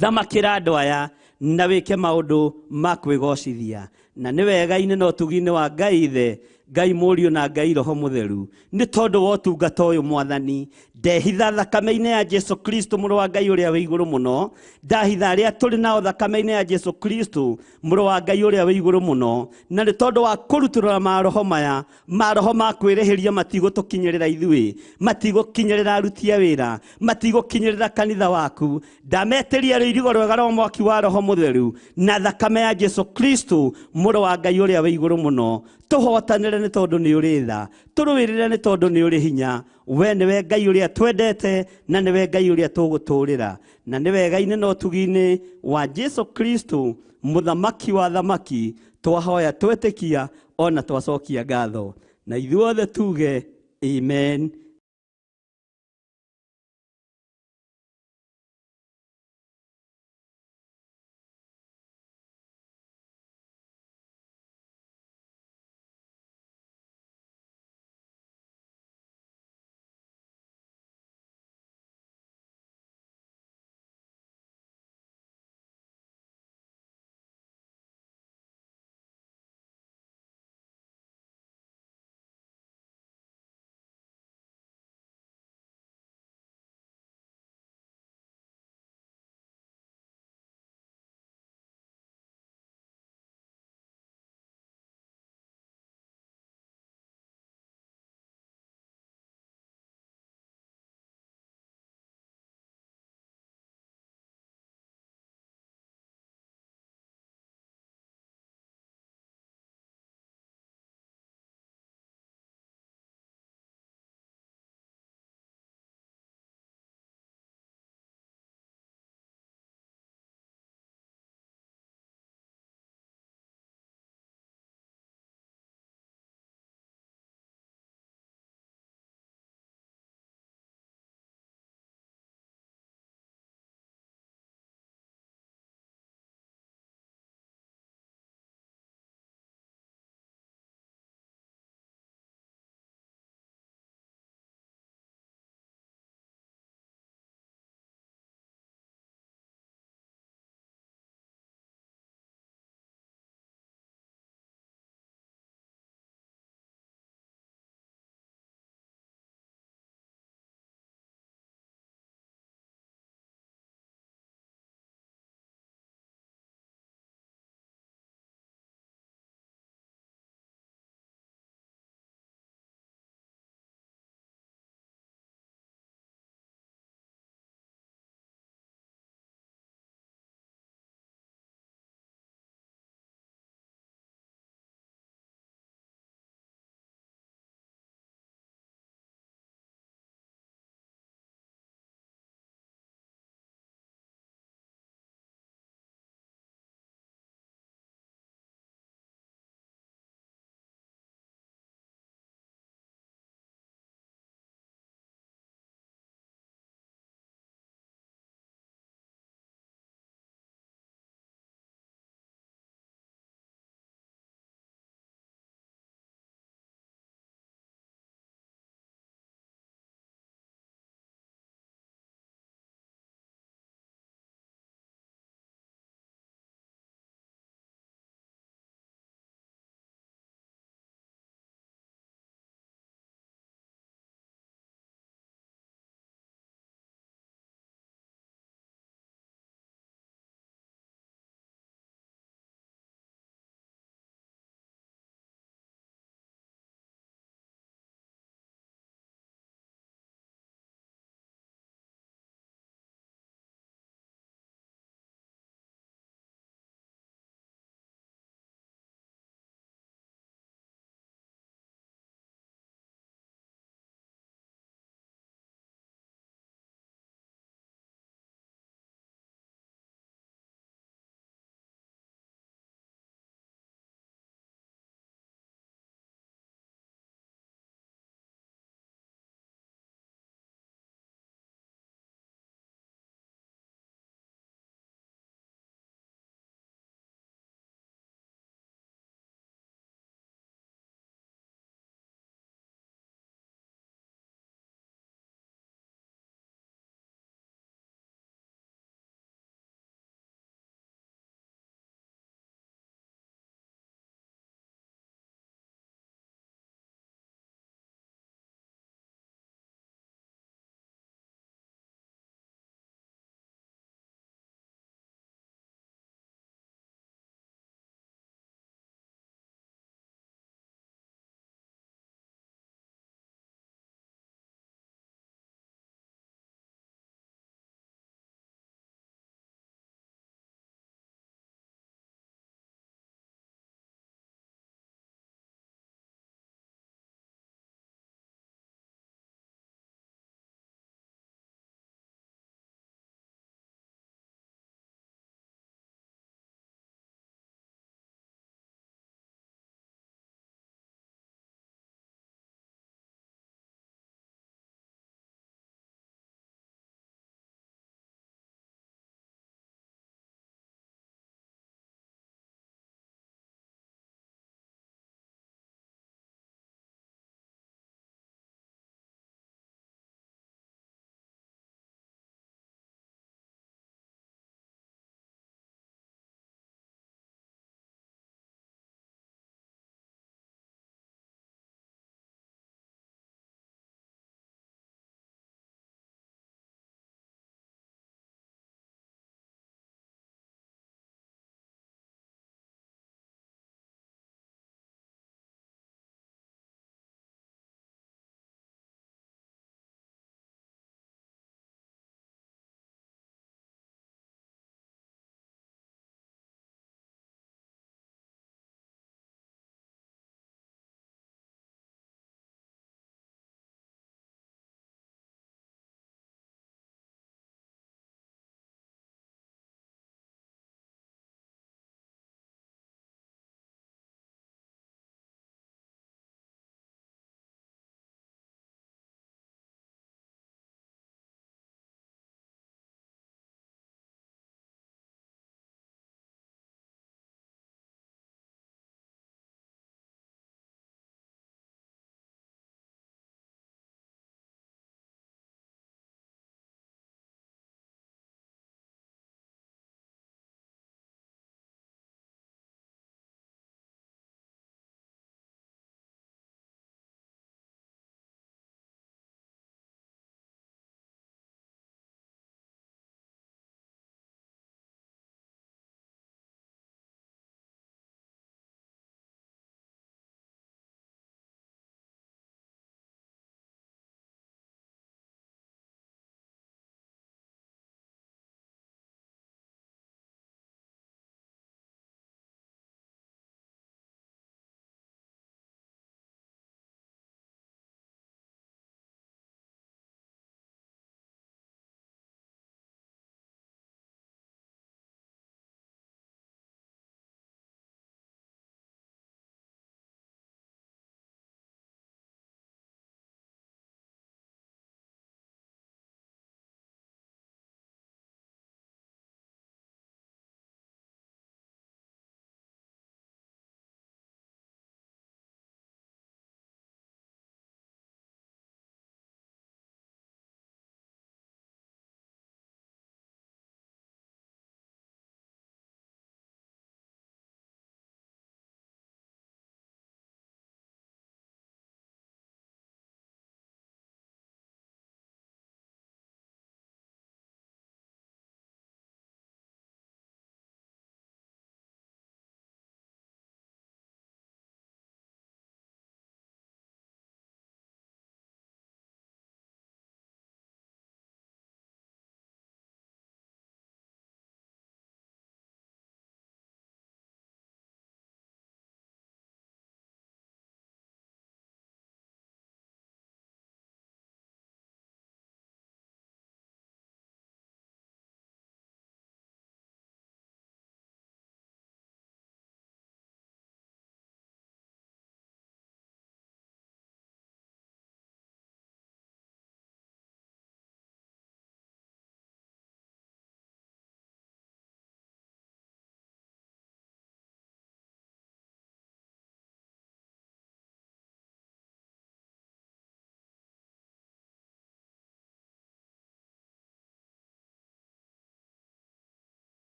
thamakĩra andũ aya na wĩke maũndũ ma kwĩgocithia. Na nĩ wega-inĩ na ũtugi-inĩ wa Ngai Ithe, Ngai Mũriũ na Ngai Roho Mũtheru, nĩ tondũ wa ũtungata ũyũ Mwathani, ndehitha thakame-inĩ ya Jesũ Kristo mũrũ wa Ngai ũrĩa wĩ igũrũ mũno, ndahitha arĩa tũrĩ nao thakame-inĩ ya Jesũ Kristo mũrũ wa Ngai ũrĩa wĩ igũrũ mũno. Na nĩ tondũ wa kũrutũrũra maroho maya, maroho ma kwĩrĩhĩria matigũtũkinyĩrĩra ithuĩ, matigũkinyĩrĩra aruti a wĩra, matigũkinyĩrĩra kanitha waku, ndametĩria rũirigo rwega rwa mwaki wa Roho Mũtheru na thakame ya Jesũ Kristo mũrũ wa Ngai ũrĩa wĩ igũrũ mũno. Tũhotanĩre nĩ tondũ nĩ ũrĩ tha, tũrũĩrĩre nĩ tondũ nĩ ũrĩ hinya. We nĩwe Ngai ũrĩa twendete, na nĩwe Ngai ũrĩa tũgũtũũrĩra. Na nĩ wega-inĩ na ũtugi-inĩ wa Jesũ Kristo mũthamaki wa thamaki, twahoya twetĩkia ona twacokia ngatho. Na ithuothe tuge amen.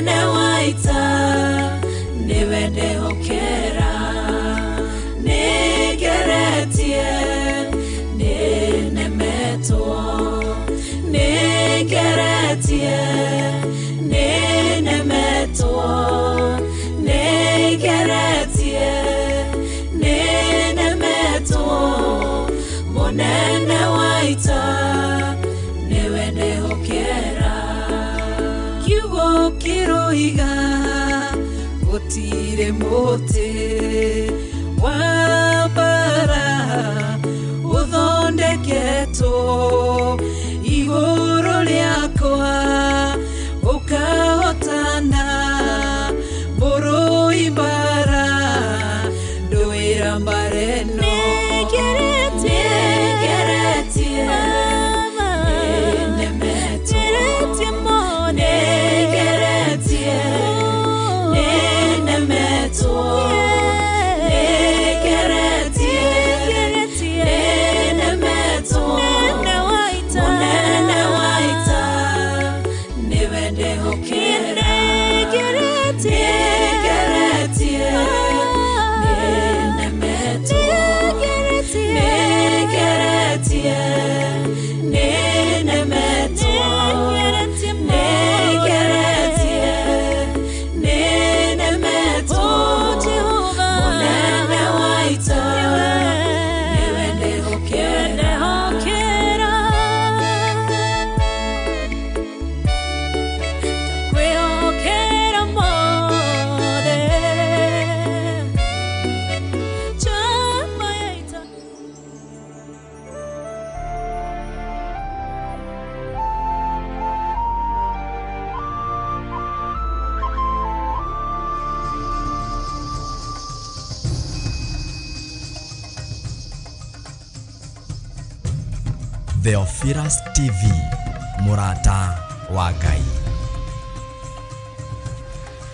munene waita niwe ndehokera nigeretie ninemetwo nigeretie ninemetwo nigeretie ninemetwo munene waita niwe ndehokera kiugo kiroiga gutire muti wa bara uthondeketwo iguru riakwa ukahotana mburu ibara nduira mbareno Theophilus TV, Murata wa Ngai.